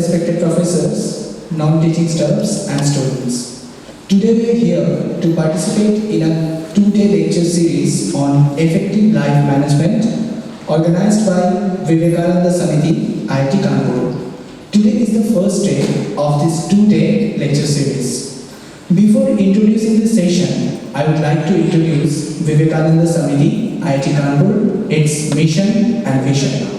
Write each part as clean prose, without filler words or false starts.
respected professors, non-teaching staffs and students. Today we are here to participate in a two-day lecture series on effective life management organized by Vivekananda Samiti, IIT Kanpur. Today is the first day of this two-day lecture series. Before introducing this session, I would like to introduce Vivekananda Samiti, IIT Kanpur, its mission and vision.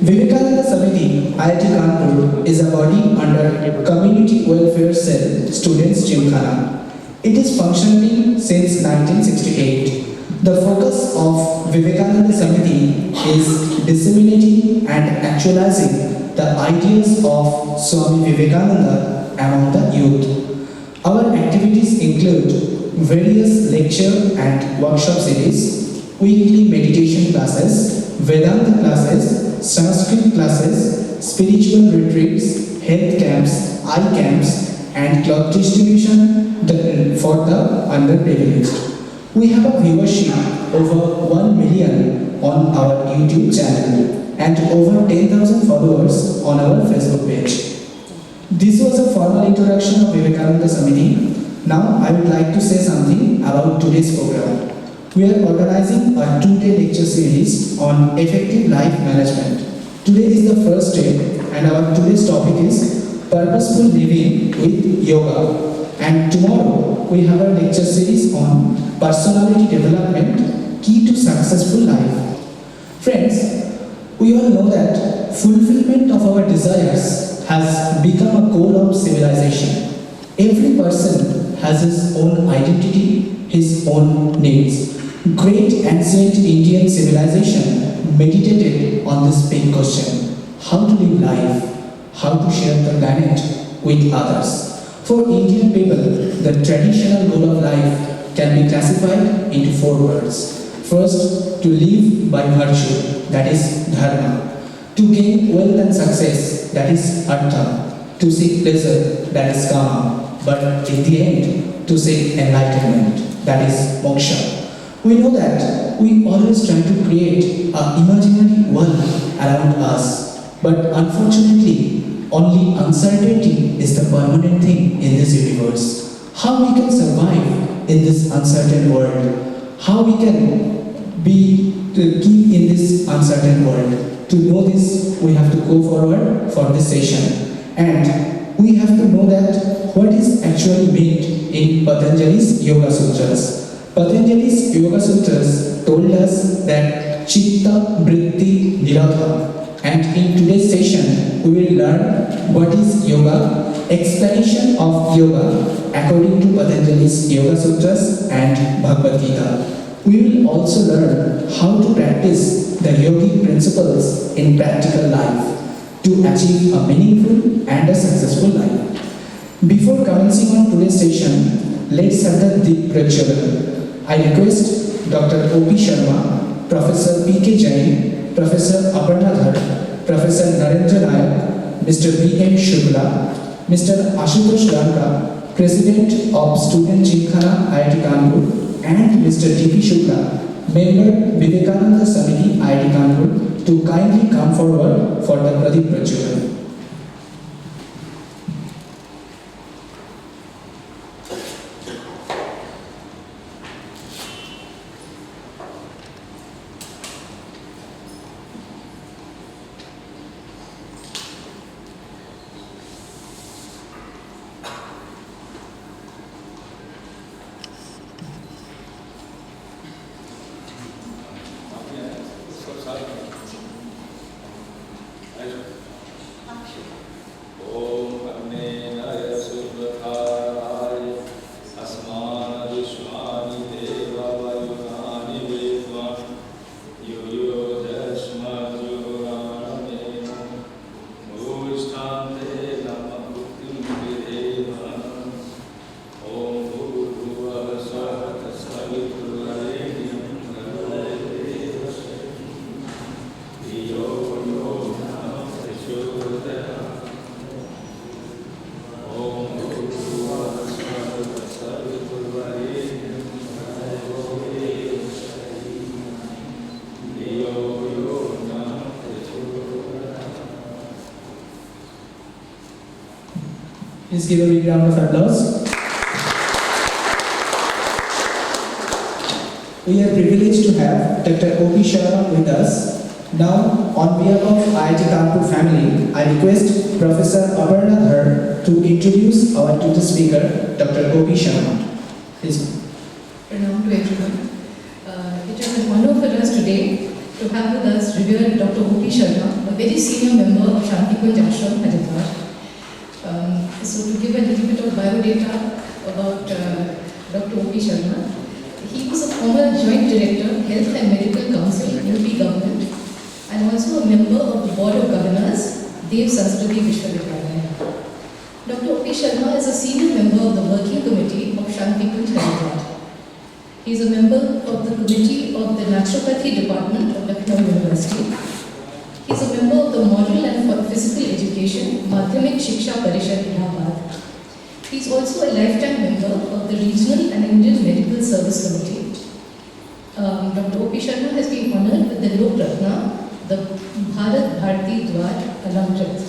Vivekananda Samiti, IIT Kanpur is a body under Community Welfare Cell Students Gymkhana. It is functioning since 1968. The focus of Vivekananda Samiti is disseminating and actualizing the ideas of Swami Vivekananda among the youth. Our activities include various lecture and workshop series, weekly meditation classes, Vedanta classes, Sanskrit classes, spiritual retreats, health camps, eye camps, and cloth distribution for the underprivileged. We have a viewership over 1 million on our YouTube channel and over 10,000 followers on our Facebook page. This was a formal introduction of Vivekananda Samiti. Now I would like to say something about today's program. We are organizing a two-day lecture series on effective life management. Today is the first day and our today's topic is purposeful living with yoga. And tomorrow we have a lecture series on personality development, key to successful life. Friends, we all know that fulfillment of our desires has become a goal of civilization. Every person has his own identity, his own needs. Great ancient Indian civilization meditated on this big question: how to live life, how to share the planet with others. For Indian people, the traditional goal of life can be classified into 4 words. First, to live by virtue, that is dharma. To gain wealth and success, that is artha. To seek pleasure, that is kama. But in the end, to seek enlightenment, that is moksha. We know that we always try to create an imaginary world around us, but unfortunately, only uncertainty is the permanent thing in this universe. How we can survive in this uncertain world? How we can keep in this uncertain world? To know this, we have to go forward for this session, and we have to know that what is actually meant in Patanjali's Yoga Sutras. Patanjali's Yoga Sutras told us that Chitta Vritti Nirodha, and in today's session we will learn what is yoga, explanation of yoga according to Patanjali's Yoga Sutras and Bhagavad Gita. We will also learn how to practice the yogic principles in practical life to achieve a meaningful and a successful life. Before commencing on today's session, let's have the Deep Pracharan. I request Dr. O.P. Sharma, Professor P.K. Jain, Professor Aparna Dhar, Professor Narendra Nayak, Mr. B.M. Shukla, Mr. Ashutosh Ranka, President of Student Gymkhana IIT Kanpur, and Mr. D.P. Shukla, Member Vivekananda Samiti IIT Kanpur, to kindly come forward for the Pradeep Prachuran. Please give a big round of applause. We are privileged to have Dr. O.P. Sharma with us. Now, on behalf of IIT Kanpur family, I request Professor Aparna Dhar to introduce our tutor speaker, Dr. O.P. Sharma. Please. Pranam to everyone. It is an honor for us today to have with us revered Dr. O.P. Sharma, a very senior member of Shantikunj Ashram, Haridwar. So to give a little bit of biodata about Dr. O.P. Sharma, he was a former Joint Director, Health and Medical Council, UP Government, and also a member of the Board of Governors, Dev Sanskriti Vishwavidyalaya. Dr. O.P. Sharma is a senior member of the Working Committee of Shantikunj Haridwar. He is a member of the Committee of the Naturopathy Department of Lucknow University. He is a member of the Moral and Physical Education, Madhyamik Shiksha Parishad, Allahabad. He is also a lifetime member of the Regional and Indian Medical Service Committee. Dr. O.P. Sharma has been honoured with the Lok Ratna, the Bharat Bharati Dwar Alamkrit.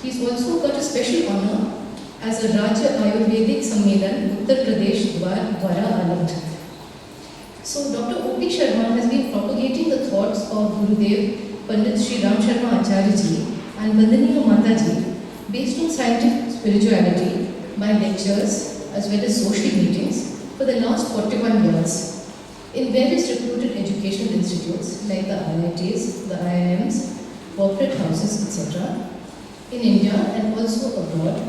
He has also got a special honour as a Rajya Ayurvedic Sammelan Uttar Pradesh Dwara Alamkrit. So Dr. O.P. Sharma has been propagating the thoughts of Gurudev Pandit Sri Ram Sharma Acharya Ji and Vandaniya Mata Ji based on scientific spirituality by lectures as well as social meetings for the last 41 years in various reputed educational institutes like the IITs, the IIMs, corporate houses, etc. in India and also abroad,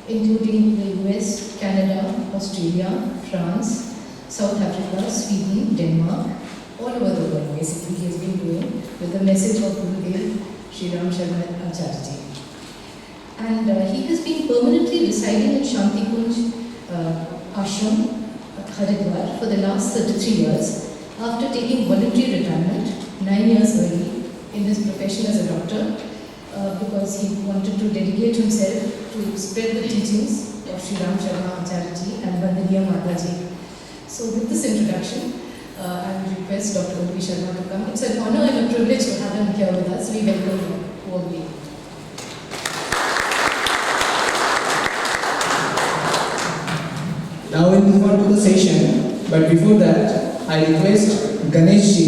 including the US, Canada, Australia, France, South Africa, Sweden, Denmark, all over the world basically he has been doing with the message of Gurudev Sri Ram Sharma Acharya Ji. And he has been permanently residing in Shantikunj Ashram, Haridwar for the last 33 years after taking voluntary retirement 9 years early in his profession as a doctor because he wanted to dedicate himself to spread the teachings of Sri Ram Sharma Acharya Ji and Vandaniya Mata Ji. So with this introduction, I would request Dr. O.P. Sharma to come. It's an honor and a privilege to have him here with us. We welcome him warmly. Now we'll move on to the session, but before that, I request Ganesh Ji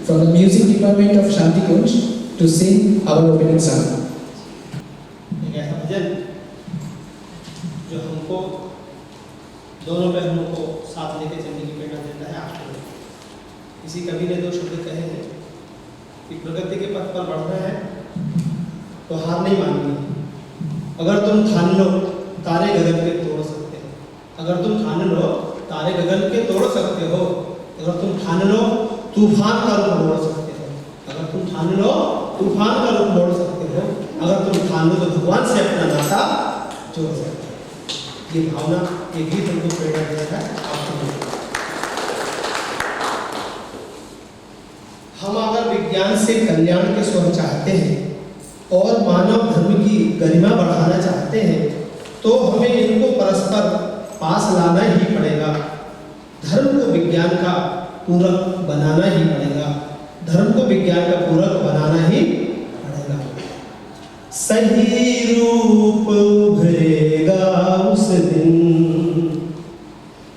from the Music Department of Shantikunj to sing our opening song. एक ऐसा भजन जो हमको दोनों बहनों को साथ लेके चलने की प्रेरणा देता है आपको। इसी कवि ने दो शब्द कहे हैं कि प्रगति के पथ पर बढ़ रहे हैं तो हार नहीं माननी। अगर तुम ठान लो तारे गगन के तोड़ सकते हो। अगर तुम ठान लो तारे गगन के तोड़ सकते हो। अगर तुम ठान लो तूफान का रूप मोड़ सकते हो। अगर तुम ठान लो तूफान का रूप मोड़ सकते हो। अगर तुम ठान लो तो भगवान से अपना नाता जोड़ सकते हो। ये भावना, ये गीत हमको प्रेरणा देता है आपको। हम अगर विज्ञान से कल्याण के स्वर चाहते हैं और मानव धर्म की गरिमा बढ़ाना चाहते हैं तो हमें इनको परस्पर पास लाना ही पड़ेगा। धर्म को विज्ञान का पूरक बनाना ही पड़ेगा। धर्म को विज्ञान का पूरक बनाना ही पड़ेगा। सही रूप उभरेगा उस दिन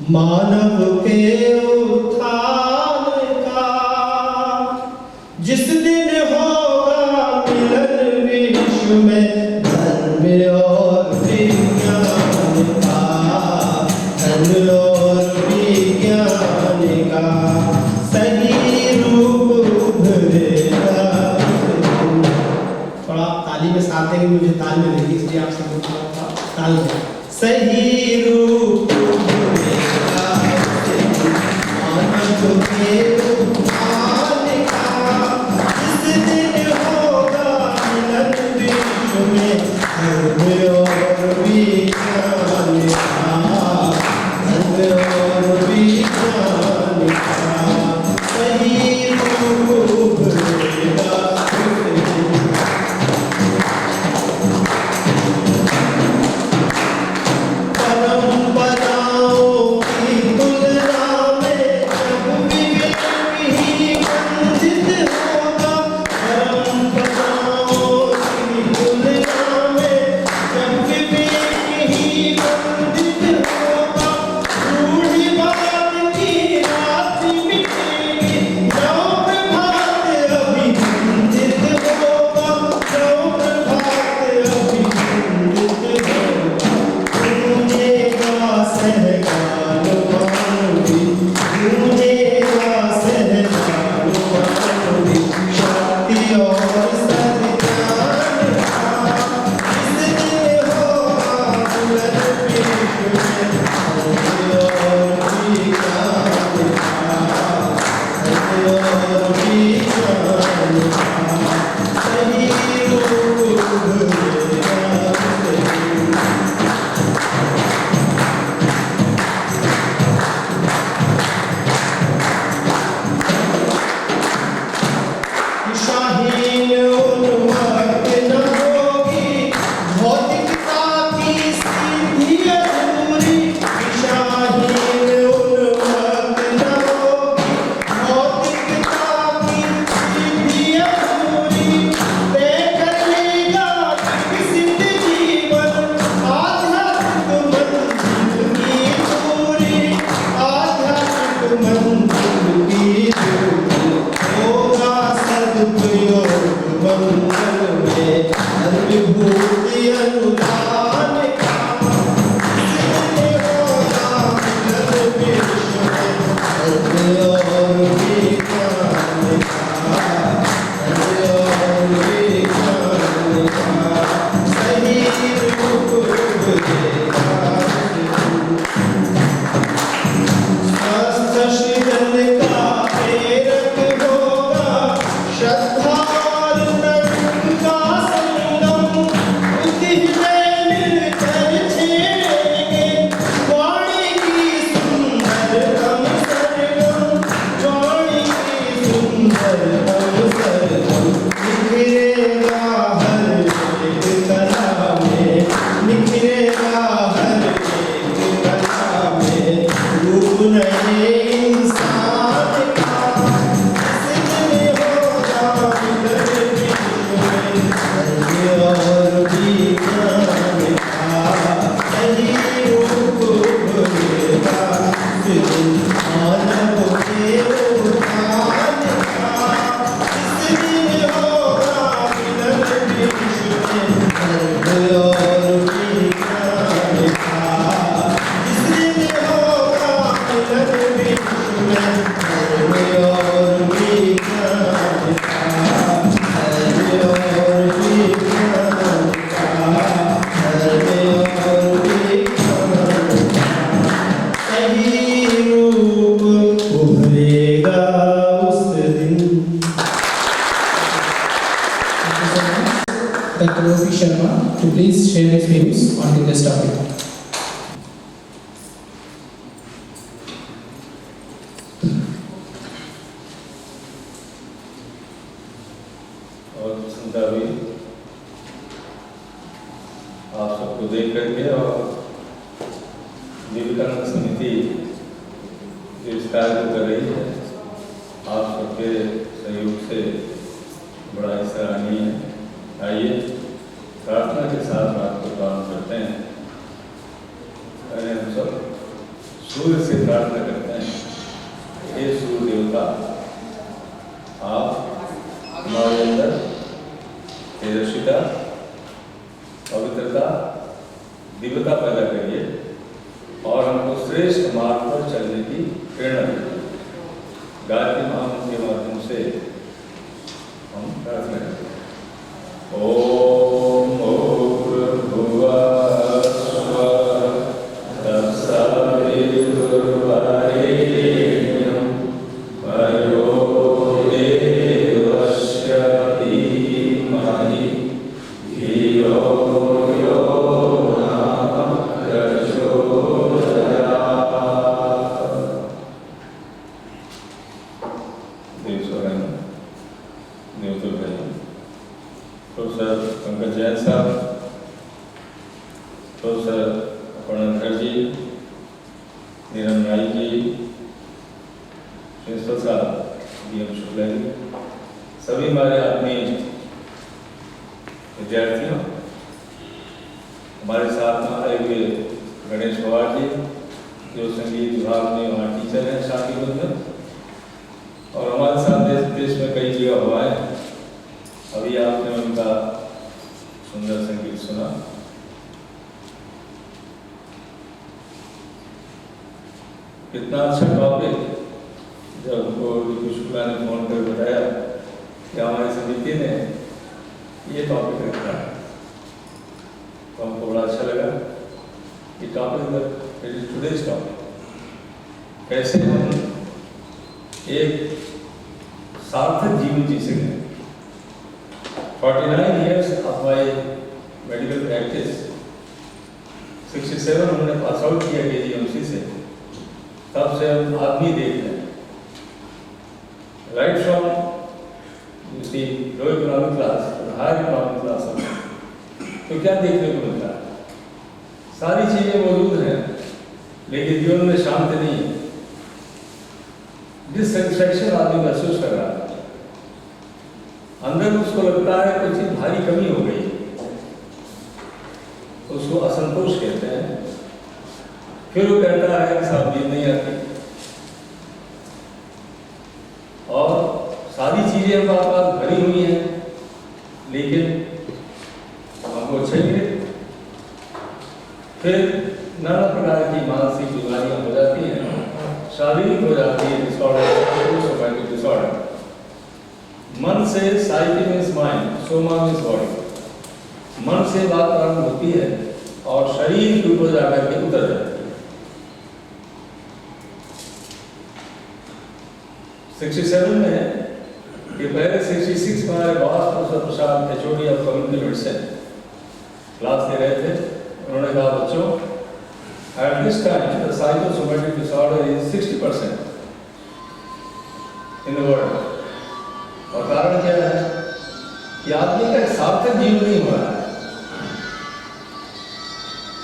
मानव के उत्थान का, जिस दिन होगा मिलन विश्व में धर्म और विज्ञान का। धर्म और विज्ञान का सही रूप उभरेगा। थोड़ा ताली में साथ है, मुझे ताल में नहीं इसलिए आप सब ताल में सही रूप उभरेगा मानव के उत्थान का। जिस दिन होगा मिलन विश्व में धर्म और विज्ञान का। धर्म और विज्ञान का सही रूप उभरेगा। परंपराओं की तुलना में जब विवेक Dr. O.P. Sharma to please share his views on this topic. और प्रसन्नता हुई आप सबको देख करके और विवेकानंद समिति जो इस कार्य को कर रही है आप सबके सहयोग से बड़ा ही सराहनीय है। आइए प्रार्थना के साथ बात को प्रारंभ करते हैं। पहले हम सब सूर्य से प्रार्थना करते हैं, हे सूर्य देवता, आप हमारे अंदर तेजस्विता, पवित्रता, दिव्यता पैदा करिए और हमको श्रेष्ठ मार्ग पर चलने की प्रेरणा दीजिए। गायत्री महामंत्र के माध्यम से हम प्रार्थना करते हैं। ओम भूर्भुवः स्वः तत्सवितुर्वरेण्यं भर्गो देवस्य धीमहि धियो यो नः प्रचोदयात्। प्रोफेसर पंकज जैन साहब, प्रोफेसर अपर्णधर जी, नीरम राय जी, प्रिंसिपल साहब DM शुक्ला जी, सभी हमारे आत्मीय विद्यार्थियों, हमारे साथ में आए हुए गणेश पवार जी जो संगीत विभाग में वहाँ टीचर हैं शांतिकुंज में, और हमारे साथ देश में कई जगह हुआ है। अभी आपने उनका सुंदर संगीत सुना। कितना अच्छा टॉपिक, जब हमको डीपी शुक्ला ने फोन कर बताया कि हमारी समिति ने ये टॉपिक रखा है, तो हमको बड़ा अच्छा लगा। ये टॉपिक टुडेज टॉपिक, कैसे हम एक सार्थक जीवन जी सकें। 49 years of my medical practice, 67 हमने पास आउट किया KGMC से, तब से हम आदमी देख रहे हैं, right from you see low economic class to higher economic class, तो क्या देखने को मिलता है? सारी चीजें मौजूद हैं, लेकिन जीवन में शांति नहीं है। डिससेटिस्फैक्शन आदमी महसूस कर रहा है, अंदर उसको लगता है कोई चीज भारी कमी हो गई, उसको असंतोष कहते हैं। फिर वो कहता है कि साहब नींद नहीं आती, और सारी चीजें हमारे पास भरी हुई हैं, लेकिन हमको अच्छा ही नहीं। फिर नाना प्रकार की मानसिक बीमारियां हो जाती हैं, शारीरिक हो जाती है डिसऑर्डर, डिसऑर्डर। मन से psyche means mind, Soma means body. मन से बात प्रारंभ होती है और शरीर के ऊपर जाकर के उतर जाती है। 67 में कि पहले 66 में हमारे boss professor Prasad HOD of community medicine class दे रहे थे। उन्होंने कहा बच्चों, at this time the psychosomatic disorder is 60% in the world। और कारण क्या है कि आदमी का सार्थक जीवन नहीं हो रहा है।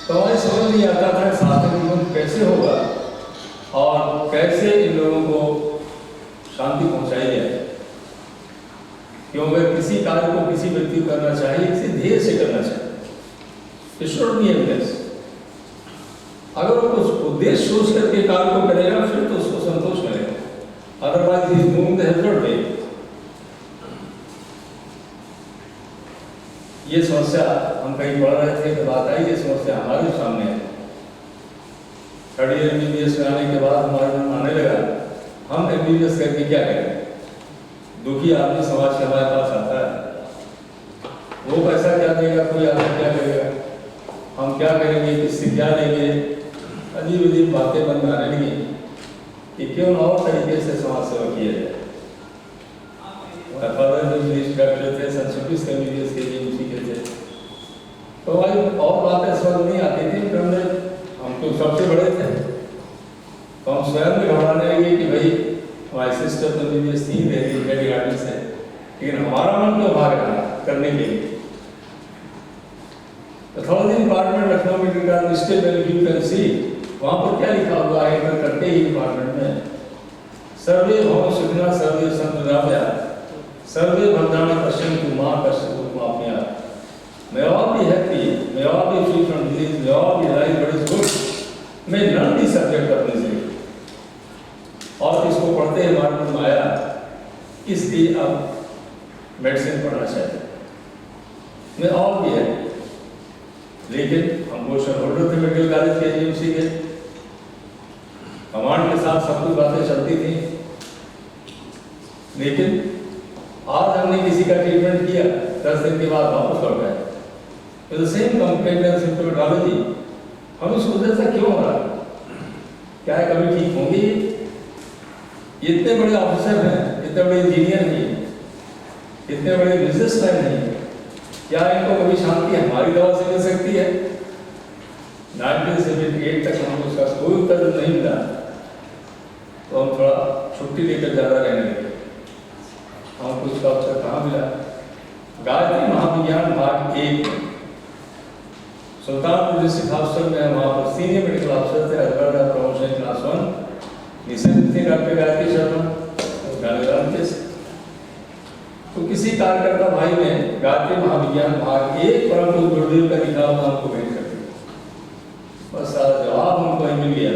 तो हमें समझ नहीं आता था सार्थक जीवन कैसे होगा और कैसे इन लोगों को शांति पहुंचाई जाए। क्योंकि किसी कार्य को किसी व्यक्ति को करना चाहिए, किसी ध्येय से करना चाहिए। It should be evidence। अगर वो उस उद्देश्य सोच करके कार्य को करेगा, फिर तो उसको संतोष मिलेगा। Otherwise he is moving the hazard way. ये समस्या हम कहीं पढ़ रहे थे तो बात आई, ये समस्या हमारे सामने है। 3rd ईयर MBBS में आने के बाद हमारे मन आने लगा, हम MBBS करके क्या करें? दुखी आदमी समाज के हमारे पास आता है, वो पैसा क्या देगा, कोई आदमी क्या करेगा, हम क्या करेंगे, किससे क्या लेंगे, अजीब अजीब बातें मन में आने लगी कि क्यों न और तरीके से समाज सेवा किया जाए। फादर डॉक्टर थे, सन 26 के MBBS के GMC के थे, तो भाई और बातें समझ नहीं आती थी। हम तो सबसे बड़े थे, तो हम स्वयं में घबराने लगे कि भाई हमारी सिस्टर तो MBBS नहीं दे रही मेरी गाड़ी से, लेकिन हमारा मन क्यों भाग रहा है करने के लिए। Pathology department Lucknow medical state में यू कैन सी, वहाँ पर क्या लिखा हुआ है अगर करते ही डिपार्टमेंट में, सर्वे भवन सुखना सर्वे संतुराव्या सर्वे भद्राणी पश्यन्तु मां कश्चित् माप्नुया। May all be happy, may all be free from disease, may all be alive but is good, may none be subject of misery। और इसको पढ़ते ही हमारे मन में आया इसलिए अब मेडिसिन पढ़ना चाहिए। May all be happy। लेकिन हम वो शेयरहोल्डर थे मेडिकल कॉलेज के GMC के, कमांड के साथ सब कुछ बातें चलती थी, लेकिन आज हमने किसी का ट्रीटमेंट किया, 10 दिन के बाद वापस लौट गए with the same complaint and symptomatology. हम सोच रहे थे क्यों हो रहा है, क्या है कभी ठीक होंगी? इतने बड़े ऑफिसर हैं, इतने बड़े इंजीनियर हैं, इतने बड़े बिजनेसमैन हैं, क्या इनको कभी शांति हमारी दवा से मिल सकती है? 1978 तक हमको उसका कोई उत्तर नहीं मिला, तो हम थोड़ा छुट्टी लेकर ज़्यादा रहने लगे। हम कुछ का उत्तर कहाँ मिला? गायत्री महाविज्ञान भाग 1 सुल्तानपुर डिस्ट्रिक्ट हॉस्पिटल में, वहाँ पर सीनियर मेडिकल ऑफिसर थे, हस्बैंड प्रमोशन क्लास 1 निश्चित थे डॉक्टर गायत्री शर्मा गांधीधाम के। तो किसी कार्यकर्ता भाई ने गायत्री महाविज्ञान भाग 1 परम पूज्य गुरुदेव का लिखा हुआ हमको भेंट कर दिया। बस सारा जवाब हमको मिल गया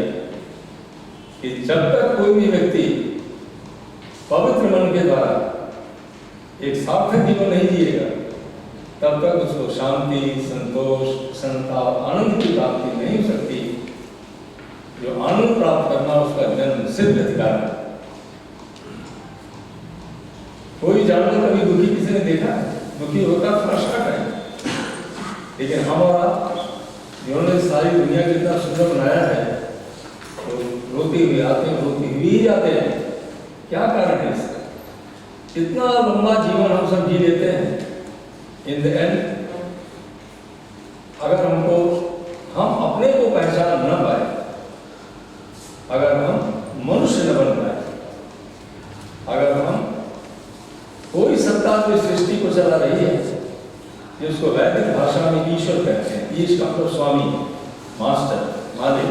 कि जब तक कोई भी व्यक्ति पवित्र मन के द्वारा एक सार्थक जीवन नहीं जिएगा, तब तक उसको शांति, संतोष, प्रसन्नता और आनंद की प्राप्ति नहीं हो सकती। जो आनंद प्राप्त करना उसका जन्म सिद्ध अधिकार है। कोई जानवर कभी दुखी किसी ने देखा? दुखी होता थोड़ा शॉर्ट है, लेकिन हमारा जिन्होंने सारी दुनिया को इतना सुंदर बनाया है, तो रोते हुए आते हैं, रोते हुए ही जाते हैं। क्या कारण है इसका? इतना लंबा जीवन हम सब जी लेते हैं, इन द एंड अगर हम अपने को पहचान न पाए, अगर हम मनुष्य न बन पाए, अगर हम कोई सत्ता जो सृष्टि को चला रही है, जिसको वैदिक भाषा में ईश्वर कहते हैं, ईश का मतलब स्वामी, मास्टर, मालिक,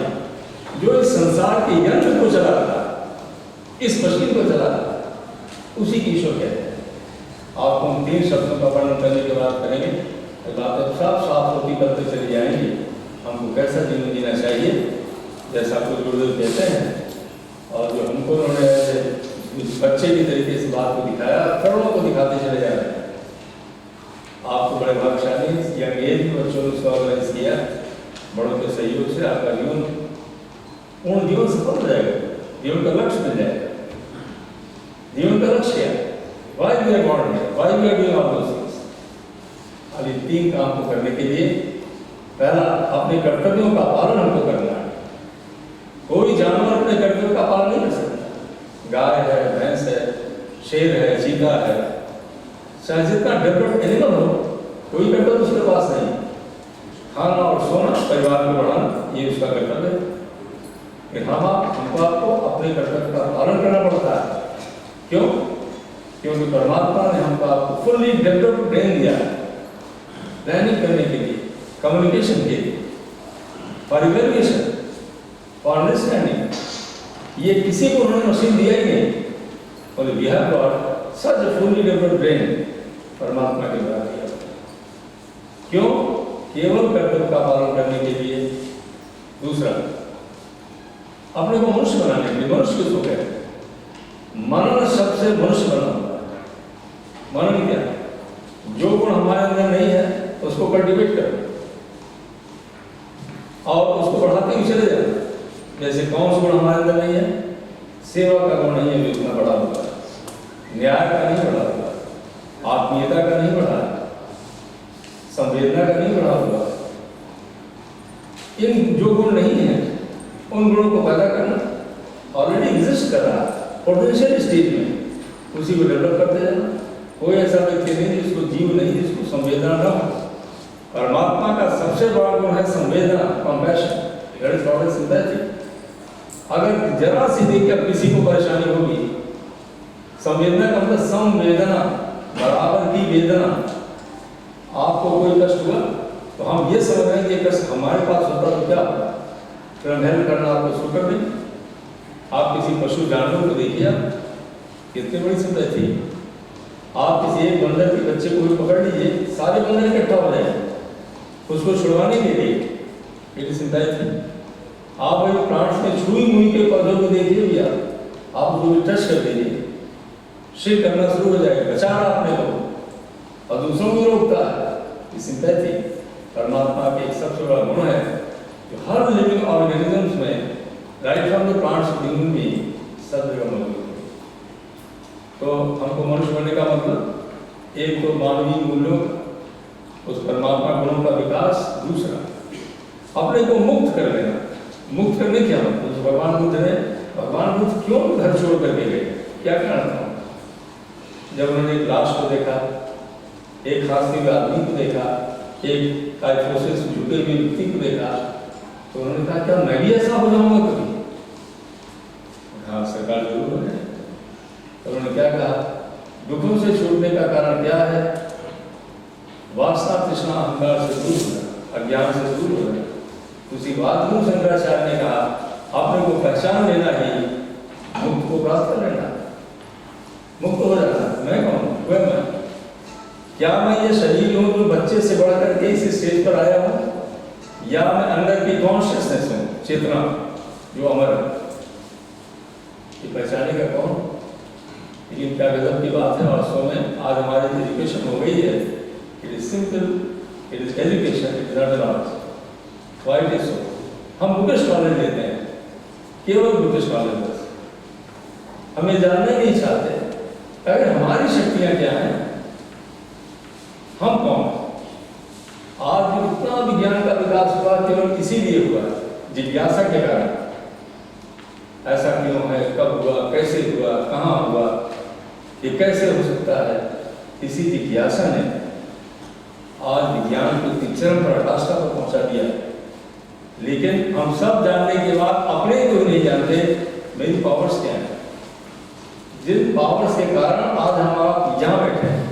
जो इस संसार के यंत्र को चला रहा है, इस मशीन को चला रहा है, उसी की ईश्वर कहते हैं। आपको हम 3 शब्दों का वर्णन करने के बाद करेंगे, बातें साफ होती करते चले जाएंगे। हमको कैसा जीवन जीना चाहिए, जैसा कुछ गुरुदेव कहते हैं, और जो हमको उन्होंने बच्चे की तरीके से बात को दिखाया, करोड़ों को दिखाते चले जा रहे हैं। आपको बड़े भाग्यशाली यंग एज में बच्चों ने उसको ऑर्गेनाइज किया, बड़ों के सहयोग से आपका जीवन पूर्ण जीवन सफल हो जाएगा, जीवन का लक्ष्य मिल जाएगा। जीवन का लक्ष्य क्या है? Why we are born here? Why we are doing all those things? अब इन 3 काम को करने के लिए पहला अपने कर्तव्यों का पालन हमको करना है। कोई जानवर अपने कर्तव्यों का पालन नहीं कर सकता। गाय है, भैंस है, शेर है, चीता है, चाहे जितना डेवलप्ड एनिमल हो, कोई कर्तव्य उसके पास नहीं। खाना और सोना, परिवार को बढ़ाना, ये उसका कर्तव्य है। फिर हमको आपको अपने कर्तव्य का पालन करना पड़ता है। क्यों? क्योंकि परमात्मा ने हमको आपको फुल्ली डेवलप्ड ब्रेन दिया है, प्लानिंग करने के लिए, कम्युनिकेशन के लिए, फॉर इवैल्यूएशन, फॉर अंडरस्टैंडिंग। ये किसी को उन्होंने मशीन दिया ही नहीं, और we have got such a fully developed brain, परमात्मा के द्वारा दिया। क्यों? केवल कर्तव्य का पालन करने के लिए। दूसरा, अपने को मनुष्य बनाने के लिए। मनुष्य किसको कहते हैं? मनन शब्द से मनुष्य बना हुआ है। मनन क्या है? जो गुण हमारे अंदर नहीं है उसको कल्टिवेट करो और उसको बढ़ाते हुए चले जाओ। जैसे कौन सा गुण हमारे अंदर नहीं है? सेवा का गुण नहीं है, जो इतना बड़ा हुआ है, न्याय का नहीं बढ़ा हुआ, आत्मीयता का नहीं बढ़ा, संवेदना का नहीं बढ़ा हुआ। इन जो गुण नहीं है उन गुणों को पैदा करना, ऑलरेडी एग्जिस्ट कर रहा है पोटेंशियल स्टेज में, उसी को डेवलप करते जाना। कोई ऐसा व्यक्ति नहीं जिसको जीव नहीं, जिसको संवेदना न हो। परमात्मा का सबसे बड़ा गुण है संवेदना, compassion, that is called sympathy. अगर जरा सी देखकर किसी को परेशानी होगी, संवेदना का मतलब संवेदना, बराबर की वेदना। आपको कोई कष्ट हुआ तो हम ये समझ रहे हैं कि कष्ट हमारे पास होता तो क्या होगा, फिर हम हेल्प करना आपको शुरू कर दें। आप किसी पशु जानवर को देखिए, आप कितनी बड़ी सिंपैथी। आप किसी एक बंदर के बच्चे को भी पकड़ लीजिए, सारे बंदर इकट्ठा हो जाए उसको छुड़वाने के लिए, इट इज सिंपैथी। आप वही प्लांट्स में छुई मुई के पौधों को देखिए भैया, आप उसको टच कर दीजिए, शेक करना शुरू हो जाएगा, बचा रहा अपने को और दूसरों को रोकता है। सिंपैथी परमात्मा के एक सबसे बड़ा गुण है, जो हर लिविंग ऑर्गेनिजम्स में, right from the plants to human being, सब जगह मौजूद है। तो हमको मनुष्य बनने का मतलब एक तो मानवीय मूल्यों, उस परमात्मा गुणों का विकास, दूसरा अपने को मुक्त कर लेना। मुक्त करने क्या मतलब? तो भगवान बुद्ध क्यों घर छोड़ करके गए, क्या कारण था? जब उन्होंने एक लाश को देखा, एक खांसते हुए आदमी को देखा, एक काइफोसिस झुके हुए व्यक्ति को देखा, तो उन्होंने कहा क्या मैं भी ऐसा हो जाऊंगा कभी? हाँ, सरकार जरूर है। तो उन्होंने क्या कहा? दुखों से छूटने का कारण क्या है? वासना, तृष्णा, अहंकार से दूर होना, अज्ञान से दूर होना। उसी बात में शंकराचार्य ने कहा अपने को पहचान लेना ही मुक्त को प्राप्त कर लेना, मुक्त हो जाना। मैं कौन? वह मैं। क्या मैं ये शरीर हूँ जो बच्चे से बढ़ करके इस स्टेज पर आया हूँ, या मैं अंदर की कॉन्शियसनेस हूँ, चेतना जो अमर है? ये पहचाने का कौन? लेकिन क्या गजब की बात है, वास्तव में आज हमारी एजुकेशन हो गई है, it is simple, it is education, it is not knowledge. Why it is so? हम बुकिश नॉलेज लेते हैं, केवल बुकिश नॉलेज बस, हमें जानना ही नहीं चाहते अगर हमारी शक्तियां क्या हैं, हम कौन? आज इतना विज्ञान का विकास हुआ केवल इसीलिए हुआ, जिज्ञासा के कारण। ऐसा क्यों है, कब हुआ, कैसे हुआ, कहाँ हुआ, ये कैसे हो सकता है? इसी जिज्ञासा ने आज विज्ञान को इतनी चरम पराकाष्ठा पर पहुंचा दिया। लेकिन हम सब जानने के बाद अपने को नहीं जानते मेरी पावर्स क्या है, जिन पावर्स के कारण आज हम आप यहाँ बैठे हैं।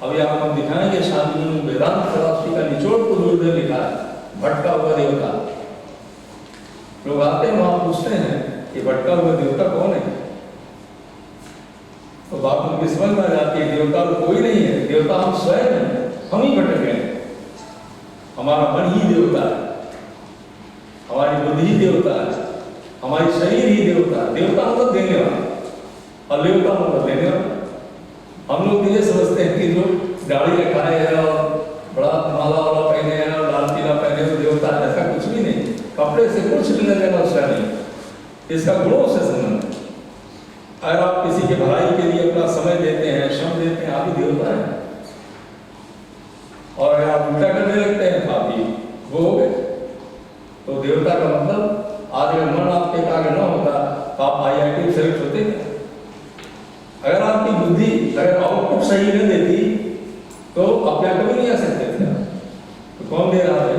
अभी आपको हम दिखाएंगे शांति में वेदांत फिलॉसफी का निचोड़ को गुरुदेव लिखा है, भटका हुआ देवता। लोग आते हैं वहां पूछते हैं कि भटका हुआ देवता कौन है, तो बात उनकी समझ में आ जाती है देवता तो कोई नहीं है, देवता हम स्वयं हैं, हम ही भटक गए। हमारा मन ही देवता है, हमारी बुद्धि ही देवता है, हमारी शरीर ही देवता है। देवता मतलब देने वाला और देवता मतलब लेने वाला। हम लोग ये समझते हैं कि जो गाड़ी रखाए है और बड़ा माला वाला पहने हैं और लाल पीला पहने तो देवता है, ऐसा कुछ भी नहीं। कपड़े से कुछ लेना देना उसका नहीं, इसका गुणों से संबंध है। अगर आप किसी के भलाई के लिए अपना समय देते हैं, श्रम देते हैं, आप ही देवता हैं। और अगर आप उल्टा करने लगते हैं तो आप ही वो हो गए। तो देवता का मतलब आज अगर मन आपके एकाग्र न होता तो आप IIT सेलेक्ट होते क्या? अगर आपकी बुद्धि अगर आउटपुट सही न देती तो आप क्या कभी नहीं आ सकते थे। तो कौन दे रहा है?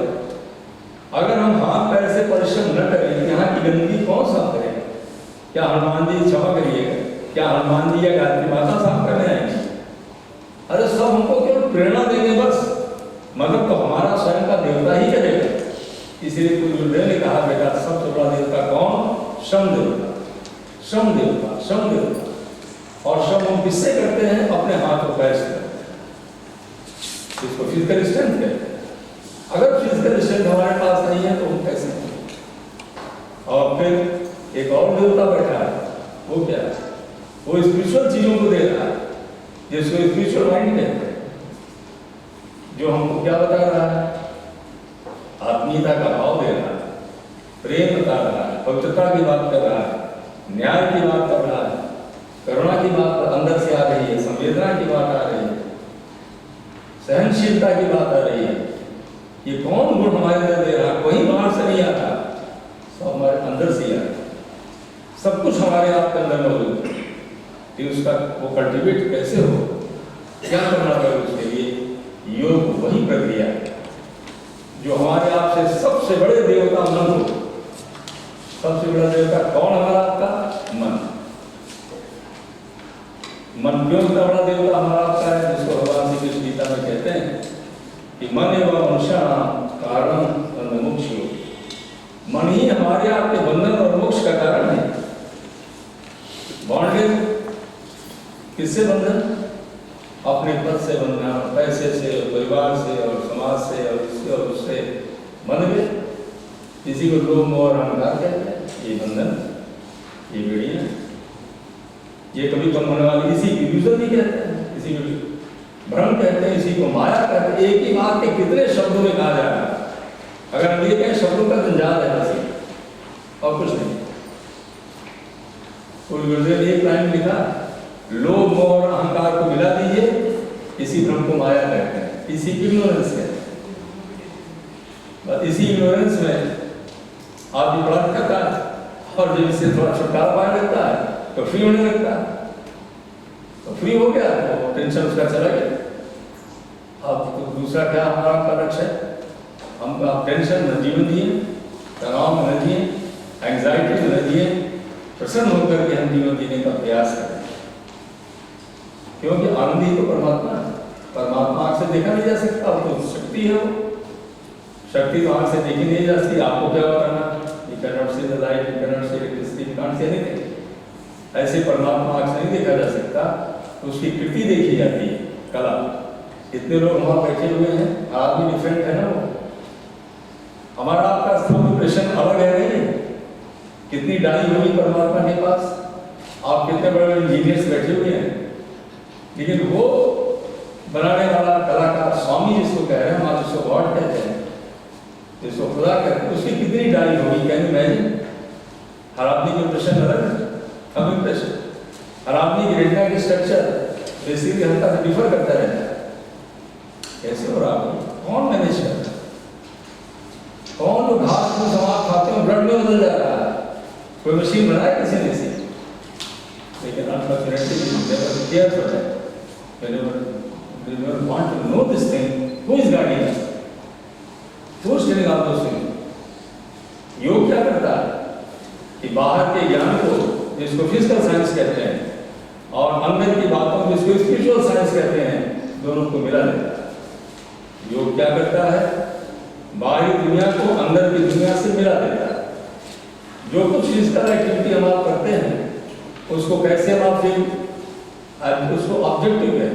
अगर हम हाथ पैर से परिश्रम न करें, यहाँ की गंदगी कौन साफ करेगा? क्या हनुमान जी क्षमा करिएगा, क्या हनुमान जी या गायत्री माता साफ करने आएंगे? अरे सब हमको केवल प्रेरणा देंगे बस, मतलब तो हमारा स्वयं का देवता ही करेगा। इसीलिए गुरुदेव ने कहा बेटा सबसे बड़ा देवता कौन? श्रम देवता, श्रम देवता, श्रम देवता। और श्रम हम किससे करते हैं? अपने हाथ और पैर से करते हैं, इसको फिजिकल स्ट्रेंथ कहते हैं। अगर फिजिकल स्ट्रेंथ हमारे पास नहीं है तो हम कैसे करें? और फिर एक और देवता बैठा है, वो क्या है? वो स्पिरिचुअल चीजों को दे रहा है, जिसको स्पिरिचुअल माइंड कहते हैं, जो हमको क्या बता रहा है? आत्मीयता का भाव दे रहा है, प्रेम बता रहा है, पवित्रता की बात कर रहा है, न्याय की बात कर रहा है, करुणा की बात अंदर से आ रही है, संवेदना की बात आ रही है, सहनशीलता की बात आ रही है। ये कौन गुण हमारे अंदर दे रहा है? कोई बाहर से नहीं आता, सब हमारे अंदर से ही आता। सब कुछ हमारे आप के अंदर मौजूद है कि उसका वो कल्टिवेट कैसे हो, क्या करना पड़ेगा उसके लिए? योग वही प्रक्रिया है जो हमारे आप से सबसे बड़े देवता मन हो। सबसे बड़ा देवता कौन हमारा आपका? मन। मन क्यों इतना बड़ा देवता हमारा आपका है? जिसको भगवान श्री कृष्ण गीता में कहते हैं कि मन एवं मनुष्याणाम कारण बंध मोक्ष। मन ही हमारे आपके बंधन और मोक्ष का कारण है। बॉन्डेज किससे बंधन? अपने पद से बंधना, पैसे से, परिवार से और समाज से और इससे और उससे बंध गए। इसी को लोभ मोह और अहंकार कहते हैं। ये बंधन, ये बेड़ियां, ये कभी कम होने वाली, इसी को इल्यूजन भी कहते हैं, इसी को भ्रम कहते हैं, इसी को माया कहते हैं। एक ही बात के कितने शब्दों में कहा जा रहा है। अगर हम ये कहें शब्दों का जंजाल है बस और कुछ नहीं। गुरुदेव ने एक लाइन लिखा, लोभ मोह और अहंकार को मिला दीजिए, इसी भ्रम को माया कहते हैं, इसी इग्नोरेंस कहते हैं। इसी इग्नोरेंस में आदमी बड़ा करता है और जब इससे थोड़ा छुटकारा पाने लगता है तो फ्री होने लगता है। तो फ्री हो गया तो टेंशन उसका चला गया। अब तो दूसरा क्या हमारा आपका लक्ष्य है? हम आप टेंशन न जीवन दिए, तनाव में न दिए, एंग्जाइटी में न दिए, प्रसन्न होकर के हम जीवन जीने का प्रयास करें। क्योंकि आनंद ही तो परमात्मा है। परमात्मा आंख से देखा नहीं जा सकता, वो तो शक्ति है। वो शक्ति तो आंख से देखी नहीं जा सकती। आपको क्या बताना? You cannot see the light, you cannot see electricity, you can't see anything। ऐसे परमात्मा आंख से नहीं देखा जा सकता, तो उसकी कृति देखी जाती है, कला। इतने लोग वहां बैठे हुए हैं, आदमी डिफरेंट है ना। वो हमारा आपका स्थूल इंप्रेशन अलग है नहीं। कितनी डाली होगी परमात्मा के पास, आप कितने बड़े बड़े इंजीनियर्स बैठे हुए हैं, लेकिन वो बनाने वाला कलाकार स्वामी जिसको कह रहे हैं, हम जिसको गॉड कहते हैं, जिसको खुदा कहते हैं, उसकी कितनी डाली होगी? Can you imagine? हर आदमी की इंप्रेशन अलग है, कम इंप्रेशन। हर आदमी की रेटिना की स्ट्रक्चर बेसिकली हल्का से डिफर करता रहता है। कैसे हो रहा है? कौन मैनेज कर रहा है? कौन लोग घास में समाप्त खाते हैं, ब्लड में बदल जा रहा है? कोई मशीन बनाया किसी ने? लेकिन unfortunately they were care for that, they never want to know this thing, who is guiding us, who is telling out those things. योग क्या करता है कि बाहर के ज्ञान को, जिसको फिजिकल साइंस कहते हैं, और अंदर की बातों को, जिसको स्पिरिचुअल साइंस कहते हैं, दोनों को मिला देता है। योग क्या करता है, बाहरी दुनिया को अंदर की दुनिया से मिला देता है। जो कुछ फिजिकल एक्टिविटी हम आप करते हैं उसको कैसे हम आप फिर उसको ऑब्जेक्टिव है,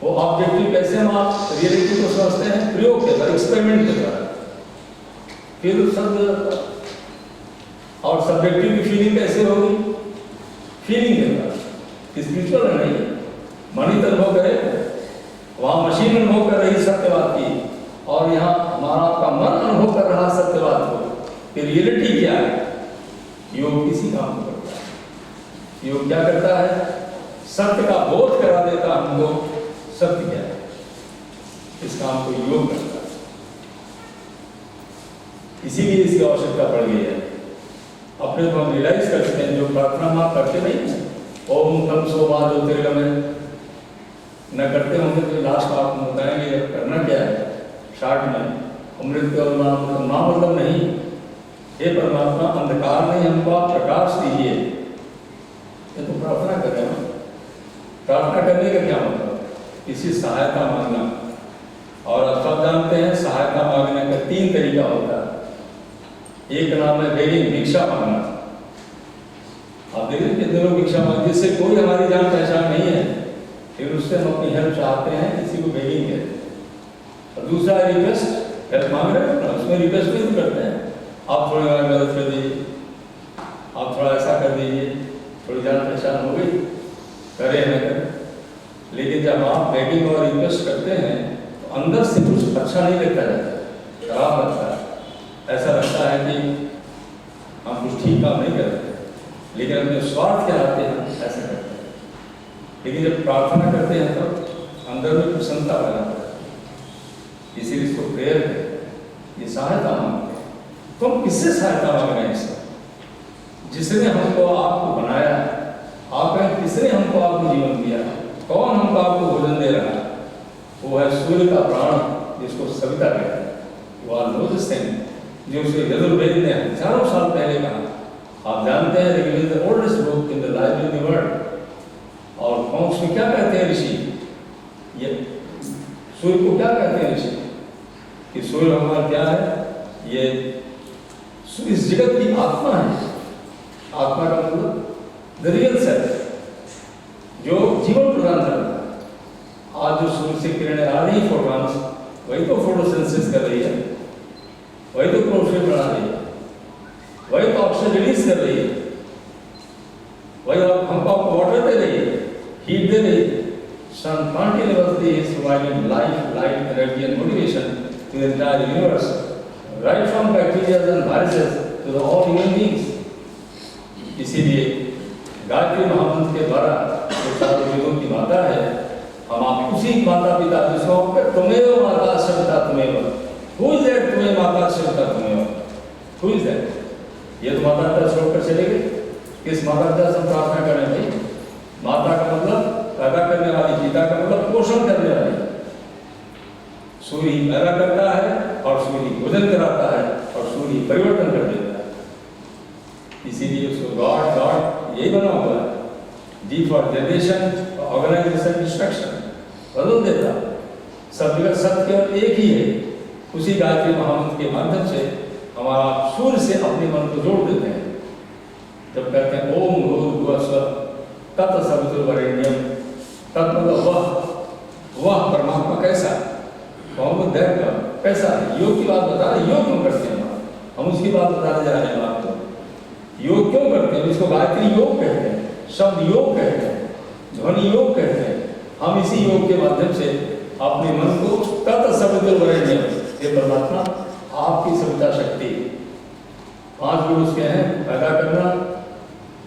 वो ऑब्जेक्टिव कैसे हम आप रियलिटी को समझते हैं, प्रयोग के द्वारा, एक्सपेरिमेंट के द्वारा। फिर शब्द और सब्जेक्टिव की फीलिंग कैसे होगी, फीलिंग के द्वारा। स्पिरिचुअल नहीं है, मणि तो अनुभव करे, वहां मशीन अनुभव कर रही सत्यवाद की, और यहाँ हमारा आपका मन अनुभव कर रहा सत्यवाद को। कि रियलिटी क्या है, योग इसी काम को करता है। योग क्या करता है, सत्य का बोध करा देता हमको, सत्य क्या है, इस काम को योग करता है। इसीलिए इसकी आवश्यकता पड़ गई है। अपने को हम रियलाइज कर सकते हैं, जो प्रार्थना हम आप करते नहीं है, ओम तम सोमा ज्योतिर्गमय न करते होंगे तो लास्ट आप बताएंगे करना क्या है शार्ट में। अमृत और नाम मतलब नहीं, हे परमात्मा अंधकार में हमको आप प्रकाश दीजिए, ये तो प्रार्थना कर रहे हैं। प्रार्थना करने का क्या मतलब, किसी सहायता मांगना। और आप सब जानते हैं सहायता मांगने का 3 तरीका होता है। एक नाम है बेगिंग, भिक्षा मांगना। आप देखिए कितने लोग भिक्षा मांगते, जिससे कोई हमारी जान पहचान नहीं है, फिर उससे हम अपनी हेल्प चाहते हैं, किसी को बेगिंग है। और दूसरा है रिक्वेस्ट, हेल्प मांग रहे हैं ना, उसमें रिक्वेस्ट भी करते हैं, आप थोड़ी हमारी मदद कर दीजिए, आप थोड़ा ऐसा कर दीजिए, थोड़ी जान पहचान हो गई, करें न करें। लेकिन जब आप बेगिंग और रिक्वेस्ट करते हैं तो अंदर से कुछ अच्छा नहीं लगता जाता, खराब लगता है। ऐसा लगता है कि हम कुछ ठीक काम नहीं कर रहे, लेकिन अपने स्वार्थ के आते हैं ऐसा करते हैं। लेकिन जब प्रार्थना करते हैं तो अंदर में प्रसन्नता पैदा होता है, इसीलिए इसको प्रेयर है, ये सहायता मांगते हैं। तो हम किससे सहायता मांग रहे हैं, इससे जिसने हमको आपको बनाया, आप किसने हमको आपको जीवन दिया, कौन हमको आपको भोजन दे रहा है, वो है सूर्य का प्राण, जिसको सविता कहते हैं। वो आलोच सिंह, जो उसे यजुर्वेद ने हजारों साल पहले कहा। आप जानते हैं Rigveda is the oldest book in the library in the world. और कौन में क्या कहते हैं ऋषि, ये सूर्य को क्या कहते हैं ऋषि, कि सूर्य भगवान क्या है, ये इस जगत की आत्मा है। आत्मा का मतलब द रियल सेल्फ, जो जीवन प्रदान करता है। आज जो सूर्य से किरणें आ रही है, फोटॉन्स, वही तो फोटोसिंथेसिस कर रही है, वही तो क्लोरोफिल बना रही है, वही तो ऑक्सीजन रिलीज कर रही है, वही हमको आपको वाटर दे रही है, हीट दे रही है। सन continuously is providing life, light, energy and motivation to the entire universe, right from bacteria and viruses to the all human beings. इसीलिए गायत्री महामंत्र के द्वारा जो चारों वेदों की माता है, हम आप उसी माता पिता, जिसको तुम्हें माता सविता तुम्हें, हु इज दैट तुम्हें माता सविता तुम्हें, हु इज दैट, ये तो माता पिता छोड़कर चले गए। किस माता पिता से प्रार्थना करें भाई, माता का मतलब पैदा करने वाली, पिता का मतलब पोषण करने वाली। सूर्य पैदा करता है और सूर्य भोजन कराता है और सूर्य परिवर्तन कर देता है। इसीलिए उसको गॉड यही बना हुआ है, D for generation, organisation, destruction, बदल देता। सब जगह सत्य एक ही है। उसी गायत्री महामंत्र के माध्यम से हमारा सूर्य से अपने मन को जोड़ देते हैं। जब कहते हैं ओम भूर्भुवः स्वः तत्सवितुर्वरेण्यम, तत् मतलब वह परमात्मा कैसा, कौन वो दैट का कैसा है। योग की बात बता रहे, योग क्यों करते हैं हम उसकी बात बताने जा रहे हैं आपको। योग क्यों करते हैं, इसको गायत्री योग कहते हैं, शब्द योग कहते हैं, ध्वनि योग कहते हैं। हम इसी योग के माध्यम से अपने मन को तत्सवितुर्वरेण्यम, ये परमात्मा आपकी सविता शक्ति, 5 गुण उसके हैं, पैदा करना,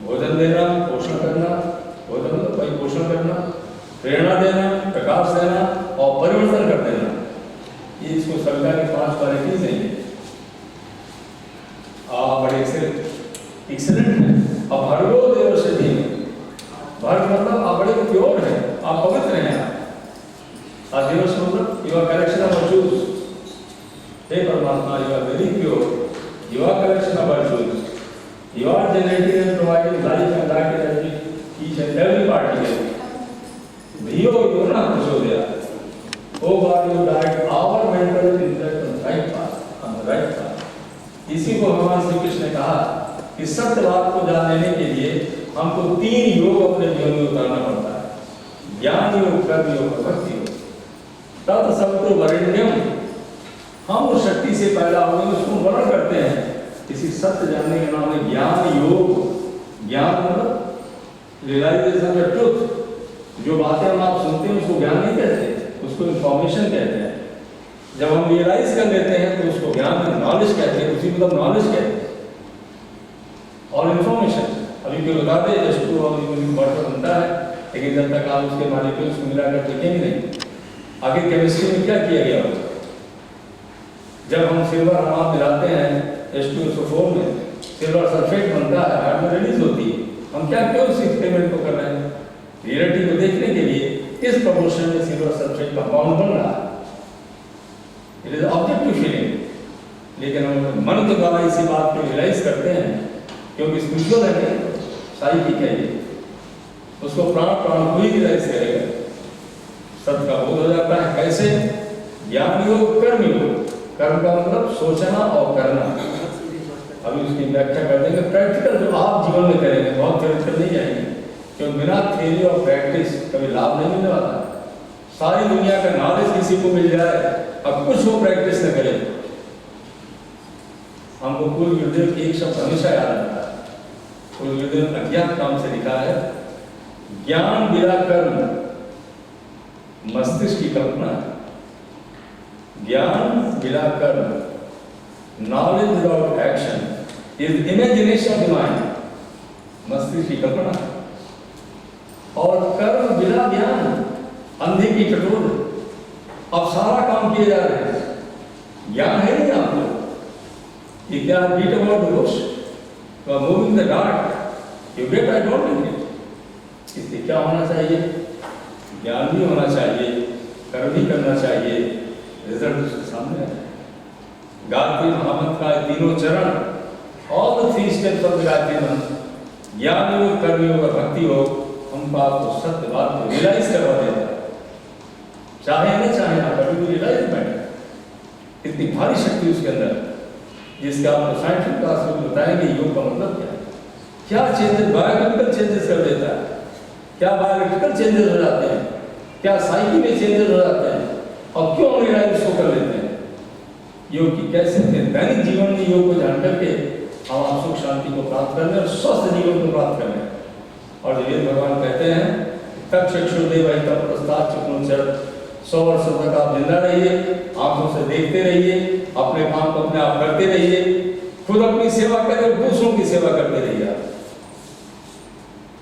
भोजन देना, पोषण करना, भोजन भाई पोषण करना, प्रेरणा देना, प्रकाश देना और परिवर्तन कर देना। ये इसको सविता की 5 क्वालिटीज हैं। बड़े एक्सेलेंट है। अब भर्गो देवस्य धीमहि, बड़े प्योर है, आप पवित्र हैं। आप दिवस मतलब you are correction of virtues. हे परमात्मा, you are very pure, you are correction of virtues, you are generating and providing life and life energy each and every particle. धियो यो न प्रचोदयात्। O God, you direct our mental intellect on right path, on the right path. इसी को भगवान श्री कृष्ण ने कहा कि सत्य बात को जान लेने के लिए हमको 3 योग अपने जीवन में उतारना पड़ता है, ज्ञान योग, कर्म योग और भक्ति योग। तत् सत्व वरेण्यम, हम उस शक्ति से पैदा होने में उसको वर्ण करते हैं। किसी सत्य जानने का नाम है ज्ञान योग। ज्ञान मतलब रियलाइजेशन ऑफ ट्रुथ। जो बातें हम आप सुनते हैं उसको ज्ञान नहीं कहते, उसको इंफॉर्मेशन कहते हैं। जब हम रियलाइज कर लेते हैं तो उसको ज्ञान, नॉलेज कहते हैं, उसी मतलब नॉलेज कहते हैं। और इंफॉर्मेशन, अभी क्यों बता दें, H2 और वाटर बनता है, लेकिन जब तक आप उसके मॉलिक्यूल्स को मिलाकर देखेंगे नहीं, आगे केमिस्ट्री में क्या किया गया होगा। जब हम सिल्वर अमाउंट मिलाते हैं H2SO4 में, सिल्वर सल्फेट बनता है, आयरन रिलीज होती है। हम क्या क्यों उस एक्सपेरिमेंट को कर रहे हैं? रियलिटी को देखने के लिए किस प्रपोर्शन में सिल्वर सल्फेट कंपाउंड बन रहा है। It is objective feeling. लेकिन हम मन के द्वारा इसी बात को रियलाइज करते हैं, क्योंकि स्पिरिचुअल है, साइकिक है, उसको प्राण प्राण को ही रियलाइज करेगा, सत्य का बोध हो जाता है। कैसे? ज्ञान योग, कर्म योग। कर्म का मतलब सोचना और करना। अभी उसकी व्याख्या कर देंगे। प्रैक्टिकल जो आप जीवन में करेंगे, बहुत थ्योरेटिकल नहीं जाएंगे, क्योंकि बिना थ्योरी और प्रैक्टिस कभी लाभ नहीं मिलने वाला। सारी दुनिया का नॉलेज किसी को मिल जाए, अब कुछ वो प्रैक्टिस न करे। हमको पूर्व गुरुदेव एक शब्द हमेशा याद रखता है। पूर्व गुरुदेव अज्ञात नाम से लिखा है, ज्ञान बिना कर्म मस्तिष्क की कल्पना। ज्ञान बिना कर्म, knowledge without action is imagination of the mind, मस्तिष्क की कल्पना। और कर्म बिना ज्ञान, अंधे की टटोल। अब सारा काम किए जा रहे हैं, ज्ञान है नहीं आपको। ये क्या beat about the bush, you are moving the dark, you get I don't get. इसलिए क्या होना चाहिए? ज्ञान भी होना चाहिए, कर्म भी करना चाहिए, रिजल्ट उसके सामने है। गायत्री महामंत्र का तीनों चरण, all the 3 steps of the Gayatri मंत्र, ज्ञान योग, कर्म योग और भक्ति योग, हमको आपको सत्य बात को रियलाइज करवा देता है। चाहे न चाहे आप कभी भी रियलाइजमेंट, इतनी भारी शक्ति उसके अंदर, जिसके आपको साइंटिफिक क्लास में बताएंगे योग का मतलब क्या है। क्या चेंजेस, बायोकेमिकल चेंजेस कर देता है, क्या बायोलॉजिकल चेंजेस हो जाते हैं, क्या साइकी में चेंजेस हो जाते हैं, और क्यों हम रियलाइज उसको कर लेते हैं। योग की कैसे दैनिक जीवन में योग को जान करके हम आप सुख शांति को प्राप्त करने और स्वस्थ जीवन को प्राप्त करने। और जो वेद भगवान कहते हैं, तब चक्षुर्देव तब प्रस्ताव चक्षुर, 100 वर्ष तक आप जिंदा रहिए, आंखों से देखते रहिए, अपने काम को अपने आप करते रहिए, खुद अपनी सेवा करें और दूसरों की सेवा करते रहिए। आप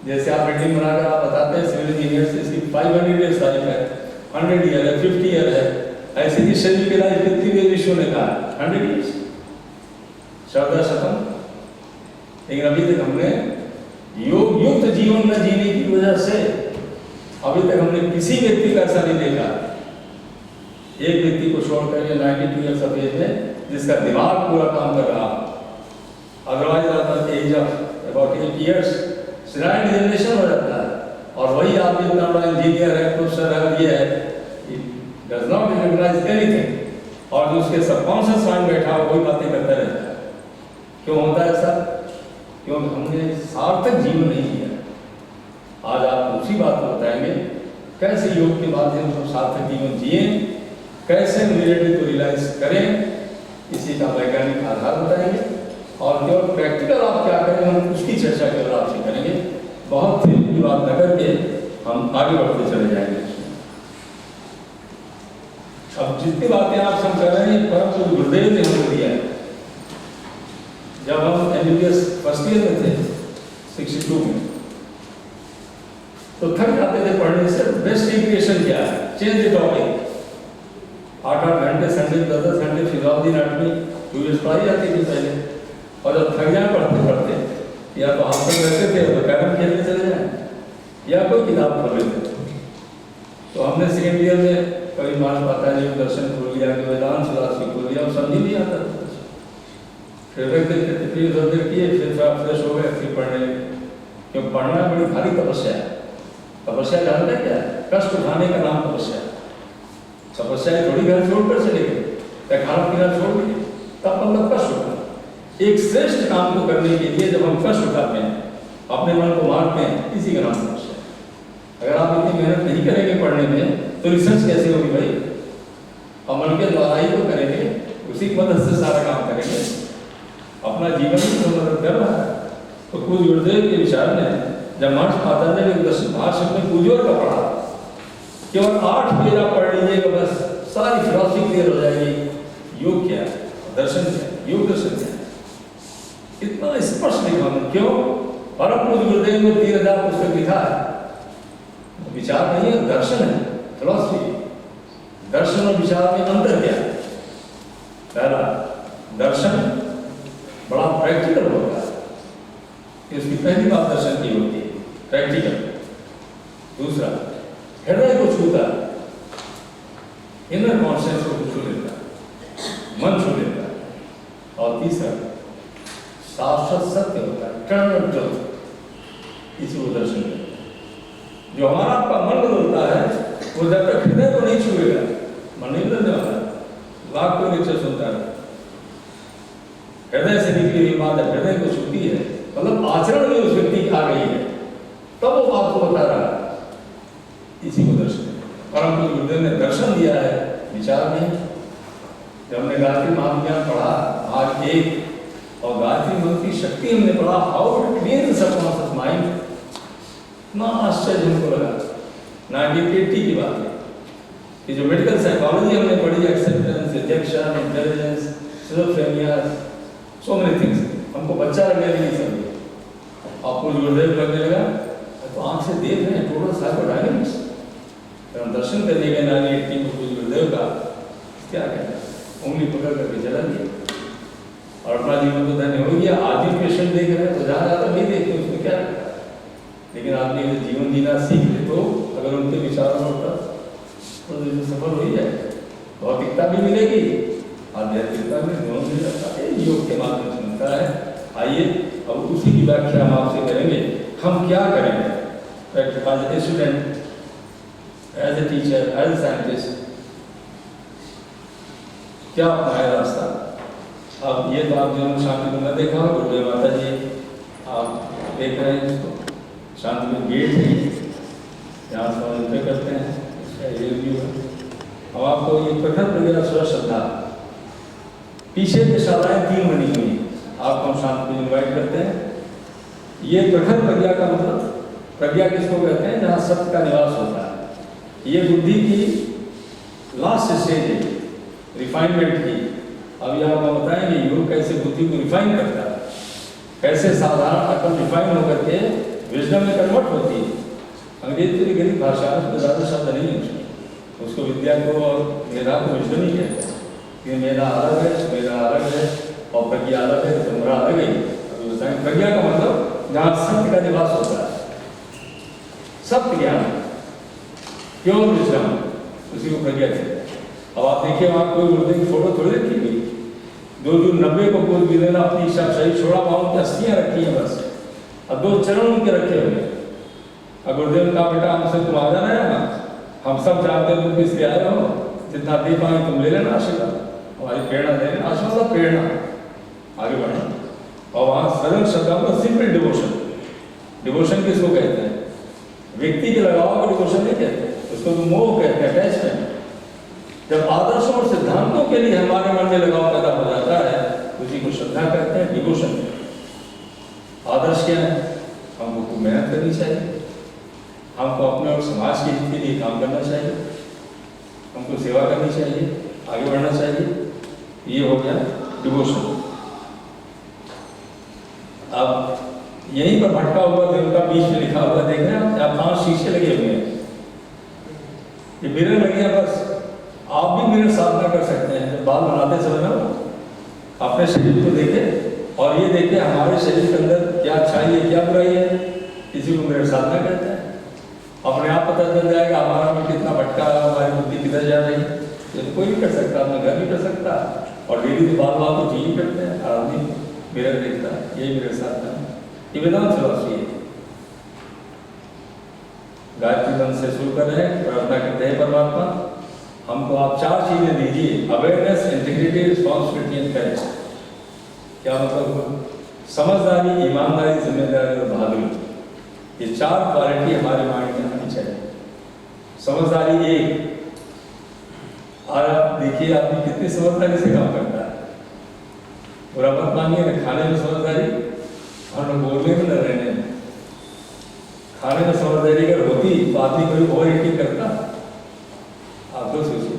जैसे आप मीटिंग बनाकर आप बताते हैं सिविल इंजीनियर से इसकी 500 ईयर्स लाइफ है, 100 ईयर है, 50 ईयर है, ऐसे ही शरीर की लाइफ कितनी भी विश्व ने कहा 100 ईयर्स, श्रद्धा शतम। लेकिन अभी तक हमने योग युक्त जीवन न जीने की वजह से अभी तक हमने किसी व्यक्ति का ऐसा नहीं देखा, एक व्यक्ति को छोड़कर 92 ईयर्स ऑफ एज में जिसका दिमाग पूरा काम कर रहा। अदरवाइज आता age of about 8 years slide generation हो जाता है, और वही आदमी इतना बड़ा इंजीनियर है, प्रोफेसर है, ये है, डज नॉट रिकॉग्नाइज एनीथिंग, और जो उसके सबकॉन्शियस माइंड बैठा हो वही बातें करता रहता है। क्यों होता है ऐसा? क्योंकि हमने सार्थक जीवन नहीं जिया। आज आप उसी बात को बताएंगे, कैसे योग के माध्यम से हम सार्थक जीवन जिए, कैसे रियलिटी को रियलाइज करें, इसी का वैज्ञानिक आधार बताएंगे। और केवल प्रैक्टिकल आप क्या करें, हम उसकी चर्चा केवल आपसे करेंगे। बहुत थ्योरी की बात न करके हम आगे बढ़ते चले जाएंगे। अब जितनी बातें आप सब कर रहे हैं, परम गुरुदेव ने हमको दिया है। जब हम MBBS फर्स्ट ईयर में थे 62 में, तो थक जाते थे पढ़ने से। बेस्ट इंप्रेशन क्या है? Change the topic. 8-8 घंटे संडे 10-10 घंटे फिजियोलॉजी एनाटॉमी 2 इयर्स पढ़ाई जाती थी पहले, और जब थक जाए पढ़ते पढ़ते, या तो हॉस्टल रहते थे तो कैरम खेलने चले जाए, या कोई किताब पढ़ लेते थे। तो हमने सेकेंड ईयर में कभी मान पाता नहीं दर्शन खोल लिया, कि वेदांत फिलॉसफी खोल लिया, समझ ही नहीं आता था। फिर एक दिन किए, फिर थोड़ा फ्रेश हो गए, फिर पढ़ने लगे। क्यों पढ़ना बड़ी भारी तपस्या है। तपस्या जानते क्या है? कष्ट उठाने का नाम तपस्या है। तपस्या थोड़ी घर छोड़कर चले गए या खाना पीना छोड़ दिए, तब मतलब कष्ट उठा। एक श्रेष्ठ काम को करने के लिए जब हम कष्ट उठाते हैं, अपने मन को मारते हैं, इसी का नाम तपस्या है। अगर आप इतनी मेहनत नहीं करेंगे पढ़ने में, तो रिसर्च कैसे होगी भाई? अमल के द्वारा ही तो करेंगे, उसी की मदद से सारा काम करेंगे। अपना जीवन ही तो मदद कर रहा है। तो पूज्य गुरुदेव के विचार में जब मार्च पातांजलि ने दर्शन भाष्य में पूजोर का पढ़ा, केवल 8 पेज आप पढ़ लीजिएगा, बस सारी फिलॉसफी क्लियर हो जाएगी। योग क्या है, दर्शन क्या है, योग दर्शन क्या है, इतना स्पष्ट लिखा। क्यों? परम पूज्य गुरुदेव ने 3000 पुस्तक लिखा है। विचार नहीं है, दर्शन है, फिलॉसफी। दर्शन और विचार में अंतर क्या है? पहला, दर्शन बड़ा प्रैक्टिकल होता है, इसकी पहली बात दर्शन की होती है, प्रैक्टिकल। दूसरा, हृदय को छूता है, इनर कॉन्शियस को छू लेता है, मन छू लेता है। और तीसरा, शाश्वत सत्य होता है, इटर्नल ट्रुथ, इसी को दर्शन कहते हैं। जो हमारा आपका मन बदलता है, वो जब तक हृदय को नहीं छुएगा, मन नहीं बदलने वाला। लाख कोई लेक्चर सुनता है, हृदय से निकली हुई बात हृदय को छूती है, मतलब आचरण में उस व्यक्ति की आ गई है, तब वो बात को बता रहा है। इसी को दर्शन है। परम पूज्य गुरुदेव ने दर्शन दिया है, विचार नहीं। जब हमने गायत्री महाविज्ञान पढ़ा भाग 1 और गायत्री मंत्र की शक्ति हमने पढ़ा, how to clear the subconscious mind, ना आश्चर्य हमको लगा। 1980 की बात है कि जो मेडिकल साइकोलॉजी हमने पढ़ी, acceptance, rejection, intelligence, schizophrenia, so many things, हमको बच्चा लगने नहीं समझे। आपको गुरुदेव लगने लगा तो आंख से देख रहे हैं टोटल साइकोडायनामिक्स। जब हम दर्शन करने गए 1980 में पूज्य गुरुदेव का, क्या कहना, उंगली पकड़ करके चला गया और अपना जीवन तो धन्य हो गया। आज भी पेशेंट देख रहे हैं तो ज़्यादा नहीं देखते, उसमें क्या लगता है। लेकिन आपने अगर जीवन जीना सीख ले तो अगर उनके विचारों में तो सफल हो ही जाए, भौतिकता भी मिलेगी, आध्यात्मिकता में दोनों मिल जाता है, योग के माध्यम से मिलता है। आइए अब उसी की व्याख्या हम आपसे करेंगे। हम क्या करेंगे as a student, as a teacher, as a scientist, क्या अपना है रास्ता। अब ये तो आप जो शांति को मैं देखा, गुरुदेव माता जी आप देख रहे हैं इसको, शांति में गेट है, यहाँ से करते हैं, इसका रिव्यू है। अब आपको ये प्रखर प्रज्ञा श्रद्धा, पीछे की शालाएं 3 बनी हुई, आपको हम शांति में इन्वाइट करते हैं। ये प्रखर प्रज्ञा का मतलब, प्रज्ञा किसको कहते हैं? जहाँ सत्य का निवास होता है। ये बुद्धि की लास्ट स्टेज है, रिफाइनमेंट की। अब ये आपको बताएंगे योग कैसे बुद्धि को रिफाइन करता है, कैसे साधारण अकल रिफाइन होकर के विजडम में कन्वर्ट होती है। अंग्रेजी की गरीब भाषा में तो ज़्यादा शब्द नहीं है, उसको विद्या को और मेधा को विजडम ही कहते हैं। कि मेरा अलग है, मेरा अलग है, और प्रज्ञा अलग है, तुम्हारा अलग है। अभी बताएं प्रज्ञा का मतलब जहाँ सत्य का निवास होता है, सत्य ज्ञान, प्योर विजडम, उसी को प्रज्ञा कहते हैं। अब आप देखिए, वहाँ कोई गुरुदेव की फोटो थोड़ी रखी हुई, जो 90 को कोई विलेन अपनी इच्छा सही छोड़ा, वहाँ उनकी अस्थियाँ रखी हैं बस, अब 2 चरण उनके रखे हुए। अब गुरुदेव का बेटा हमसे तुम आ जाना है ना, हम सब जानते हो तुम किस लिए आए हो, जितना दे पाए तुम ले लेना आशीर्वाद, हमारी प्रेरणा दे लेना, आशीर्वाद प्रेरणा, आगे बढ़ना। और वहाँ सरल शब्द में सिंपल डिवोशन, डिवोशन किसको कहते हैं? व्यक्ति के लगाव को डिवोशन नहीं कहते, उसको तो मोह कहते हैं, अटैचमेंट। जब आदर्शों और सिद्धांतों के लिए हमारे मन में लगाव पैदा हो जाता है, उसी को श्रद्धा कहते हैं, डिवोशन। आदर्श क्या है? हमको खूब मेहनत करनी चाहिए, हमको अपने और समाज के हित के लिए काम करना चाहिए, हमको सेवा करनी चाहिए, आगे बढ़ना चाहिए। ये हो गया डिवोशन। अब यहीं पर भटका हुआ देव का बीच में लिखा हुआ देख रहे हैं आप, 5 शीशे लगे हुए हैं, ये मिरर लगे हैं। बस आप भी मिरर साधना कर सकते हैं। जब बाल बनाते समय ना अपने शरीर को देखें और ये देखें हमारे शरीर के अंदर क्या अच्छाई है, क्या बुराई है, इसी को मिरर साधना कहते हैं। अपने आप पता चल जाएगा हमारा मन कितना भटका है, हमारी बुद्धि किधर जा रही है। ये तो कोई भी कर सकता, अपना घर भी कर सकता, और डेली तो बाल बाल को जी ही करते हैं, आदमी मिरर देखता है, यही मेरे साथ है। ये वेदांत फिलॉसफी है। गायत्री मंत्र से शुरू कर रहे हैं, प्रार्थना करते हैं परमात्मा हमको आप 4 चीजें दीजिए, awareness, integrity, responsibility and courage. क्या मतलब? समझदारी, ईमानदारी, जिम्मेदारी और बहादुरी। ये 4 क्वालिटी हमारे माइंड में आनी चाहिए। समझदारी एक, और आप देखिए आदमी कितनी समझदारी से काम करता है। बुरा मत मानिए, न खाने में समझदारी और न बोलने में, न रहने में। खाने में समझदारी अगर होती तो आदमी कोई ओवर ईटिंग करता। आप लोग सोचिए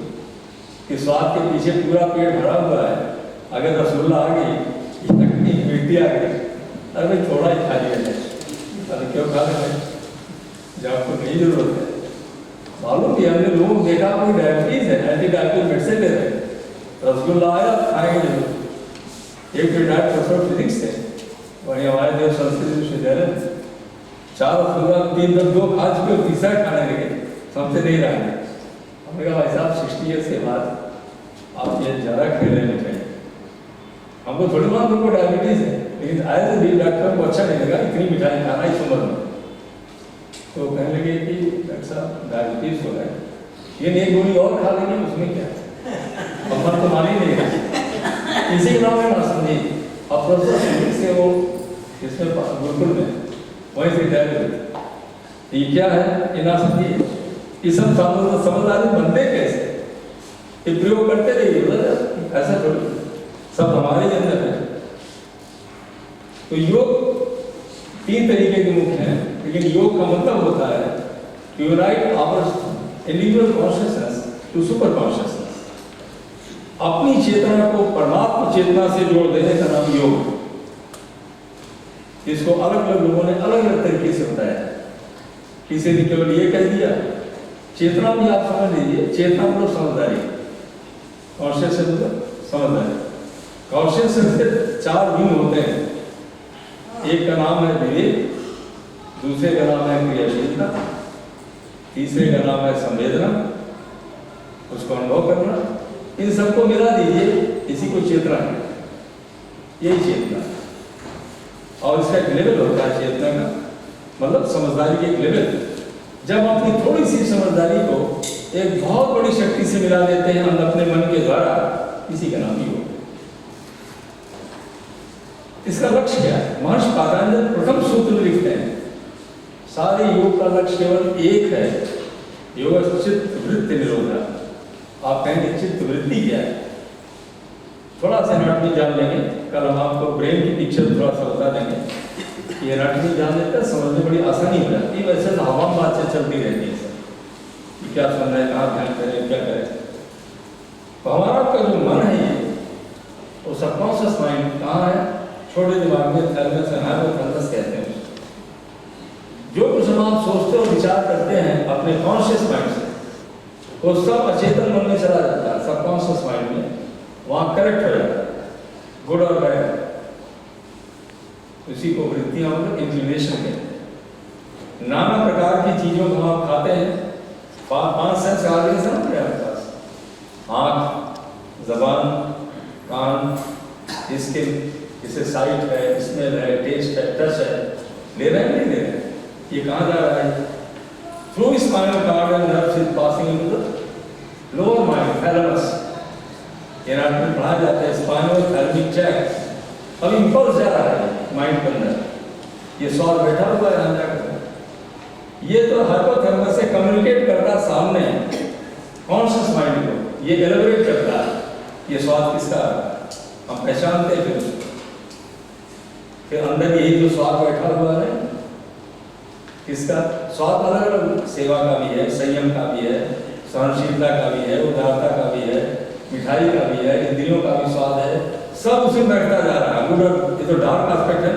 कि स्वाद के पीछे पूरा पेट भरा हुआ है, अगर रसगुल्ला आ गई, मिट्टी आ गई, अरे भाई थोड़ा ही खा लिया जाए, अरे क्यों खा लें जब आपको नहीं जरूरत है। मालूम कि हमने लोगों को देखा कोई डायबिटीज है, एंटी डायबिटीज मेडिसिन ले रहे हैं, रसगुल्ला आया खाएंगे जरूर। एक डायट प्रोफेसर फिजिक्स है वही हमारे देव संस्कृत विश्वविद्यालय में, 4 रसगुल्ला 3 तक 2 खा चुके, तीसरा खाने लगे, सबसे नहीं रहा। हमने कहा भाई साहब 60 ईयर्स के बाद आप ये ज़्यादा खेलने में चाहिए। हमको थोड़ी बात उनको डायबिटीज है, लेकिन आए थे भी डॉक्टर को अच्छा नहीं लगा इतनी मिठाई खाना इस उम्र में। तो कहने लगे कि डॉक्टर साहब डायबिटीज हो रहा है, ये एक गोली और खा लेंगे, उसमें क्या अब मन तो मान ही नहीं रहा। इसी के नाम में ना समझिए, अब प्रोफेसर से वो इसमें गुरुकुल में वहीं से डायबिटीज ये क्या है ये ना समझिए। ये सब समझदारी बनते कैसे, ये प्रयोग करते रहिए, ऐसा थोड़ी सब हमारे अंदर है। तो योग 3 तरीके के मुख्य हैं, लेकिन योग का मतलब होता है to unite our individual consciousness to super consciousness. अपनी चेतना को परमात्मा चेतना से जोड़ देने का नाम योग। इसको अलग अलग लोगों ने अलग अलग तरीके से बताया। किसी ने केवल ये कह दिया, चेतना भी आप समझ लीजिए, चेतना मतलब समझदारी, कॉन्शियसनेस मतलब समझदारी। कॉन्शियसनेस के 4 गुण होते हैं, एक का नाम है विवेक, दूसरे का नाम है क्रियाशीलता, तीसरे का नाम है संवेदना, उसको अनुभव करना। इन सबको मिला दीजिए, इसी को चेतना है, यही चेतना। और इसका एक लेवल होता है चेतना का, मतलब समझदारी के एक लेवल। जब अपनी थोड़ी सी समझदारी को एक बहुत बड़ी शक्ति से मिला देते हैं हम अपने मन के द्वारा, इसी का नाम योग। इसका लक्ष्य क्या है? महर्षि पातंजलि प्रथम सूत्र लिखते हैं, सारे योग का लक्ष्य केवल एक है, योग चित्त वृत्ति निरोधा। आप कहेंगे चित्त वृत्ति क्या है? थोड़ा सा एनाटॉमी जान लेंगे, कल हम आपको ब्रेन की पिक्चर थोड़ा सा बता देंगे। ये एनाटॉमी जान लेते हैं, समझने बड़ी आसानी हो जाती है। वैसे तो हवा बात से चलती रहती है सर, क्या सुन रहे हैं, कहाँ ध्यान करें, क्या करें। तो हमारा आपका जो मन है ये, वो सबकॉन्शियस माइंड कहाँ है? छोटे दिमाग में थैलेमस है, वो थैलेमस कहते हैं। जो कुछ हम आप सोचते और विचार करते हैं अपने कॉन्शियस माइंड से, वो सब अचेतन मन में चला जाता है, सबकॉन्शियस माइंड में, वहाँ करेक्ट हो जाता है, गुड और बैड। उसी को वृत्तियां मतलब इंक्लिनेशन कहते हैं। नाना प्रकार की चीजों को आप खाते हैं, 5 सेंस ऑर्गेनिज्म है आपके पास, आँख, जबान, कान, स्किन, इसे साइट है, स्मेल है, टेस्ट है, टच है, ले रहे हैं नहीं ले रहे हैं? ये कहाँ जा रहा है? Through spinal cord and nerves is passing into the lower mind, thalamus. Anatomy पढ़ा जाता है, स्पाइनल थैलेमिक ट्रैक्ट। अब इंपल्स जा रहा है माइंड के अंदर, ये सॉल बैठा हुआ है अंदर का, ये तो हाइपोथैलेमस से कम्युनिकेट करता है सामने कॉन्शियस माइंड को, ये एलिब्रेट करता है ये स्वाद किसका, हम पहचानते हैं। फिर अंदर यही जो स्वाद बैठा हुआ है, किसका स्वाद? अलग अलग, सेवा का भी है, संयम का भी है, सहनशीलता का भी है, उदारता का भी है, मिठाई का भी है, इंद्रियों का भी स्वाद है, सब उसी में बैठता जा रहा है। गुड और ये तो डार्क एस्पेक्ट है।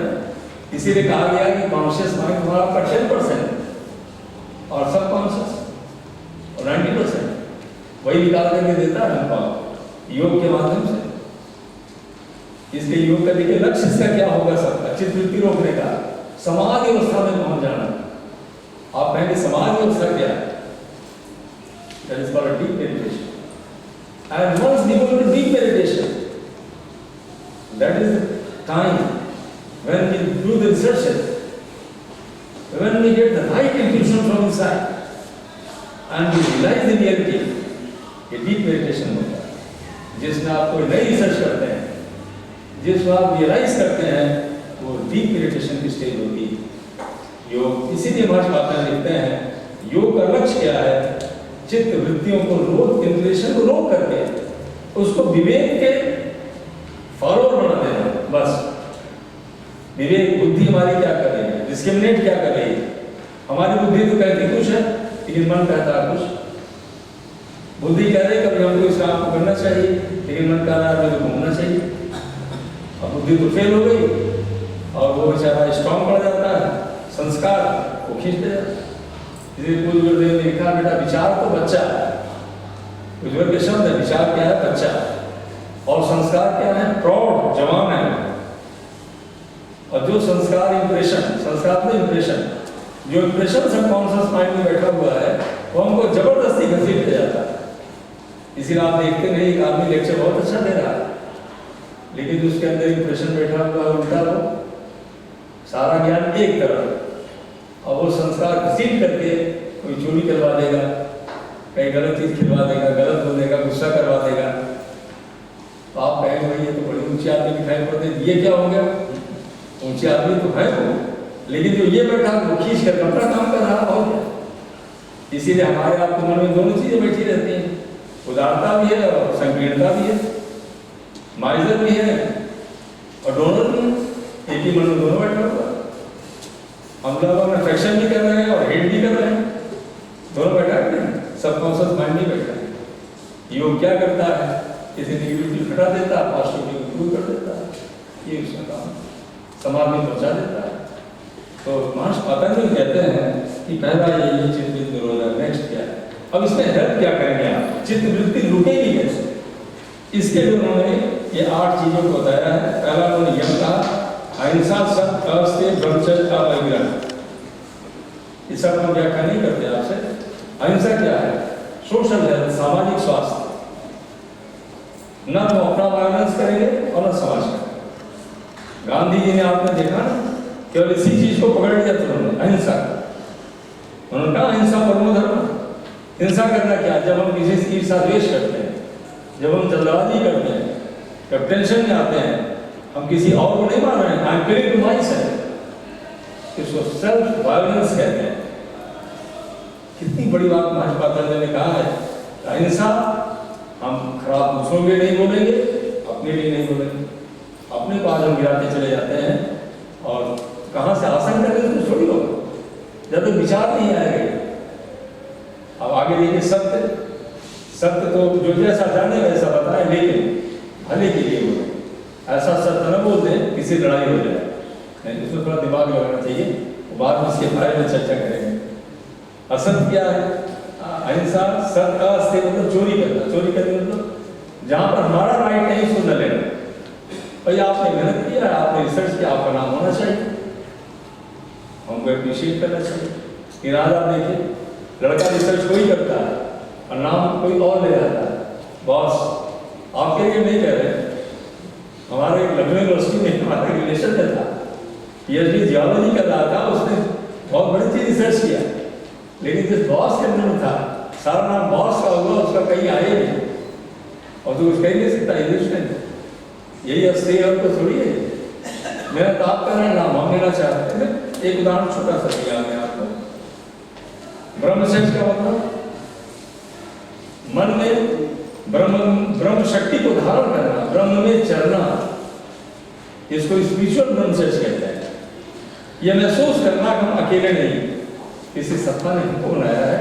इसीलिए कहा गया कि कॉन्शियस माइंड हमारा आपका 10% और सब कॉन्शियस और 90% वही निकाल करके देता है हमको योग के माध्यम से। इसलिए योग का देखिए लक्ष्य इसका क्या होगा सबका? चित्त वृत्ति रोकने का, समाधि अवस्था में पहुंच जाना। आप कहेंगे समाज व्यवस्था क्या है? That is called a deep meditation. And once you go to deep meditation, that is the time when we do the research, when we get the right intuition from inside, and we realize the reality. ये deep meditation होता है, जिसमें आप कोई नई research करते हैं, जिसमें आप रियलाइज करते हैं, वो डीप मेडिटेशन की स्टेज होती है। योग इसीलिए महात्मा लिखते हैं, योग का लक्ष्य क्या है? चित्त वृत्तियों को रोक, इंप्रेशन को रोक करके उसको विवेक के फॉलोअर बना देना। बस विवेक बुद्धि हमारी क्या कर रही है, डिस्क्रिमिनेट क्या कर रही है? हमारी बुद्धि तो कहती कुछ है, लेकिन मन कहता है कुछ। बुद्धि कह रही है कभी हमको इस काम को करना चाहिए, लेकिन मन कह रहा है मुझे घूमना चाहिए। अब बुद्धि तो फेल हो गई और वो बेचारा स्ट्रॉन्ग पड़ जाता है, संस्कार वो खींचते जाता है। इसलिए पूर्व गुरुदेव ने लिखा, बेटा विचार तो बच्चा है, उज्ज्वल के शब्द है, विचार क्या है? बच्चा। और संस्कार क्या है? प्रौढ़, जवान है। और जो संस्कार इंप्रेशन, संस्कार तो इंप्रेशन, जो इंप्रेशन सबकॉन्शियस माइंड में बैठा हुआ है वो हमको जबरदस्ती घसीट जाता है। इसीलिए आप देखते नहीं, एक आदमी लेक्चर बहुत अच्छा दे रहा है, लेकिन उसके अंदर इंप्रेशन बैठा हुआ है उल्टा, वो सारा ज्ञान एक तरफ, और वो संस्कार घसीट करके कोई चोरी करवा देगा, कहीं गलत चीज खिलवा देगा, गलत बोलेगा, गुस्सा करवा देगा। तो आप कहेंगे भाई ये तो बड़ी ऊंची आदमी दिखाई पड़ते, ये क्या हो गया? ऊंचे आदमी तो है वो, लेकिन जो ये बैठा वो खींच कर अपना काम कर रहा हो गया। इसीलिए हमारे आपके मन में दोनों चीजें बैठी रहती हैं, उदारता भी है और संकीर्णता भी है, माइजर भी है और डोनर भी है। एक ही मन में दोनों बैठा हुआ। हम लोग अफेक्शन भी कर रहे हैं और हेट भी कर रहे हैं, दोनों बैठा है, सबकॉन्शियस माइंड नहीं बैठा है। योग क्या करता है? किसी नेगेटिविटी हटा देता है, पॉजिटिविटी को इंप्रूव कर देता है, ये उसका काम, समाज में पहुंचा देता है। तो महर्षि पतंजलि कहते हैं कि पहला ये चित्त निरोधक, नेक्स्ट क्या है? अब इसमें हेल्प क्या करेंगे आप? चित्त वृत्ति रुकेगी कैसे? इसके लिए उन्होंने ये 8 चीजों को बताया है। पहला उन्होंने यम कहा, अहिंसा, सत्य, अस्तेय, ब्रह्मचर्य, अपरिग्रह। ये सब हम व्याख्या नहीं करते आपसे। अहिंसा क्या है? सोशल हेल्थ, सामाजिक स्वास्थ्य। न तो अपना वायलेंस करेंगे और न समाज का। गांधी जी ने आपने देखा ना, केवल इसी चीज को पकड़ लिया था उन्होंने, अहिंसा। उन्होंने कहा अहिंसा परमो धर्म। हिंसा करना क्या? जब हम किसी से ईर्ष्या द्वेष करते हैं, जब हम जल्दबाजी करते हैं, जब टेंशन में आते हैं, हम किसी और को नहीं मान रहे हैं, I am clear to my self, इसको सेल्फ वायलेंस कहते हैं। कितनी बड़ी बात महर्षि पतंजलि ने कहा है, अहिंसा। हम खराब दूसरों के नहीं बोलेंगे, अपने लिए नहीं बोलेंगे। अपने को आज हम गिराते चले जाते हैं और कहाँ से आसन करेंगे तो छोड़ी होगा, जब तक विचार नहीं आएगा। अब आगे देखिए, सत्य। सत्य तो जो जैसा जाने वैसा बताए, लेकिन भले के लिए हो। ऐसा सत्य न बोल दे किसी लड़ाई हो जाए, नहीं, उसमें थोड़ा दिमाग लगाना चाहिए। बाद में इसके बारे में चर्चा करेंगे। असत्य क्या है? अहिंसा, सत्य, अस्तेय मतलब चोरी करना। चोरी करने मतलब जहाँ पर हमारा राइट नहीं उसको न लेना। भाई आपने मेहनत किया, आपने रिसर्च किया, आपका नाम होना चाहिए, हमको अप्रिशिएट करना चाहिए। फिर आज आप देखिए, लड़का रिसर्च कोई करता है और नाम कोई और ले जाता है। बॉस आपके लिए नहीं कह रहे, हमारे लखनऊ यूनिवर्सिटी में हमारा रिलेशन में था, PhD जियोलॉजी कर रहा था, उसने बहुत बड़ी चीज रिसर्च किया, लेकिन जिस बॉस के अंदर में था, सारा नाम बॉस का हुआ, उसका कहीं आए नहीं, और तो कुछ कह नहीं सकता इंग्लिश यही अस्तेय और तो थोड़ी है। मेरा तो आप का नाम हम लेना चाहते हैं। एक उदाहरण छोटा सा दिया मैं आपको। ब्रह्मचर्य का मतलब मन में ब्रह्म शक्ति को धारण करना, ब्रह्म में चलना, इसको स्पिरिचुअल ब्रह्मचर्य कहते हैं। यह महसूस करना कि हम अकेले नहीं, किसी सत्ता ने हमको बनाया है,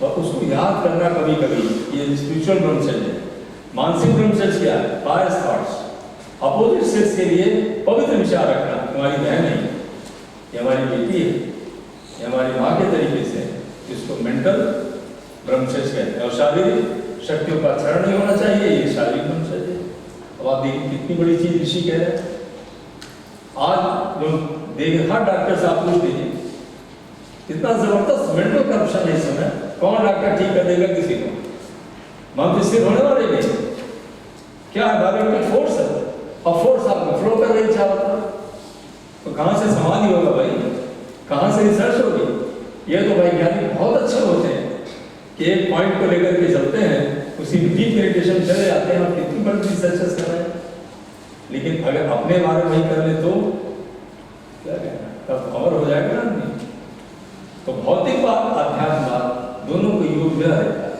और उसको याद करना कभी कभी, ये स्पिरिचुअल ब्रह्मचर्य है। मानसिक ब्रह्मचर्य क्या है? पायस थॉट्स, अपोजिट सेक्स के लिए पवित्र विचार रखना। हमारी बहन है, ये हमारी बेटी है, ये हमारी माँ के तरीके से, इसको मेंटल ब्रह्मचर्य कहते हैं। और शारीरिक शक्तियों का चरण नहीं होना चाहिए, ये शारीरिक ब्रह्मचर्य। अब आप देखिए कितनी बड़ी चीज ऋषि कह रहे हैं। आज जो देख हर डॉक्टर से आप पूछ लीजिए, इतना जबरदस्त मेंटल करप्शन है इस समय। कौन डॉक्टर ठीक कर देगा किसी को? मन तो स्थिर होने वाले नहीं। क्या है? बायोलॉजिकल फोर्स है, और फोर्स आप में फ्लो कर रही चाहता, तो कहाँ से समाधि होगा भाई? कहाँ से रिसर्च होगी? ये तो वैज्ञानिक बहुत अच्छे होते हैं कि एक पॉइंट को लेकर के चलते हैं, उसी डीप मेडिटेशन चले जाते हैं, हम कितनी बड़ी रिसर्चेस कर रहे हैं। लेकिन अगर अपने बारे में ही कर ले तो क्या कहना, तब अमर हो जाएगा ना नहीं। तो भौतिकवाद आध्यात्मवाद दोनों को योग मिला रहता है।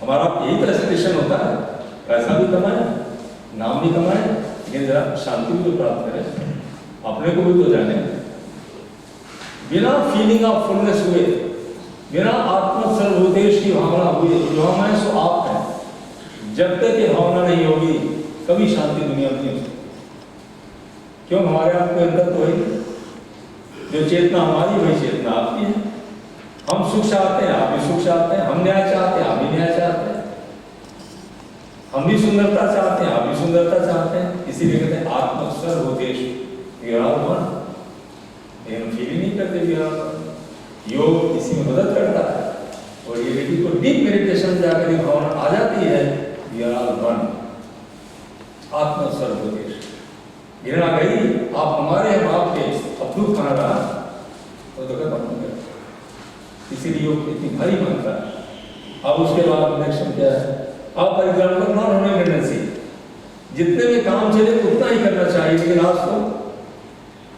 हमारा यही तो एस्पिरेशन होता है, पैसा भी कमाए, नाम भी कमाए, लेकिन जरा शांति भी तो प्राप्त करें, अपने को भी तो जाने। बिना फीलिंग ऑफ फुलनेस हुए, बिना आत्म सर्वभूतेश की भावना हुए, जो हम हैं सो आप हैं, जब तक ये भावना नहीं होगी कभी शांति दुनिया में नहीं हो सकती। क्यों? हमारे आपको अंदर तो है जो चेतना हमारी, वही चेतना आपकी है। हम सुख चाहते हैं, आप भी सुख चाहते हैं, हम न्याय चाहते हैं, आप भी न्याय चाहते हैं, हम भी सुंदरता चाहते हैं, आप भी सुंदरता चाहते हैं। इसीलिए कहते हैं आत्म सर्वभूतेश विराजमान। लेकिन फील ही नहीं करते। योग इसी में मदद करता है, और ये व्यक्ति को डीप मेडिटेशन जाकर ये भावना आ जाती है, विराजमान आत्म सर्वभूतेश। घृणा गई, आप हमारे हम आपके, अब दुख कहाँ रहा, तो जगह बंद हो गया। इसीलिए योग इतनी भारी मानता है। अब उसके बाद नेक्स्ट क्या है? अब फॉर एग्जाम्पल नॉन होने टेंडेंसी, जितने में काम चले उतना ही करना चाहिए, लेकिन आज तो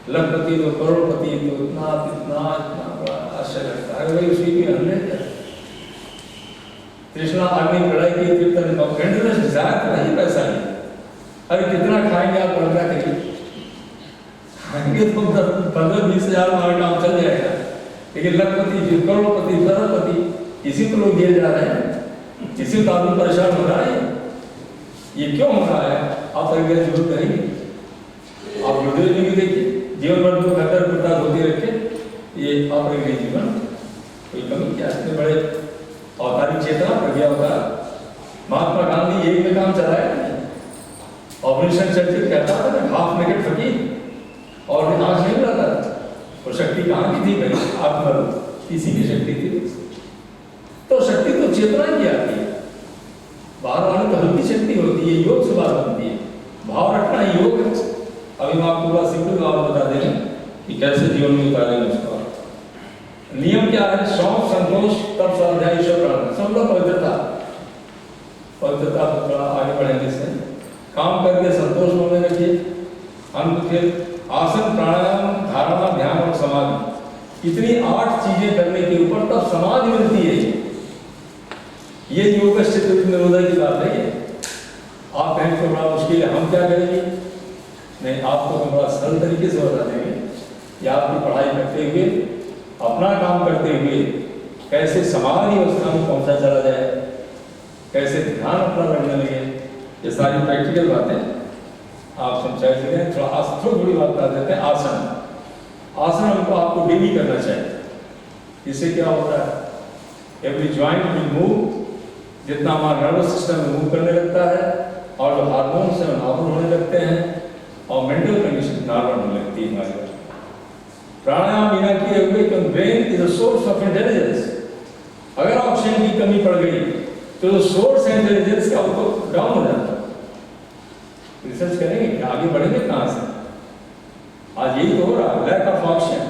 लखपति तो करोड़पति तो इतना इतना इतना बड़ा आश्चर्य लगता है भाई, उसकी भी हमने क्या कृष्णा आदमी लड़ाई की कीर्तन डिजायर ही पैसा नहीं। अरे कितना खाएंगे आप, बढ़ना करिए, खाएंगे तो 15-20 हजार हमारा काम चल जाएगा। लेकिन लखपति करोड़पति करोड़पति इसी को लोग दिए जा रहे हैं, इसी को आदमी परेशान हो रहा है। ये क्यों हो रहा है? आप अगर जरूर करेंगे, आप वीडियो भी देखिए, जीवन भर तो खतर कुर्ता धोती रखे, ये आप जीवन कोई कमी क्या? इतने बड़े अवतारी चेतना प्रज्ञा होता। महात्मा गांधी एक में काम चलाया नहीं, और विंस्टन चर्चिल कहता था ना, हाफ नेकेड फकीर, और आंख नहीं मिलाता था। और शक्ति कहाँ की थी भाई? आत्मरूप इसी की शक्ति थी। तो शक्ति तो चेतना की आती है, बाहर वाली तो हल्की शक्ति होती है, योग से बाहर बनती है। भाव रखना ही योग है। अभी मैं आपको बड़ा सिंपल बात बता दें कि कैसे जीवन में उतारेंगे उसका नियम क्या है? शौक, संतोष, तप, स्वाध्याय, ईश्वर प्रार्थना, सब लोग पवित्रता थोड़ा आगे बढ़ेंगे से। काम करके संतोष होने लगिए, अंत फिर आसन, प्राणायाम, धारणा, ध्यान और समाधि, इतनी 8 चीजें करने के ऊपर तब समाधि मिलती है। ये योग निरोधा की बात है। ये आप कहें तो बड़ा मुश्किल है, हम क्या करेंगे? नहीं, आपको हम बड़ा सरल तरीके से बता देंगे कि आपकी पढ़ाई करते हुए, अपना काम करते हुए कैसे समाधि अवस्था में पहुंचा चला जाए, कैसे ध्यान अपना रखने लगे। ये सारी प्रैक्टिकल बातें आप समझाए सकें। थोड़ा थोड़ी बात बता देते हैं। आसन हमको आपको डेली करना चाहिए। इससे क्या होता है? एवरी जॉइंट विल मूव, जितना हमारा नर्वस सिस्टम मूव करने लगता है, और जो हार्मोन्स हैं नॉर्मल होने लगते हैं, और मेंटल कंडीशन नॉर्मल होने लगती है हमारी। प्राणायाम बिना किए हुए, क्योंकि brain is a source of intelligence. अगर ऑक्सीजन की कमी पड़ गई तो जो सोर्स है इंटेलिजेंस का, वो तो डाउन हो जाता है। रिसर्च करेंगे कि आगे बढ़ेंगे कहाँ से? आज यही तो हो रहा है, lack of oxygen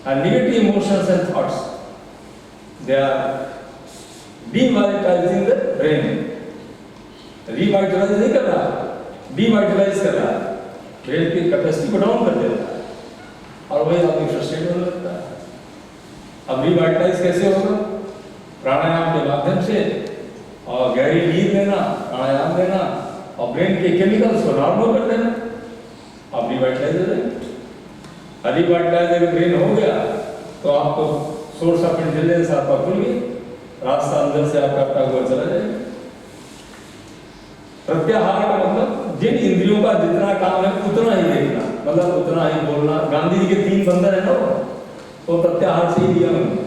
and negative emotions and thoughts, they are devitalising the brain. Revitalise नहीं कर रहा, डिवाइटलाइज कर रहा है, ब्रेन की कैपेसिटी को डाउन कर देता है, और वही आदमी फ्रस्ट्रेट होने लगता है। अब रिवाइटलाइज कैसे होगा? प्राणायाम के माध्यम से, और गहरी नींद लेना, प्राणायाम लेना, और ब्रेन के केमिकल्स को नॉर्मल कर देना, आप रिवाइटलाइज हो जाएंगे। रिवाइटलाइज अगर ब्रेन हो गया तो आपको सोर्स ऑफ इंटेलिजेंस आपका खुल गया, रास्ता अंदर से आपका हुआ चला जाएगा। प्रत्याहार का मतलब जिन इंद्रियों का जितना काम है उतना ही देखना, मतलब उतना ही बोलना। गांधी जी के 3 बंदर है ना, वो प्रत्याहार से ही दिया उन्होंने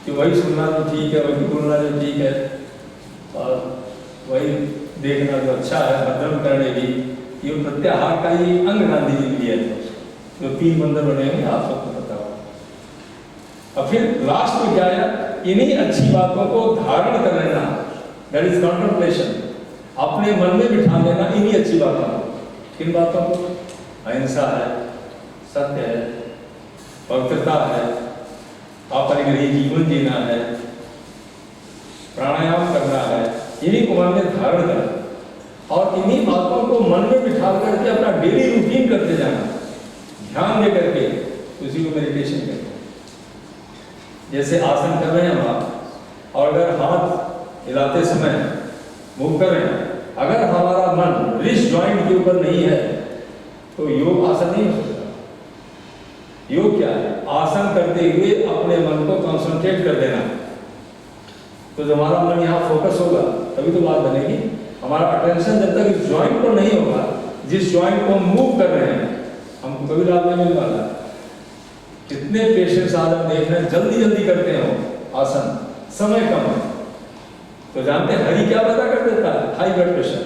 कि वही सुनना जो ठीक है, वही बोलना जो ठीक है, और वही देखना जो अच्छा है, भद्रम करने की। ये प्रत्याहार का ही अंग गांधी जी ने दिया था। जो 3 बंदर बने होंगे आप सबको पता होगा। और फिर लास्ट में क्या है, इन्हीं अच्छी बातों को धारण कर लेना, दैट इज कॉन्टेम्पलेशन, अपने मन में बिठा लेना इन्हीं अच्छी बातों को। किन बातों को? अहिंसा है, सत्य है, पवित्रता है, अपरिग्रही जीवन जीना है, प्राणायाम करना है, इन्हीं को मन में धारण करना और इन्हीं बातों को मन में बिठा करके अपना डेली रूटीन करते जाना, ध्यान दे करके उसी को मेडिटेशन कहते हैं। जैसे आसन कर रहे हैं हम आप, और अगर हाथ हिलाते समय मूव कर रहे हैं, अगर हमारा मन रिस्ट जॉइंट के ऊपर नहीं है तो योग आसन नहीं हो सकता। योग क्या है? आसन करते हुए अपने मन को कंसंट्रेट कर देना। तो जब हमारा मन यहाँ फोकस होगा तभी तो बात बनेगी। हमारा अटेंशन जब तक इस जॉइंट पर नहीं होगा, जिस जॉइंट को हम मूव कर रहे हैं, हमको कभी लाभ नहीं मिलने वाला। कितने पेशेंट्स आज हम देख रहे हैं जल्दी जल्दी करते हैं आसन, समय कम है, तो जानते हैं हरी क्या पैदा कर देता है? हाई ब्लड प्रेशर,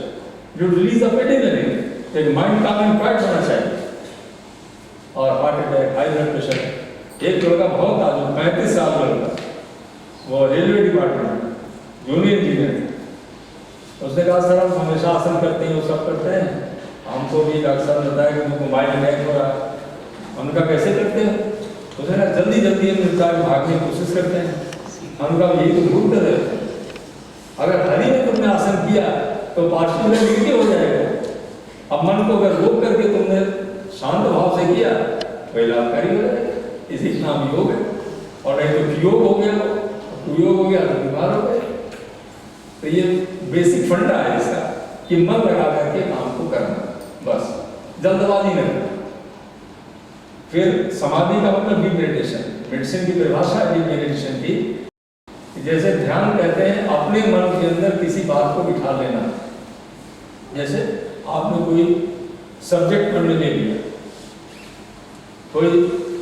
जो रिलीज ऑफ एड्रेनलिन, एक माइंड काम एंड क्वाइट होना चाहिए, और heart attack, high blood pressure. एक लड़का बहुत आज 35 साल का लड़का, वो रेलवे डिपार्टमेंट जूनियर इंजीनियर, उसने कहा सर हम हमेशा आसन करते हैं, वो सब करते हैं, हमको भी डॉक्टर साहब ने बताया कि उनको माइंड अटैक हो रहा है। उनका कैसे करते हैं? उसने कहा जल्दी जल्दी हम भागने की कोशिश करते हैं। उनका यही तो भूल कर रहे थे, अगर हरी में तुमने आसन किया तो पार्श्व निगेटिव हो जाएगा। अब मन को अगर रोक करके तुमने शांत भाव से किया तो लाभकारी हो जाएगा। इसी नाम योग है। और नहीं तो योग हो गया, कुयोग हो गया तो बीमार हो गए। तो ये बेसिक फंडा है इसका कि मन लगा करके काम को करना, बस जल्दबाजी नहीं करना। फिर समाधि का मतलब डीप मेडिटेशन, मेडिसिन की परिभाषा है डीप मेडिटेशन की। जैसे ध्यान कहते हैं अपने मन के अंदर किसी बात को बिठा लेना। जैसे आपने कोई सब्जेक्ट पढ़ने ले लिया, कोई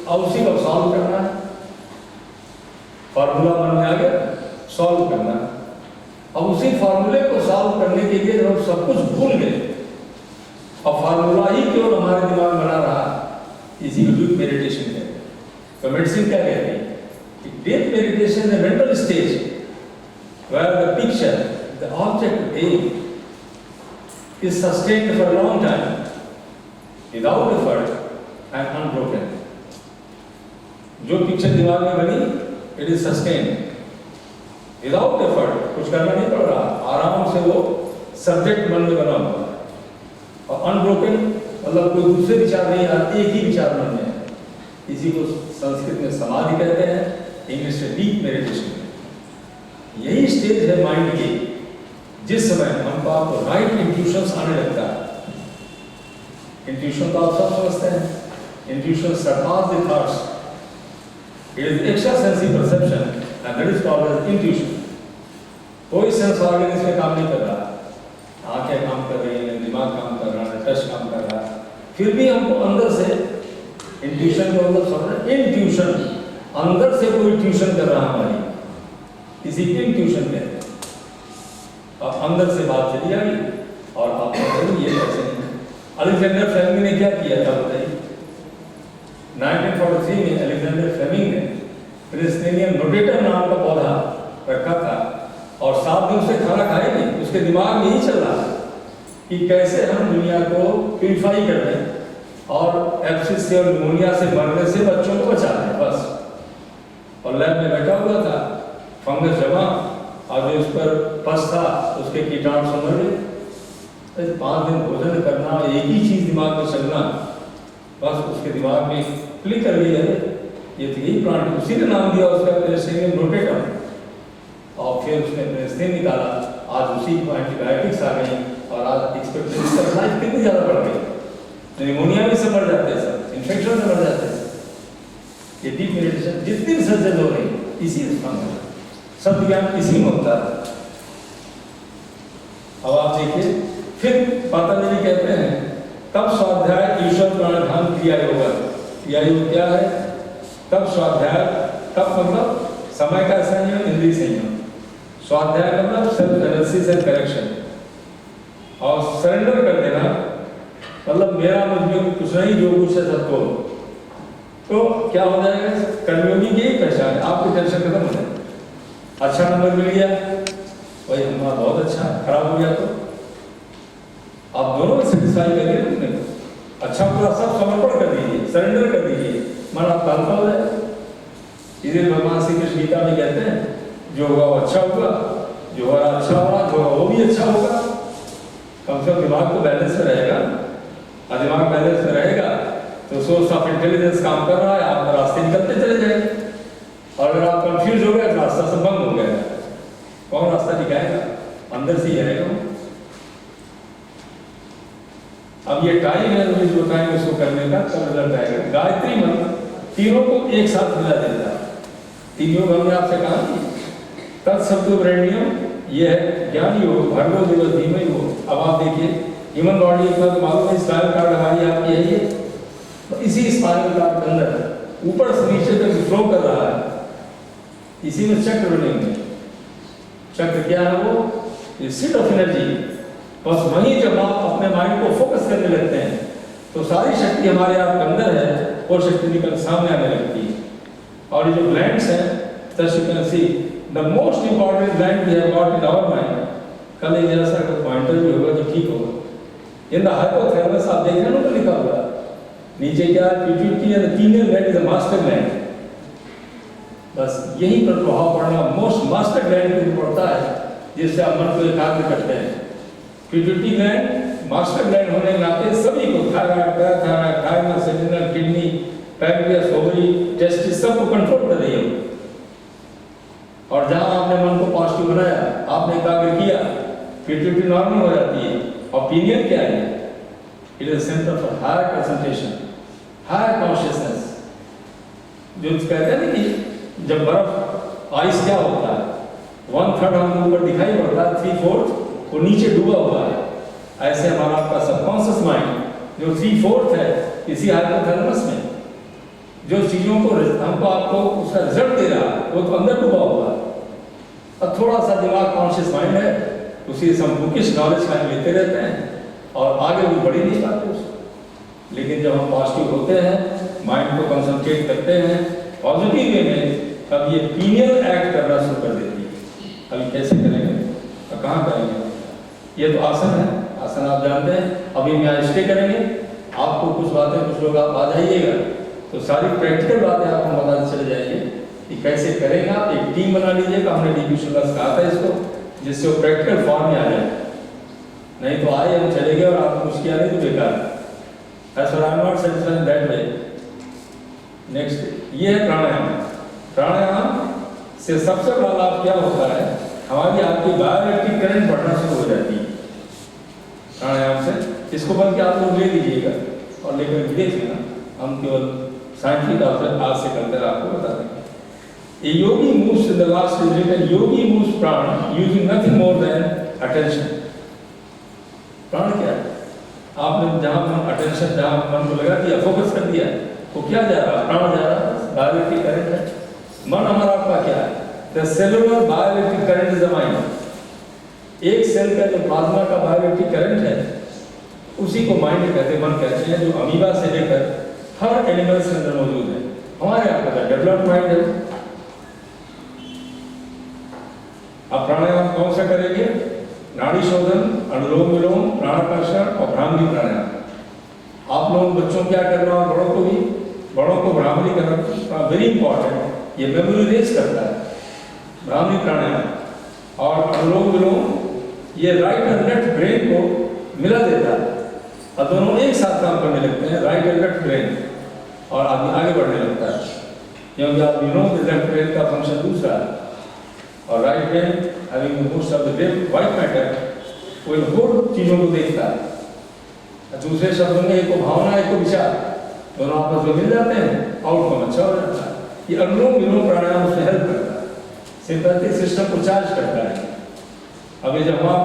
अब उसी को सॉल्व करना है, फार्मूला मन में आ गया, सॉल्व करना। अब उसी फार्मूले को सॉल्व करने के लिए जब सब कुछ भूल गए और फार्मूला ही केवल हमारे दिमाग में बना रहा, इसी को डीप मेडिटेशन कहते हैं। तो मेडिसिन क्या कहती है? Deep meditation is a mental stage where the picture, the object aim is sustained for a long time without effort and unbroken. जो पिक्चर दिमाग में बनी, it is sustained without effort, कुछ करना नहीं पड़ रहा, आराम से वो सब्जेक्ट मन में बना हुआ है। और अनब्रोकन मतलब कोई दूसरे विचार नहीं आते, एक ही विचार मन में है। इसी को संस्कृत में समाधि कहते हैं, इंग्लिश में डीप मेडिटेशन। यही स्टेज है माइंड की जिस समय हमको आपको राइट इंट्यूशंस आने लगता है। इंट्यूशन तो आप सब समझते हैं, intuition surpass the thoughts, it is extra sensive perception and that is called as intuition. कोई सेंस ऑर्गन इसमें काम नहीं कर रहा, आंखें काम कर रही हैं, दिमाग काम कर रहा है, टच काम कर रहा है, फिर भी हमको अंदर से इंट्यूशन को मतलब समझ रहे हैं, इंट्यूशन अंदर से कोई ट्यूशन कर रहा हमारी, इसी को ट्यूशन कहते हैं। अब अंदर से बात चली आई और आप ये कैसे नहीं। अलेक्जेंडर फ्लेमिंग ने क्या किया था बताइए? 1943 में अलेक्जेंडर फ्लेमिंग ने प्रिंसटेनियम नोटेटम नाम का पौधा रखा था और 7 दिन से खाना खाए नहीं। उसके दिमाग में ही चल रहा कि कैसे हम दुनिया को प्यूरिफाई कर दें और एब्सिस से और निमोनिया से मरने से बच्चों को बचा दें, बस। और लैब में बैठा हुआ था, फंगस जमा और जो उस पर पस था उसके कीटाणु समझ गए। 5 दिन भोजन करना, एक ही चीज दिमाग में चलना, बस उसके दिमाग में क्लिक कर लिया है ये तो यही प्लांट, उसी ने नाम दिया उसका पेनिसिलियम नोटेटम। और फिर उसने पेनिसिलिन निकाला, आज उसी को एंटीबायोटिक्स आ गई और आज एक्सपेक्टेंसी ऑफ लाइफ कितनी ज़्यादा बढ़ गई। निमोनिया में से मर जाते हैं सब, इन्फेक्शन से मर जाते हैं। ये डीप मेडिटेशन जितनी रिसर्च हो रही इसी स्थान में, सब ज्ञान इसी में होता है। अब आप देखिए, फिर पतंजलि कहते हैं तब स्वाध्याय ईश्वर प्राणायाम क्रिया योग। क्रिया योग क्या है? तब स्वाध्याय, तब मतलब समय का संयम, इंद्रिय संयम। स्वाध्याय मतलब सेल्फ एनालिसिस एंड करेक्शन, और सरेंडर कर देना मतलब मेरा मुझ में कुछ नहीं, जो कुछ है सबको। तो क्या हो जाएगा, कर्मयोगी की यही पहचान है, आपकी टेंशन खत्म हो जाए। अच्छा नंबर मिल गया, वही हमारा बहुत अच्छा, खराब हो गया तो आप दोनों में सेटिस्फाई करिए अपने को। अच्छा पूरा सब समर्पण कर दीजिए, सरेंडर कर दीजिए, मन आपका हल्का हो जाए। इधर भगवान श्री कृष्ण गीता में कहते हैं जो होगा वो अच्छा होगा, जो हो रहा अच्छा होगा, जो होगा वो भी अच्छा होगा। कम से कम दिमाग तो बैलेंस में रहेगा, और दिमाग बैलेंस में रहेगा तो सोर्स ऑफ इंटेलिजेंस काम कर रहा है, आप रास्ते निकलते चले जाएंगे। और अगर आप कंफ्यूज हो गए तो रास्ता सब बंद हो गया, कौन रास्ता दिखाएगा, अंदर से ही आएगा। अब ये टाइम है जो टाइम उसको करने का, कब रिजल्ट आएगा। गायत्री मंत्र तीनों को एक साथ मिला देता है। तीनों हमने आपसे कहा तत्सत्वरेण्यम, ये है ज्ञान योग, भर्गो देव धीमहि हो। अब आप देखिए ह्यूमन बॉडी इतना तो मालूम है, स्पाइनल कार्ड हमारी आपकी है ये, तो इसी स्पाइनल कार्ड के अंदर ऊपर से नीचे तक फ्लो कर रहा है, इसी में चक्र बने हुए। चक्र क्या है, वो सीट ऑफ एनर्जी। बस वहीं जब आप अपने माइंड को फोकस करने लगते हैं तो सारी शक्ति हमारे आप अंदर है, वो शक्ति निकल सामने आने लगती है। और ये जो ग्लैंड्स हैं, thus you can see the most important gland we have got in our mind। कल एक जैसा पॉइंटर भी होगा जो ठीक होगा। इन द हाइपोथैलेमस आप देख रहे हो तो लिखा हुआ है नीचे क्या है, pituitary and the pineal gland is the master gland. बस यही पर प्रभाव पड़ना मोस्ट मास्टर ग्लैंड पे पड़ता है, जिससे आप मन को एकाग्र करते हैं। पिट्यूटरी ग्लैंड मास्टर ग्लैंड होने के नाते सभी को thyroid, parathyroid, thymus, adrenal, kidney, pancreas, ovary, testis सबको कंट्रोल कर रही है। और जहां आपने मन को पॉजिटिव बनाया, आपने एकाग्र किया, पिट्यूटरी नॉर्मल हो जाती है। और पीनियल क्या है, it is centre for higher concentration, higher consciousness. जो कहते हैं ना कि जब बर्फ आइस क्या होता है, 1/3 हमको ऊपर दिखाई पड़ता है, 3/4 वो नीचे डूबा हुआ है। ऐसे हमारा आपका सबकॉन्शियस माइंड जो 3/4 है इसी हाइपोथैलेमस में, जो चीजों को हमको आपको उसका रिजल्ट दे रहा है, वो तो अंदर डूबा हुआ है। और थोड़ा सा दिमाग कॉन्शियस माइंड है, उसी से हम बुकिश नॉलेज का लेते रहते हैं और आगे भी बढ़ ही नहीं पाते उसको। लेकिन जब हम पॉजिटिव होते हैं, माइंड को कंसंट्रेट करते हैं पॉजिटिव वे में, तब ये पीनियल एक्ट करना शुरू कर देती है। अभी कैसे करेंगे और कहाँ करेंगे, ये तो आसन है, आसन आप जानते हैं। अभी मैं स्टे करेंगे, आपको कुछ बातें, कुछ लोग आप आ जाइएगा तो सारी प्रैक्टिकल बातें आपको बताते चले जाएंगे कि कैसे करेंगे। आप एक टीम बना लीजिएगा, हमने डीपी शुक्ला कहा था इसको, जिससे वो प्रैक्टिकल फॉर्म में आ जाए। नहीं तो आए हम चले गए और आपको कुछ किया नहीं तो बेकार। As I am not satisfied that way। Next ये है प्राणायाम। प्राणायाम से सबसे बड़ा लाभ क्या होता है, हमारी आपकी बायोइलेक्ट्रिक करंट बढ़ना शुरू हो जाती है प्राणायाम से। इसको बन के आप लोग ले लीजिएगा और लेकर देख लेना, हम केवल साइंटिफिक आज से करते आपको बता देंगे। A yogi moves in the last is written, yogi moves prana using nothing more than attention। प्राण क्या है, आपने जहाँ मन अटेंशन, जहाँ मन को लगा दिया, फोकस कर दिया, वो क्या जा रहा है, प्राण जा रहा है, बायोइलेक्ट्रिक करंट है। मन हमारा आपका क्या है, the cellular bioelectric current is the mind. एक सेल का जो प्लाज्मा का बायोइलेक्ट्रिक करंट है उसी को माइंड कहते हैं, मन कहते हैं, जो अमीबा से लेकर हर एनिमल्स के अंदर मौजूद है। हमारे आपका डेवलप्ड माइंड है। अब प्राणायाम कौन सा करेंगे, नाड़ी शोधन, अनुलोम विलोम, प्राणाकर्षण और भ्रामरी प्राणायाम। आप लोग बच्चों क्या करना और बड़ों को भी, बड़ों को भ्रामरी करना वेरी इंपॉर्टेंट, ये मेमोरी रेज करता है भ्रामरी प्राणायाम। और अनुलोम विलोम ये राइट और लेफ्ट ब्रेन को मिला देता है और दोनों एक साथ काम करने लगते हैं, राइट और लेफ्ट ब्रेन, और आदमी आगे बढ़ने लगता है। क्योंकि आप लेफ्ट ब्रेन का फंक्शन दूसरा है और right brain having most of the white matter वो इन दो चीजों को देखता है। दूसरे शब्दों में एक को भावना, एक को विचार, दोनों आपस में मिल जाते हैं, आउटकम अच्छा हो जाता है। ये अनुलोम विलोम प्राणायाम उसमें हेल्प करता है, सिंपैथिक सिस्टम को चार्ज करता है। अभी जब आप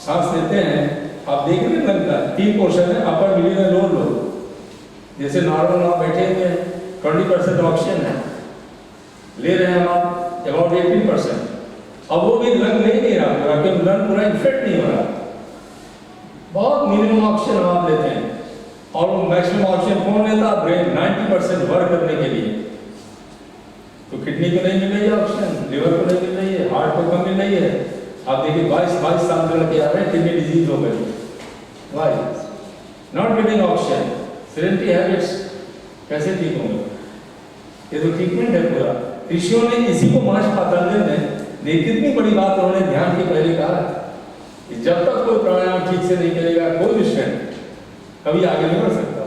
सांस लेते हैं, आप देखने लगता है 3 पोर्शन है, अपर, मिडिल और लोअर लोब। जैसे नॉर्मल आप बैठे हुए हैं, 20% ऑक्सीजन है, ले रहे हैं आप अबाउट 18%। अब वो भी लंग नहीं रहा पूरा, क्योंकि लंग पूरा इन्फ्लेट नहीं हो रहा, बहुत मिनिमम ऑक्सीजन हम आप लेते हैं और वो मैक्सिमम ऑक्सीजन कौन लेता? ब्रेन 90% वर्क करने के लिए। तो किडनी को नहीं मिल रही है ऑक्सीजन, लिवर को नहीं मिल रही है, हार्ट को कम मिल रही है। आप देखिए 22 साल के लड़के आ रहे हैं, किडनी डिजीज हो गई। Why not getting oxygen, sedentary habits कैसे ठीक होंगे? ये तो ट्रीटमेंट है पूरा। ऋषियों ने इसी को महर्षि पातंजलि ने देखिए कितनी बड़ी बात उन्होंने ध्यान के पहले कहा कि जब तक कोई प्राणायाम ठीक से नहीं करेगा कोई भी स्टूडेंट कभी आगे नहीं बढ़ सकता।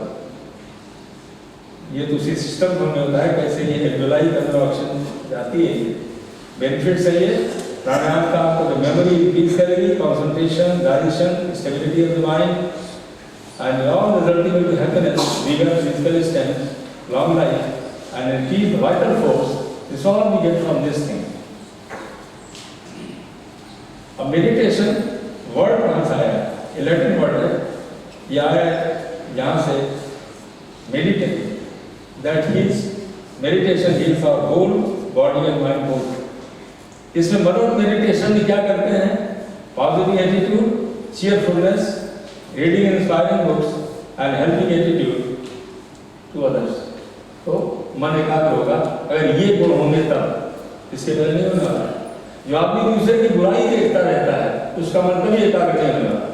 ये तो उसी सिस्टम में होता है, कैसे ये एल्वेलाई के अंदर ऑक्सीजन जाती है। बेनिफिट्स है ये प्राणायाम का, आपको मेमोरी इंक्रीज करेगी, concentration, digestion, stability of the mind and all resulting into happiness, vigor, physical strength, long life, and increased vital force. This all we get from this thing. अब meditation word कहाँ से आया? Latin word है, यह आया यहाँ से meditate. That heals, meditation heals our whole body and mind both. इसमें मनोरथ मेडिटेशन में क्या करते हैं? Positive attitude, cheerfulness, reading inspiring books and helping attitude to others. तो मन एकाग्र होगा। अगर ये गुण होंगे तब, इसके पहले नहीं होने वाला। जो आदमी दूसरे की बुराई देखता रहता है उसका मन कभी एकाग्र नहीं होने वाला।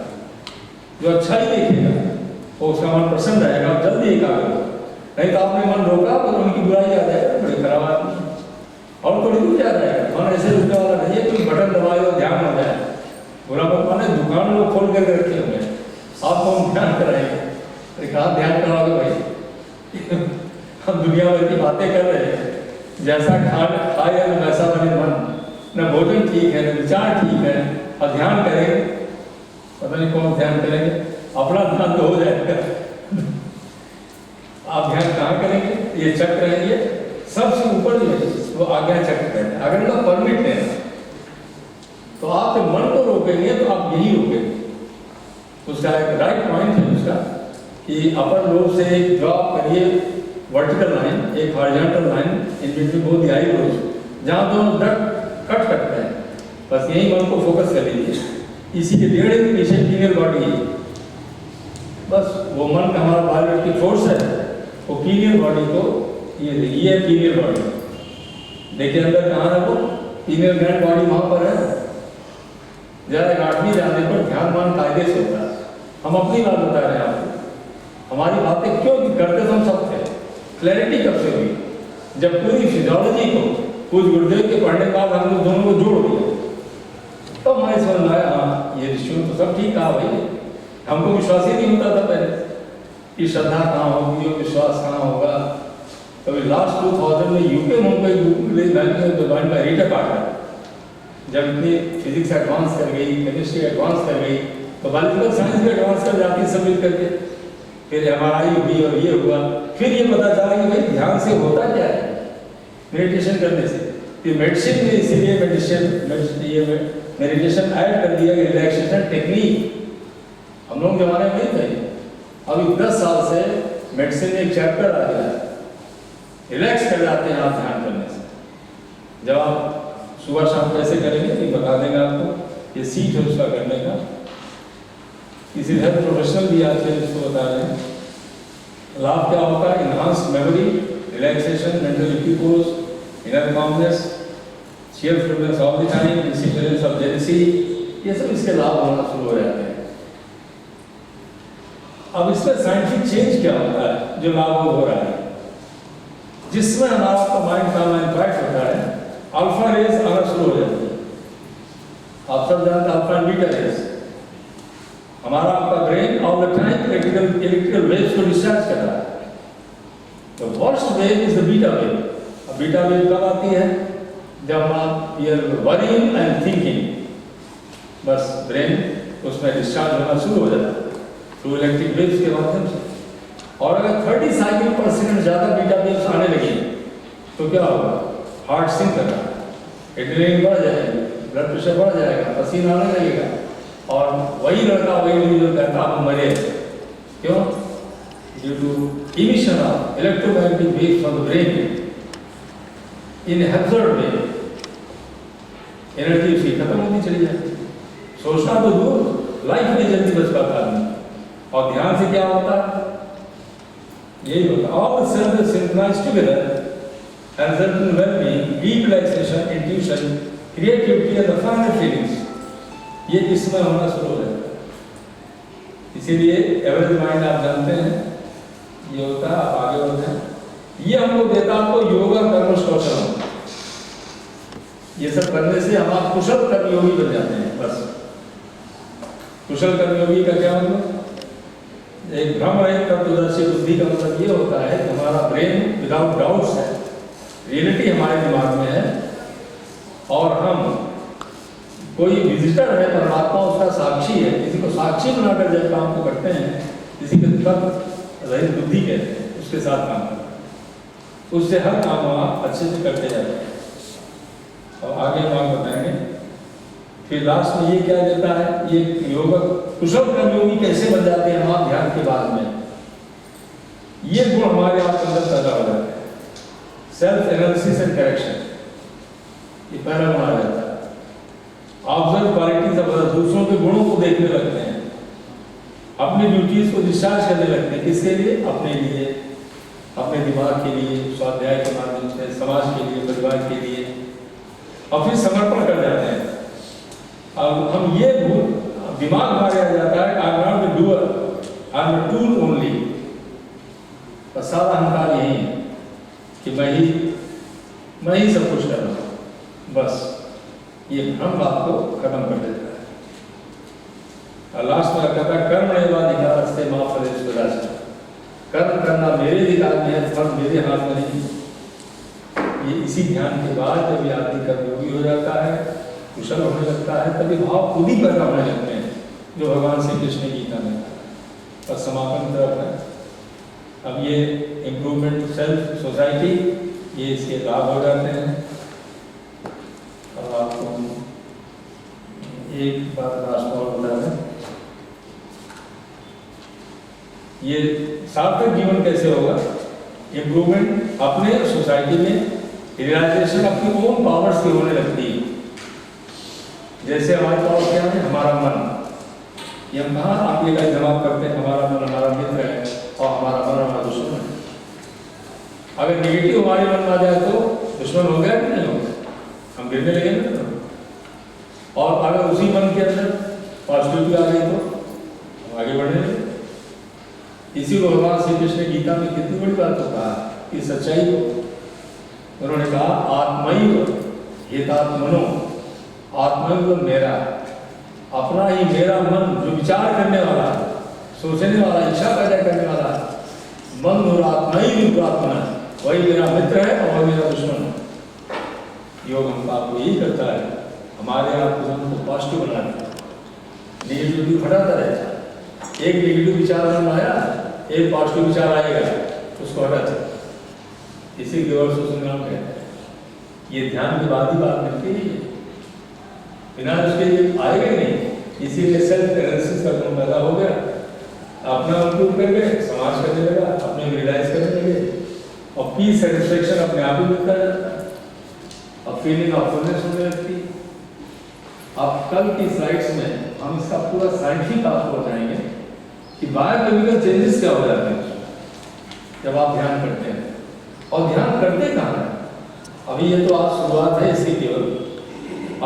जो अच्छा ही देखेगा वो उसका मन प्रसन्न रहेगा और जल्दी एकाग्र होगा। नहीं तो आपने मन रोका तो उनकी बुराई आ जाएगा, बड़ी खराब आदमी और थोड़ी दूर जा जाएगा। मन ऐसे रुकने वाला नहीं है, कोई बटन दबाए और ध्यान हो जाए। बुरा मत माने, दुकान लोग खोल कर रखे होंगे, आपको हम ध्यान कराएंगे। कहाँ ध्यान कराओगे भाई? हम दुनिया भर की बातें कर रहे हैं, जैसा खाना खाए न वैसा बने मन, न भोजन ठीक है न विचार ठीक है, और ध्यान करेंगे पता नहीं कौन ध्यान करेंगे, अपना ध्यान तो हो जाएगा। आप ध्यान कहाँ करेंगे? ये चक्र है, ये सबसे ऊपर जो है वो आज्ञा चक्र है। अगर मतलब परमिट है तो आप जब मन को रोकेंगे तो आप यही रोकेंगे। उसका एक राइट पॉइंट है उसका कि अपर लोब से एक ड्रॉ करिए वर्टिकल लाइन, एक horizontal line in between both the eyebrows, जहाँ दोनों दट कट करते हैं। बस यही मन को फोकस कर लीजिए। इसी के 1.5 इंच पीछे फीमेल बॉडी है। बस वो मन का हमारा बायोलॉजिकल फोर्स है, वो फीमेल बॉडी को ये है फीमेल बॉडी। देखिए अंदर कहाँ है वो फीमेल ग्रैंड बॉडी, वहाँ पर है। जरा 8वीं जाने पर ध्यान मान कायदे से होता है। हम अपनी बात बता रहे हैं आपको, हमारी बातें क्यों करते तो हम सब थे। क्लैरिटी कब से हुई? जब पूरी फिजियोलॉजी को कुछ गुरुदेव के पढ़ने के बाद हम लोग दोनों को जोड़ दिया तो हमारे समझ में आया, हाँ ये ऋषियों तो सब ठीक कहा भाई। हमको विश्वास ही नहीं होता था पहले कि श्रद्धा कहाँ होगी और विश्वास कहाँ होगा। कभी लास्ट 2000 में यूके मुंबई का रीटा कार्टर जब इतनी फिजिक्स एडवांस कर गई, केमिस्ट्री एडवांस कर गई, तो बायोलॉजिकल साइंस भी एडवांस कर जाती है सब मिल करके। फिर एमआरआई हुई और ये हुआ, फिर ये पता चला कि भाई ध्यान से होता क्या है मेडिटेशन करने से। ये मेडिसिन में इसीलिए मेडिटेशन ऐड कर दिया, रिलैक्सेशन टेक्निक हम लोग जमाने में नहीं थे। अभी 10 साल से मेडिसिन में एक चैप्टर आ गया है, रिलैक्स कर जाते हैं आप ध्यान करने से। जब आप सुबह शाम कैसे करेंगे ये बता देंगे आपको, ये सीट है उसका करने का। किसी हेल्थ प्रोफेशनल भी आते हैं इसको बता रहे हैं। लाभ क्या होता है? Enhance memory, relaxation, mental repose, inner calmness, cheerfulness all the time, insipidence of jealousy, ये सब इसके लाभ होना शुरू हो जाते हैं। अब इसमें साइंटिफिक चेंज क्या होता है जो लाभ हो रहा है? जिसमें हमारा आपका माइंड का इम्पैक्ट होता है, अल्फा रेज आना शुरू हो जाती है। आप सब जानते हैं अल्फा एंड बीटा रेज। हमारा आपका brain all the time electrical waves को डिस्चार्ज कर रहा है। The worst wave is the beta wave. अब बीटा वेव कब आती है? जब आप यूर वरीइंग एंड थिंकिंग, बस ब्रेन उसमें डिस्चार्ज होना शुरू हो जाता है थ्रू इलेक्ट्रिक वेव्स के माध्यम से। और अगर 30 साइकिल पर सेकंड ज़्यादा बीटा वेव्स आने लगी तो क्या होगा? हार्ट सिंक करना, एड्रेनलिन बढ़ जाएगी, ब्लड प्रेशर बढ़ जाएगा, पसीना आने लगेगा, और वही लड़का वही जो कहता आप मरे। क्यों? Due to emission of electromagnetic waves from the brain in haphazard way. Energy उसकी खत्म होती चली जाती। सोचना तो दूर, लाइफ में जल्दी बच पाता आदमी। और ध्यान से क्या होता है? यही होता है। All the senses synchronized together and result in well-being, deep relaxation, intuition, creativity and the finer feelings. ये इसमें होना शुरू हो जाता है। इसीलिए एवरेज माइंड आप जानते हैं ये होता है, आप आगे होते हैं, ये हमको देता है आपको योगा कर्म कौशल। ये सब करने से हम आप कुशल कर्मयोगी बन जाते हैं। बस कुशल कर्मयोगी का क्या मतलब? एक भ्रम है तत्वदर्शी बुद्धि का मतलब ये होता है कि हमारा ब्रेन विदाउट डाउट्स है, रियलिटी हमारे दिमाग में है और हम कोई विजिटर है, परमात्मा उसका साक्षी है। किसी को साक्षी बनाकर जब काम को करते हैं, किसी के तत्व रहित बुद्धि कहते हैं, उसके साथ काम करते हैं, उससे हर काम आप अच्छे से करते जाते हैं। और आगे हम आपको बताएंगे। फिर लास्ट में ये क्या देता है, ये योग कुशल कर्मयोगी कैसे बन जाते हैं हम आप ध्यान के बाद में, ये गुण हमारे आपके अंदर पैदा हो जाते हैं। सेल्फ एनालिसिस एंड करेक्शन, ये पहला गुण आ जाता है। ऑब्जर्व क्वालिटीज ऑफ अदर्स, दूसरों के गुणों को देखने लगते हैं, अपनी ड्यूटीज को डिस्चार्ज करने लगते हैं। किसके लिए? अपने लिए, अपने दिमाग के लिए, स्वाध्याय के माध्यम से, समाज के लिए, परिवार के लिए, और फिर समर्पण कर जाते हैं। अब हम ये दिमाग हमारे आ जाता है, I am not the doer, I am a tool only. और सारा अहंकार यही है कि मैं ही सब कुछ कर रहा हूँ। बस ये भ्रम आपको खत्म कर देता है। और लास्ट में कहता है कर्म एवाधिकार से मां फलेश विराज, कर्म करना मेरे अधिकार में है, फल मेरे हाथ में नहीं। ये इसी ध्यान के बाद जब ये आदमी कर्मयोगी हो जाता है, कुशल होने लगता है, तभी भाव खुद ही पैदा होने लगते हैं, जो भगवान श्री कृष्ण गीता में और समापन तरफ है। अब ये इम्प्रूवमेंट सेल्फ सोसाइटी, ये इसके लाभ हो जाते हैं। और आपको एक बात लास्ट में और बता दें, ये सार्थक जीवन कैसे होगा? इम्प्रूवमेंट अपने सोसाइटी में, रियलाइजेशन अपनी ओन पावर्स की होने लगती है। जैसे हमारे पास क्या है? हमारा मन। ये हम कहाँ आप ये जवाब करते हैं, हमारा मन हमारा मित्र है और हमारा मन हमारा दुश्मन है। अगर नेगेटिव हमारे मन में आ जाए तो दुश्मन हो गया कि नहीं होगा? हम गिरने लगे ना। और अगर उसी मन के अंदर पॉजिटिविटी आ गई तो हम आगे बढ़ने लगे। इसी को भगवान श्री कृष्ण ने गीता में कितनी बड़ी बात को कहा कि सच्चाई को उन्होंने कहा आत्मैव हेतात्मनो, आत्मैव मेरा, अपना ही मेरा मन जो विचार करने वाला है, सोचने वाला, इच्छा पैदा करने वाला है, मन और आत्मैव आत्मा, वही मेरा मित्र है और वही मेरा दुश्मन है। योग हम आपको यही करता है, हमारे आप मन को पॉजिटिव बनाता है, नेगेटिव हटाता रहता है। एक नेगेटिव विचार मन आया, एक पॉजिटिव विचार आएगा, उसको हटाता है। इसी के और संग्राम कहते हैं। ये ध्यान के बाद ही बात मिलती है, बिना उसके ये आएगा ही नहीं। इसीलिए सेल्फ एनालिसिस का गुण पैदा हो गया, अपना इम्प्रूव कर गए, समाज करने लगा, अपने रियलाइज करने लगे, और पीस सेटिस्फेक्शन अपने आप ही मिलता जाता है, और फीलिंग ऑफ फुलनेस होने लगती है। अब कल की स्लाइड्स में हम इसका पूरा साइंटिफिक आपको बताएंगे कि बायोकेमिकल चेंजेस क्या हो जाते हैं जब आप ध्यान करते हैं, और ध्यान करते कहाँ हैं। अभी ये तो आज शुरुआत है इसकी केवल,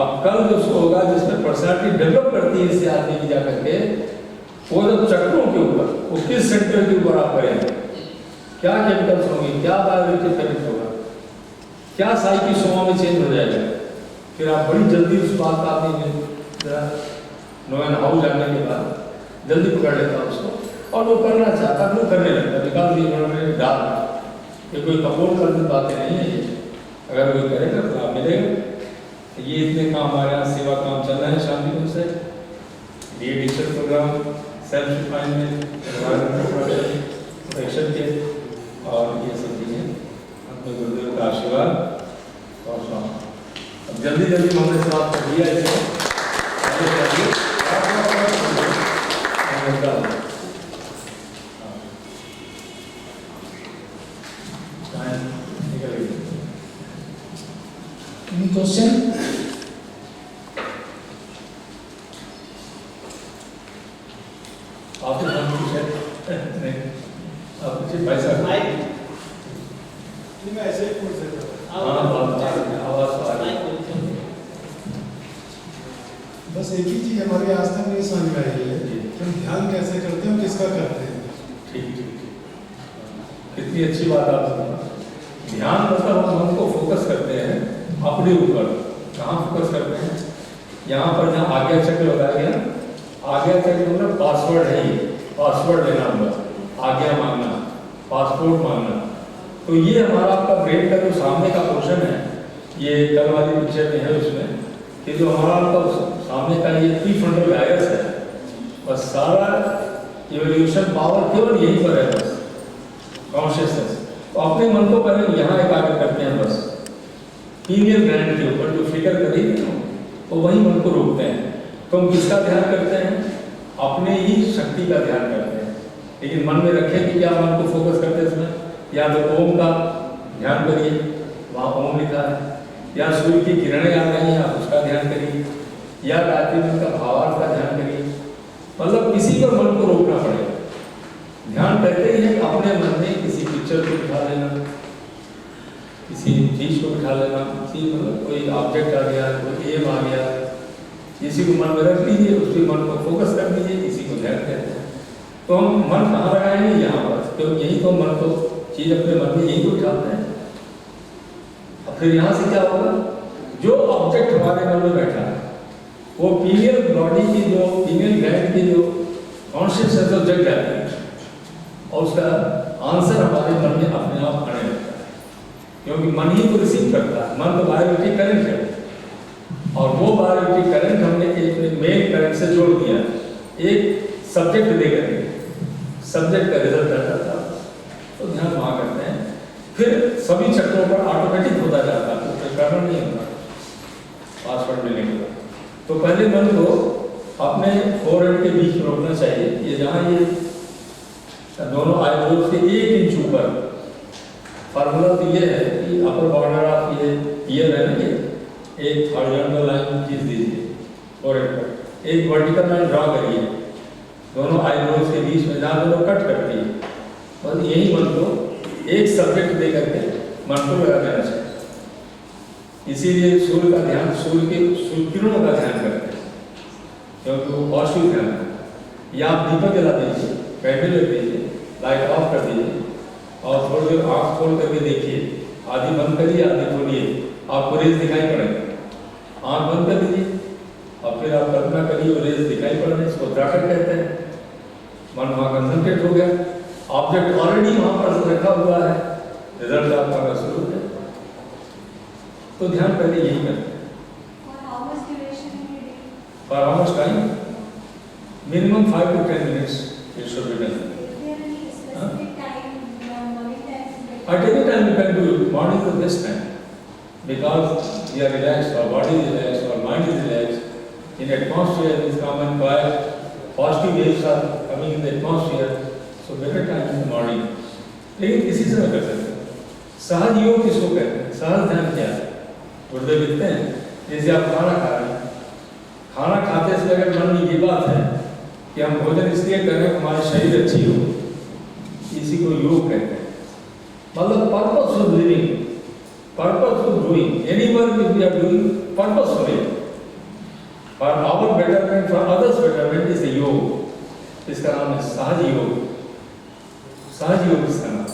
अब कल जो उसको होगा जिसमें पर्सनालिटी डेवलप करती है इससे आदमी की जा करके, वो जब चक्रों के ऊपर, वो किस सेंटर के ऊपर आप करेंगे, क्या केमिकल्स होंगे, क्या बायोलॉजिकल इफेक्ट होगा, क्या साइकी सोमा में चेंज हो जाएगा, फिर आप बड़ी जल्दी उस बात का आपने नो एंड हाउ जानने के बाद जल्दी पकड़ लेता उसको, और वो करना चाहता है, वो करने लगता है। निकाल दिए उन्होंने डाल, ये कोई कपोल कर दी बातें नहीं है ये, अगर कोई करेगा तो आप मिलेगा। ये इतने काम हमारे यहाँ सेवा काम चल रहे हैं शांतिकुंज से, de-addiction programme, self refinement, environmental protection के, और ये सब चीज़ें अपने गुरुदेव का आशीर्वाद और स्वागत। अब जल्दी जल्दी हमने समाप्त कर दिया इसे, Any question? आप कुछ भाई साहब बस एक ही चीज हमारी आज तक नहीं समझ में आई है कि हम ध्यान कैसे करते हैं और किसका करते हैं। ठीक ठीक ठीक, कितनी अच्छी बात आप बता। ध्यान मतलब हम मन को फोकस करते हैं अपने ऊपर। कहाँ फोकस करते हैं? यहाँ पर जहाँ आज्ञा चक्र लगाया गया, आज्ञा चक्र मतलब पासवर्ड है, ये पासवर्ड लेना होगा, आज्ञा मांगना, पासपोर्ट मांगना। तो ये हमारा आपका ब्रेन का जो सामने का पोर्शन है, ये कल वाली पिक्चर में है उसमें कि जो हमारा आपका सामने का ये प्रीफ्रंटल वायरस है, बस सारा इवोल्यूशन पावर केवल यहीं पर है, बस कॉन्शियसनेस। तो अपने मन को पहले यहाँ एकाग्र करते हैं, बस पीनियल ग्लैंड के ऊपर जो फिकर करेगी ना, तो वहीं मन को रोकते हैं। तो हम किसका ध्यान करते हैं? अपने ही शक्ति का ध्यान करते हैं। लेकिन मन में रखें कि क्या मन को फोकस करते हैं इसमें, या तो ओम का ध्यान करिए, वहाँ ओम लिखा है, या सूर्य की किरणें आ रही हैं, आप उसका ध्यान करिए, या गायत्री मंत्र का भावार्थ का ध्यान करिए। मतलब किसी पर मन को रोकना पड़ेगा। ध्यान करते ही है कि अपने मन में किसी पिक्चर को बिठा लेना, किसी चीज को बिठा लेना, किसी मतलब कोई ऑब्जेक्ट आ गया, कोई एम आ गया, किसी को मन में रख लीजिए, उसके मन को फोकस कर लीजिए, किसी को ध्यान कहते हैं। तो हम मन कहाँ लगाएंगे? यहाँ पर, क्योंकि यही तो मन को चीज अपने मन में यही तो बिठाते हैं। और फिर यहाँ से क्या होगा? जो ऑब्जेक्ट हमारे मन में बैठा है वो पीनियल बॉडी की जो पीनियल ग्लैंड की जो कॉन्शियसनेस तो जग जाती है और उसका आंसर हमारे मन में अपने आप आने लगता है, क्योंकि मन ही को रिसीव करता है। मन तो बायोइलेक्ट्रिक करंट है और वो बायोइलेक्ट्रिक करंट हमने एक मेन करंट से जोड़ दिया, एक सब्जेक्ट दे करके, सब्जेक्ट का रिजल्ट आता था। तो ध्यान वहाँ करते हैं, फिर सभी चक्रों पर ऑटोमेटिक होता जाता है, तो करना नहीं होता पासवर्ड मिलने के बाद। तो पहले मन को अपने फोरहेड के बीच में रोकना चाहिए, ये जहाँ ये दोनों आईब्रोज के 1 इंच ऊपर। फार्मूला तो ये है कि अपर बॉर्डर ऑफ ये ईयर है ना, ये एक हॉरिजॉन्टल लाइन खींच दीजिए फोरहेड पर, एक वर्टिकल लाइन ड्रॉ करिए दोनों आईब्रोज के बीच में, जहाँ दोनों कट करती है। बस यही मन को एक सब्जेक्ट दे करके मन को लगा देना चाहिए। इसीलिए सूर्य का ध्यान, सूर्य किरणों का ध्यान करते हैं, क्योंकि वो पॉजिटिव ध्यान है। या आप दीपक जला दीजिए, कैंडल रख दीजिए, लाइट ऑफ कर दीजिए और थोड़ी देर आँख खोल करके देखिए, आधी बंद करिए आधी खोलिए, आपको रेज दिखाई पड़ेगा। आँख बंद कर दीजिए और फिर आप कल्पना करिए वो रेज दिखाई पड़ रहे, इसको त्राटक कहते हैं। मन वहाँ कंसंट्रेट हो गया, ऑब्जेक्ट ऑलरेडी वहाँ पर रखा हुआ है, रिजल्ट आपका शुरू है। तो ध्यान पहले यही करते हैं। For how much time? Minimum 5 to 10 minutes it should be done. At any time you can do it. Morning is the best time because we are relaxed, our body is relaxed, our mind is relaxed. In atmosphere is calm and quiet. Positive waves are coming in the atmosphere, so better time in the morning. लेकिन किसी से न कर सकते। सहज योग किसको कहते हैं? सहज ध्यान क्या है? गुरुदेव लिखते हैं, जैसे आप खाना खा रहे हैं, खाना खाते समय अगर मन में ये बात है कि हम भोजन इसलिए कर रहे हैं हमारी शरीर अच्छी हो, इसी को योग कहते हैं। मतलब purpose of living, purpose of doing any work which we are doing purposefully for our betterment, for others betterment is yoga. इसका नाम है सहज योग। सहज योग इसका नाम।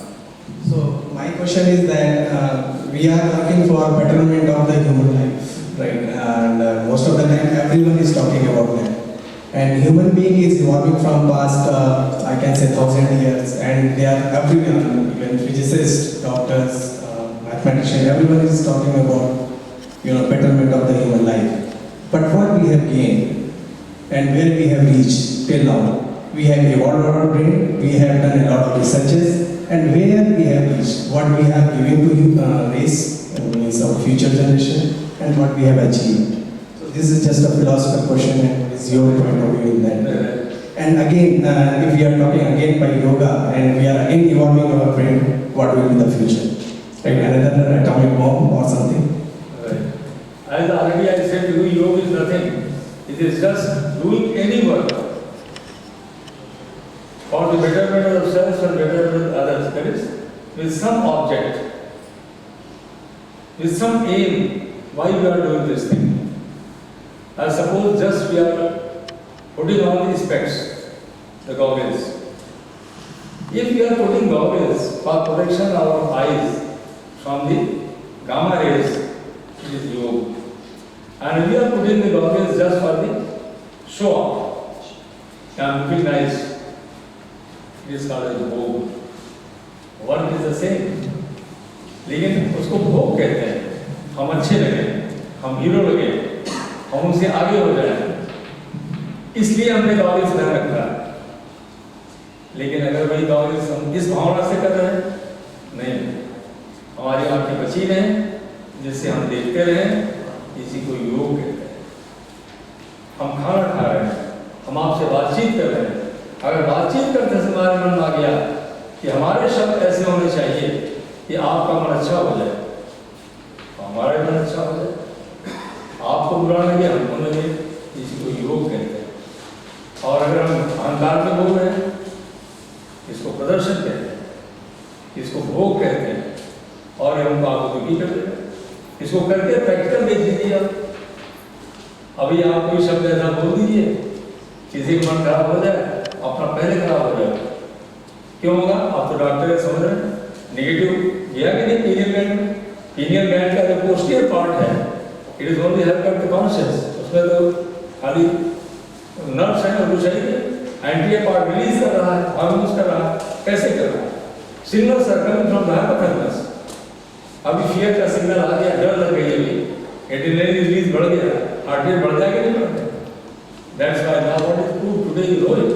So my question is that we are looking for betterment of the human life, right? And most of the time everyone is talking about that. And human being is evolving from past, I can say 1000 years, and they are everywhere. Even physicists, doctors, mathematicians, everyone is talking about betterment of the human life. But what we have gained and where we have reached till now, we have evolved our brain, we have done a lot of researches. And where we have reached, what we have given to race, means our future generation, and what we have achieved. So this is just a philosophical question, and what is your point of view in that? And again, if we are talking again by yoga, and we are again evolving our brain, what will be the future? Like another atomic bomb or something? Right. As already I said, to do yoga is nothing. It is just doing any work for the betterment of ourselves and betterment of others. That is, with some object, with some aim, why we are doing this thing. I suppose just we are putting on the specs, the goggles. If we are putting goggles for protection of our eyes from the gamma rays, it is yoga. And we are putting the goggles just for the show off. I'm looking nice. It is called as भोग. Work is the same. लेकिन उसको भोग कहते हैं. हम अच्छे लगे, हम हीरो लगे, हम उनसे आगे हो जाए. इसलिए हमने गॉगल्स पहन रखा है. लेकिन अगर वही गॉगल्स हम इस भावना से कर रहे हैं, नहीं, हमारी आंखें बची रहें, जिससे हम देखते रहें, इसी को योग कहते हैं. हम खाना खा रहे हैं, हम आपसे बातचीत कर रहे हैं. अगर बातचीत करते समय हमारे मन में आ गया कि हमारे शब्द ऐसे होने चाहिए कि आपका मन अच्छा हो जाए, हमारा मन अच्छा हो जाए, आपको बुरा लगे, हमको लगे, इसी को योग कहते हैं. और अगर हम अहंकार में बोल रहे हैं, इसको प्रदर्शन कहते हैं, इसको भोग कहते हैं, और हमको आपको दुखी कर देगा. इसको करके प्रैक्टिकल देख लीजिए. अभी आप कोई शब्द ऐसा बोल दीजिए, किसी का मन खराब हो जाए, अपना पहले खराब हो जाए. क्यों होगा? आप तो डॉक्टर है, समझ रहे हैं. नेगेटिव गया कि नहीं पीनियल ग्लैंड में? पीनियल ग्लैंड का जो पोस्टीरियर पार्ट है, इट इज ओनली हेल्प करते कॉन्शियस. उसमें तो खाली नर्व्स है और कुछ है. एंटीरियर पार्ट रिलीज कर रहा है, हार्मोन्स कर रहा है. कैसे कर रहा है? Signal circle from the hypothalamus. अभी फियर का सिग्नल आ गया, डर लग गई, अभी एड्रेनलिन रिलीज बढ़ गया, हार्ट रेट बढ़ जाएगा, नहीं बढ़ता. That's why now what is prove today is rowing.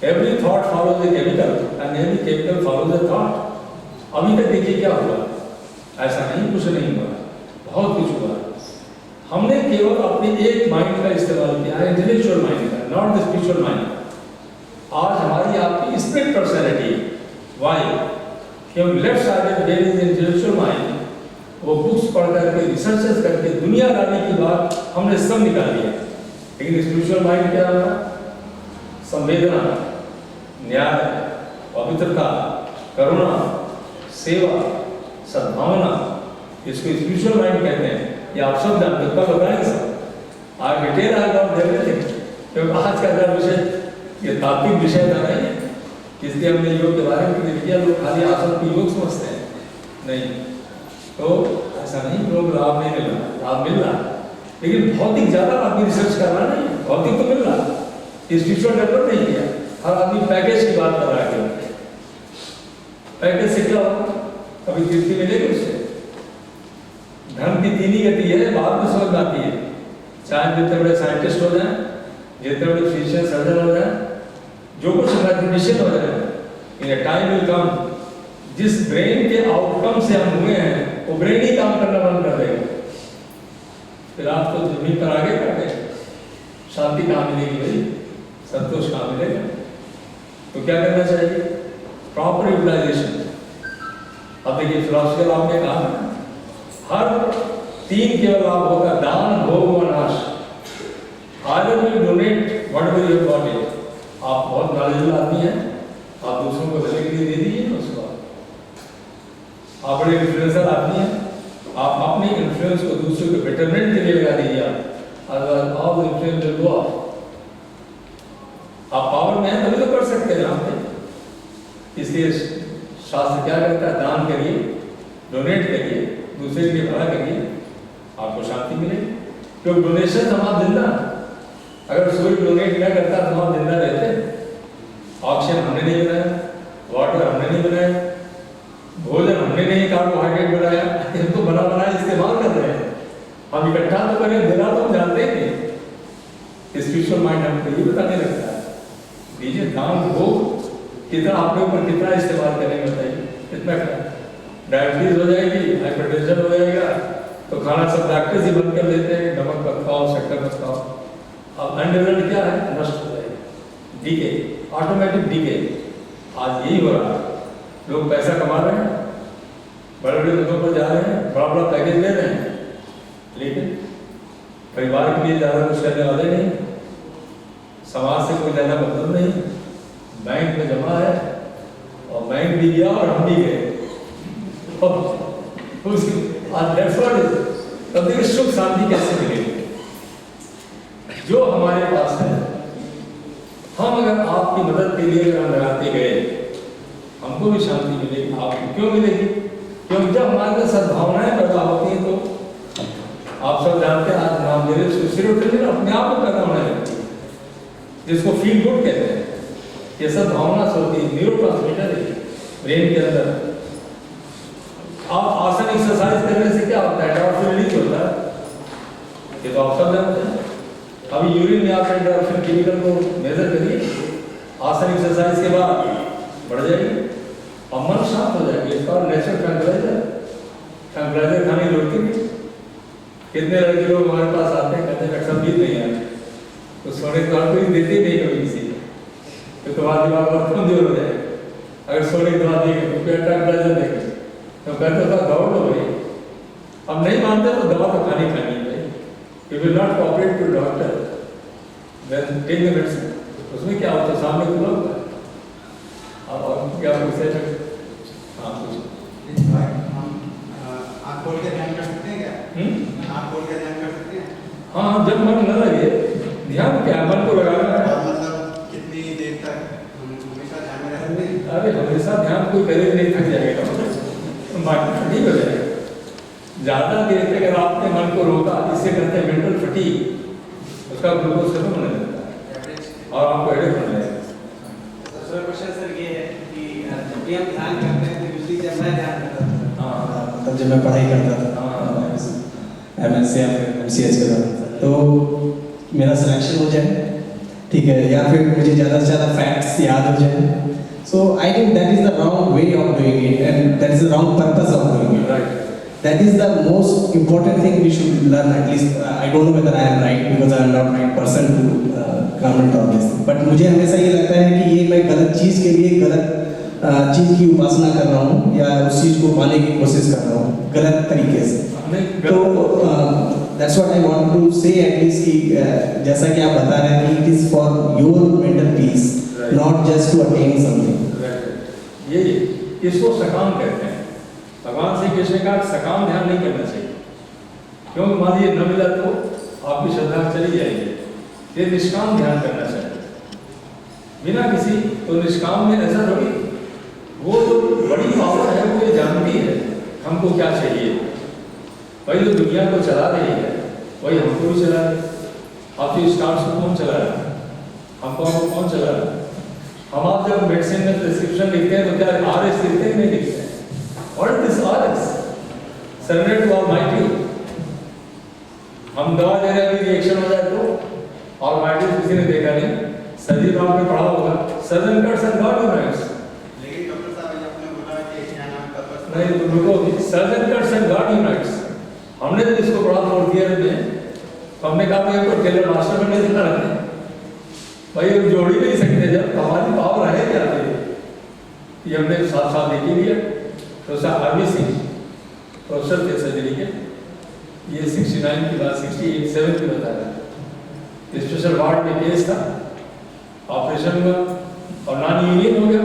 Every thought follows the chemical and every chemical follows the thought. अभी तक देखिए क्या हुआ. ऐसा नहीं, कुछ नहीं हुआ, बहुत कुछ हुआ. हमने केवल अपने एक माइंड का इस्तेमाल किया है, इंटेलेक्चुअल माइंड का, नॉट द स्पिरिचुअल माइंड. आज हमारी आपकी स्पिरिट पर्सनैलिटी वाई क्योंकि left side where is intellectual mind. वो बुक्स पढ़ करके रिसर्चेस करके दुनिया लाने की बात हमने सब निकाल लिया. लेकिन स्पिरिचुअल माइंड क्या होगा? संवेदना, न्याय, पवित्रता, करुणा, सेवा, सद्भावना, इसको स्पिरिचुअल माइंड कहते हैं. ये आप सब जानते हो, कब बताएंगे सब. आज डिटेल अबाउट एवरीथिंग. क्योंकि आज का जो विषय ये तात्विक विषय था नहीं, इसलिए हमने योग के बारे में देख लिया. लोग खाली आसन की योग समझते हैं, नहीं. तो ऐसा नहीं, लोग लाभ नहीं मिल रहा, लाभ मिल रहा, लेकिन भौतिक ज्यादा आदमी रिसर्च कर रहा नहीं. भौतिक तो मिल रहा, स्पिरिचुअल डेवलप नहीं किया. हर आदमी पैकेज की बात कर रहा है. पैकेज से क्या होगा? कभी कीर्ति मिलेगी उससे. धर्म की तीन ही गति है, बाद में समझ आती है. चाहे जितने बड़े साइंटिस्ट हो जाए, जितने बड़े फिजिशियन सर्जन हो जाए, जो कुछ मैथमेटिशियन हो जाए, इन टाइम विल कम जिस ब्रेन के आउटकम से हम हुए हैं, वो ब्रेन ही काम करना बंद कर देगा. फिर आप तो जमीन पर आगे कर दें. शांति कहाँ मिलेगी भाई? संतोष कहाँ मिलेगा? तो क्या करना चाहिए? Proper utilisation. अब देखिए फिलोसफी आपने कहा हर तीन केवल लाभ होगा, दान, भोग और नाश. Either will donate whatever you have got it. आप बहुत नॉलेजेबल आदमी हैं, आप दूसरों को देने के लिए दे दीजिए ना उसको. आप बड़े इन्फ्लुएंसर आदमी हैं, आप अपने इन्फ्लुएंस को दूसरों के बेटरमेंट के लिए लगा दीजिए. Otherwise all the influence will go of. आप पावर में हैं तभी तो कर सकते हैं आप. इसलिए शास्त्र क्या कहता है? दान करिए, डोनेट करिए, दूसरे के लिए भला करिए, आपको शांति मिलेगी. क्योंकि डोनेशन समाज जिंदा. अगर कोई डोनेट न करता तो हम जिंदा रहते. ऑक्सीजन हमने नहीं बनाया, वाटर हमने नहीं बनाया, भोजन हमने नहीं कार्बोहाइड्रेट बनाया, इनको बना बनाया इस्तेमाल कर रहे हैं. हम इकट्ठा तो करें, देना तो हम जानते हैं. स्पिरिचुअल माइंड हमको ये बताने लगता है. दीजिए दान, भोग, कितना आपके ऊपर कितना इस्तेमाल करेंगे बताइए. कितना डायबिटीज हो जाएगी, हाइपरटेंशन हो जाएगा, तो खाना सब डॉक्टर ही बंद कर देते हैं. नमक मत खाओ, शक्कर मत खाओ. अब एंड रिजल्ट क्या है? नष्ट हो जाएगा. Decay, automatic decay. आज यही हो रहा है. लोग पैसा कमा रहे हैं, बड़े बड़े जगहों पर जा रहे हैं, बड़ा बड़ा पैकेज ले रहे हैं, लेकिन परिवार के लिए ज़्यादा कुछ करने वाले नहीं, समाज से कोई ज़्यादा मतलब नहीं. बैंक में जमा है और बैंक भी गया और हम भी गए. आज सुख शांति कैसे मिलेगी? जो हमारे पास है, हम अगर आपकी मदद के लिए अगर हम लगाते गए, हमको भी शांति मिलेगी। आपको क्यों मिलेगी? क्योंकि जब हमारे अंदर सद्भावनाएं पैदा होती हैं तो आप सब जानते हैं, आज नाम ले रहे सेरोटोनिन अपने आप में पैदा होने लगती है, जिसको फील गुड कहते हैं। ये सब भावना से होती है, न्यूरोट्रांसमीटर है ब्रेन के अंदर। आप आसन एक्सरसाइज करने से क्या होता है? एंडोर्फिन रिलीज होता है, ये तो आप सब जानते हैं। अभी यूरिन में आप एंडोर्फिन केमिकल को मेजर करिए, आसन एक्सरसाइज के बाद बढ़ जाएगी और मन शांत हो जाएगी। इसका नेचुरल ट्रैंक्विलाइजर खाने की जरूरत नहीं। कितने लड़के लोग हमारे पास आते हैं, कहते हैं डॉक्टर साहब नींद नहीं आती, तो सोने के बाद कोई देते नहीं कभी किसी को, तो तुम्हारा दिमाग बहुत कमजोर हो जाएगा। अगर सोने के बाद देंगे तो पेट ट्रैंक्विलाइजर देंगे तो कहते हो दौड़ लो भाई। अब नहीं मानते तो दवा तो खानी है भाई। You will not cooperate to doctor when take the medicine. उसमें क्या होता है? सामने खुला होता है। अब और क्या पूछ सकते हैं? हाँ पूछो। आप खोल के ध्यान कर सकते हैं क्या? आप खोल के ध्यान कर सकते हैं? हाँ, जब मन न लगे, ध्यान क्या मन को लगाना है। मतलब कितनी देर तक हम हमेशा ध्यान में रहते हैं? अरे हमेशा ध्यान कोई करे नहीं, थक जाएगा, माइंड ठीक हो जाएगा। ज्यादा देर तक अगर आपने मन को रोका, इसे कहते हैं मेंटल फटीग, उसका ग्लूकोज खत्म होने लगता है और आपको हेडेक होने लगेगा। दूसरा क्वेश्चन सर ये है कि जब भी हम ध्यान करते हैं तो यूजली जब मैं ध्यान करता था, मतलब जब मैं पढ़ाई करता था MSc या फिर MCH के दौरान, तो मेरा सिलेक्शन हो जाए, ठीक है, या फिर मुझे ज़्यादा से ज़्यादा फैक्ट्स याद हो जाए, so I think that is the wrong way of doing it and that is the wrong purpose of doing it. Right. That is the most important thing we should learn. At least I don't know whether I am right because I am not right person to comment on this. But मुझे हमेशा ये लगता है कि ये मैं गलत चीज़ के लिए गलत चीज़ की उपासना कर रहा हूँ या उस चीज़ को पाने की कोशिश कर रहा हूँ गलत तरीके से। तो that's what I want to say at least कि जैसा कि आप बता रहे हैं कि it is for your mental peace, not just to attain something. ये इसको सकाम कहते हैं। भगवान श्री कृष्ण का सकाम ध्यान नहीं करना चाहिए, क्योंकि मान लीजिए न मिला तो आपकी श्रद्धा चली जाएगी। ये निष्काम ध्यान करना चाहिए बिना किसी, तो निष्काम में ऐसा थोड़ी, वो जो बड़ी पावर है वो ये जानती है हमको क्या चाहिए। वही जो दुनिया को चला रही है वही हमको भी चला रही है। आप तो स्टार्स को कौन चला रहा है? हमको कौन चला रहा है? हम आप जब मेडिसिन में प्रिस्क्रिप्शन लिखते हैं तो क्या RS लिखते हैं? नहीं लिखते हैं। What is RS? Surrender to Almighty. हम दवा दे रहे हैं, रिएक्शन हो जाए तो Almighty किसी ने देखा नहीं, सजीव आपने पढ़ा होगा, surgeon cuts and God unites. लेकिन डॉक्टर साहब आपने बोला कि क्या नाम पर्पस नहीं तो रुको, surgeon cuts and God unites. हमने जब इसको पढ़ा 4th ईयर में, तो हमने कहा भाई हमको टेलर मास्टर बनने से ना रखते भाई, हम जोड़ ही नहीं सकते जब हमारी पावर है क्या थे। ये हमने साथ साथ देख लिया। प्रोफेसर RV सिंह प्रोफेसर थे सर्जरी के, ये 69 की बात 67 की बता रहा है। स्पेशल वार्ड में केस था, ऑपरेशन हुआ और नॉन यूनियन हो गया।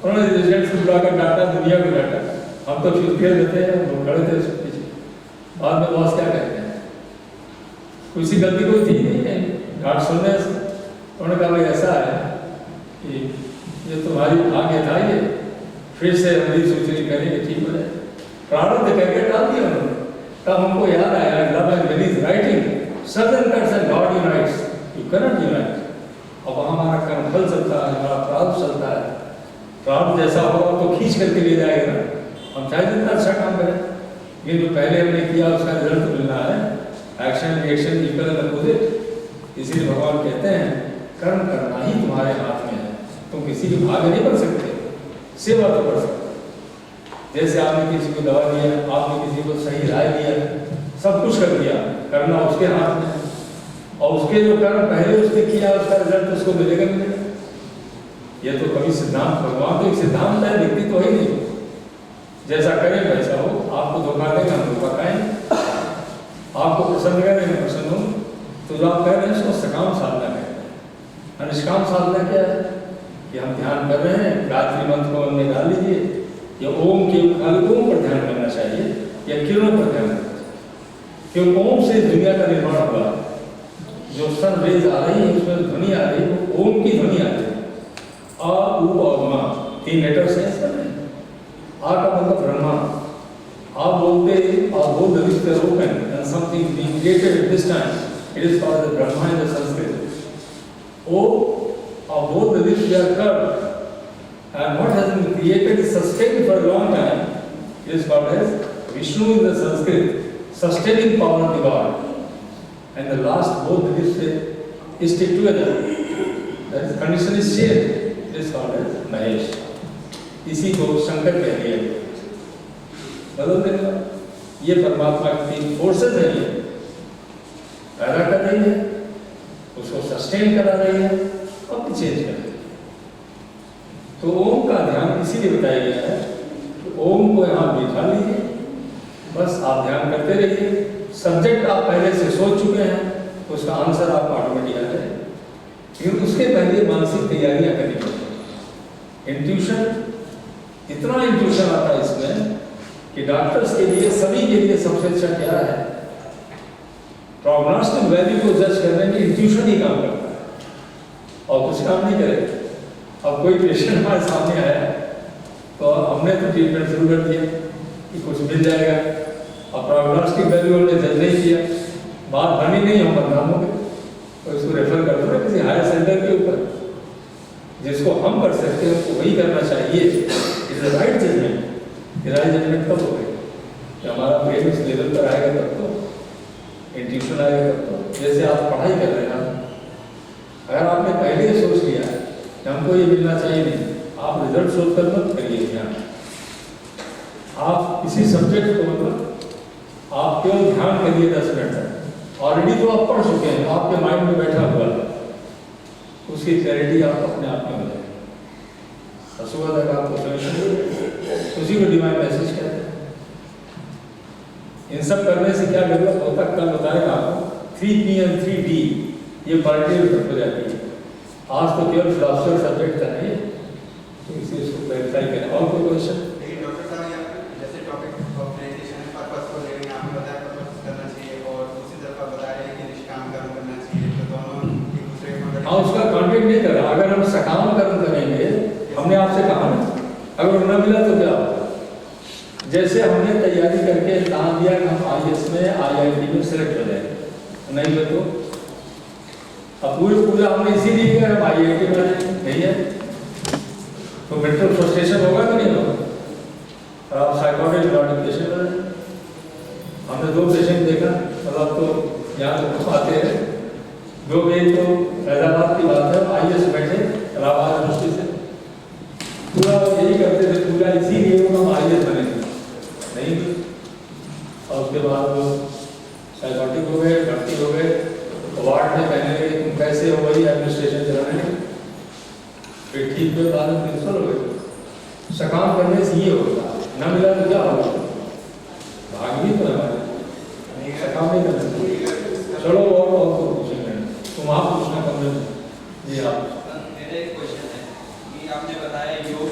उन्होंने रेजिडेंट्स को बुलाकर डांटा, दुनिया को डांटा। हम तो फ्यूज खेल देते हैं, हम खड़े थे उसके पीछे। बाद में बॉस क्या कहते हैं, किसी गलती कोई थी नहीं, डांट सुनने से। उन्होंने कहा भाई ऐसा है कि ये तुम्हारी भाग्य था, ये फिर से हमारी सूचना करेंगे, ठीक हो जाए। प्रारंभ करके डाल दिया उन्होंने। तब हमको याद आया, love and will is writing surgeon cuts and God unites, you cannot unite. अब हमारा कर्मफल चलता है, हमारा प्रारब्ध चलता है। प्रारब्ध जैसा होगा तो खींच करके ले जाएगा ना, हम चाहे जितना अच्छा काम करें, ये जो पहले हमने किया उसका रिजल्ट तो मिलना है। Action reaction equal and opposite. इसीलिए भगवान कहते हैं कर्म करना ही तुम्हारे हाथ में है। तुम किसी की भाग्य नहीं बन सकते, सेवा तो कर सकते। जैसे आपने किसी को दवा दिया, आपने किसी को सही राय दिया, सब कुछ कर दिया, करना उसके हाथ में है। और उसके जो कर्म पहले उसने किया उसका रिजल्ट उसको मिलेगा मिलेगा। ये तो कभी सिद्धांत, भगवान तो एक सिद्धांत है, लिखती तो है नहीं। जैसा करें वैसा हो, आपको धोखा देगा हम धोखा खाएंगे, आपको प्रसन्न करेंगे प्रसन्न हो। तो जो आप कह रहे हैं उसको सकाम साधना कहते हैं। निष्काम साधना क्या है कि हम ध्यान कर रहे हैं, गायत्री मंत्र को मन में डाल लीजिए, या ओम के ओम पर ध्यान करना चाहिए या किरणों पर ध्यान करना चाहिए। क्योंकि ओम से दुनिया का निर्माण हुआ, जो सन रेज आ रही है उसमें ध्वनि आ रही है, वो ओम की ध्वनि आ रही है। आ उ और मा 3 लेटर्स हैं इसमें। आ का मतलब ब्रह्मा। आप बोलते और बोल the lips are open and something being created at this time, it is called the Brahma in the Sanskrit. ओ और बोल the lips are curved and what has been created is sustained for a long time, it is called as Vishnu in the Sanskrit, sustaining power of the God. And the last both the lips stick together, that is condition is shared, it is called as Mahesh. इसी को शंकर कह रही है। बदल देगा, ये परमात्मा की 3 फोर्सेस है, ये पैदा कर रही है, उसको सस्टेन करा रही है और भी चेंज कर रही है। तो ओम का ध्यान इसीलिए बताया गया है कि ओम को यहाँ बिठा लीजिए, बस आप ध्यान करते रहिए। सब्जेक्ट आप पहले से सोच चुके हैं, उसका आंसर आप ऑटोमेटिक आ जाए, लेकिन उसके पहले मानसिक तैयारियां करनी पड़ती। इंट्यूशन, इतना इंट्यूशन आता है इसमें कि डॉक्टर्स के लिए, सभी के लिए सबसे अच्छा क्या है, प्रोग्नोस्टिक वैल्यू को जज करने में इंट्यूशन ही काम करता है और कुछ काम नहीं करेगा। अब कोई पेशेंट हमारे सामने आया तो हमने तो ट्रीटमेंट शुरू कर दिया कि कुछ मिल जाएगा, और प्रोग्नोस्टिक वैल्यू हमने जज नहीं किया, बात बनी नहीं, हम बदनाम हो गए, तो इसको रेफर कर दो किसी हायर सेंटर के ऊपर। जिसको हम कर सकते हैं उसको वही करना चाहिए। It is right judgement. Right judgement कब हो गई कि हमारा ब्रेन इस लेवल पर आएगा तब तो, इंट्यूशन आएगा तब तो। जैसे आप पढ़ाई कर रहे हैं, अगर आपने पहले ही सोच लिया है हमको ये मिलना चाहिए, नहीं, आप रिजल्ट सोच कर मत करिए ध्यान। आप किसी सब्जेक्ट को मतलब आप केवल ध्यान करिए 10 मिनट तक। ऑलरेडी तो आप पढ़ चुके हैं, आपके माइंड में बैठा हुआ है, उसकी क्लैरिटी आप अपने आप में हो जाएगी। सुबह तक आपको सोल्यूशन, उसी को डिवाइन मैसेज कहते हैं। इन सब करने से क्या डेवलप होता है कल बताएगा आपको। 3P and 3D ये पार्टिकल हो जाती है। आज तो केवल फिलोसफर सब्जेक्ट था नहीं, तो इसी इसको क्लैरिफाई करें। और कोई क्वेश्चन? लेकिन डॉक्टर साहब जैसे टॉपिक ऑफ मेडिटेशन पर्पस को लेकर आपने बताया पर्पस करना चाहिए, और दूसरी तरफ आप बता रहे हैं कि निष्काम कर्म करना चाहिए, तो दोनों एक दूसरे को हाँ, उसका कॉन्टेक्ट नहीं कर रहा। अगर हम सकाम कर्म करेंगे, हमने आपसे कहा ना, अगर न मिला तो क्या होगा? जैसे हमने तैयारी करके नाम दिया कि हम IAS में IIT में सिलेक्ट हो जाएंगे, नहीं हुए तो अब पूरा हमने इसीलिए किया हम IIT में नहीं है, तो मेंटल फ्रस्ट्रेशन होगा कि नहीं होगा? और आप साइकोलॉजी पेशेंट हैं, हमने 2 पेशेंट देखा, मतलब तो यहाँ आते हैं 2, एक तो फैजाबाद की बात है, IAS बैठे इलाहाबाद यूनिवर्सिटी से, पूरा यही करते थे, पूरा इसीलिए वो हम IAS बने नहीं। और उसके बाद वो साइकोटिक हो गए, भर्ती हो गए, वार्ड में कहने लगे तुम कैसे हो, वही एडमिनिस्ट्रेशन चलाने, फिर ठीक हुए, बाद में प्रिंसिपल हो गए। सकाम करने से ये होता, न मिला तो क्या होगा? भाग भी तो हमारे सकाम नहीं करना चाहिए। चलो और तो पूछेंगे, तुम आप पूछना कम नहीं। जी आप। मेरा एक क्वेश्चन है कि आपने बताया योग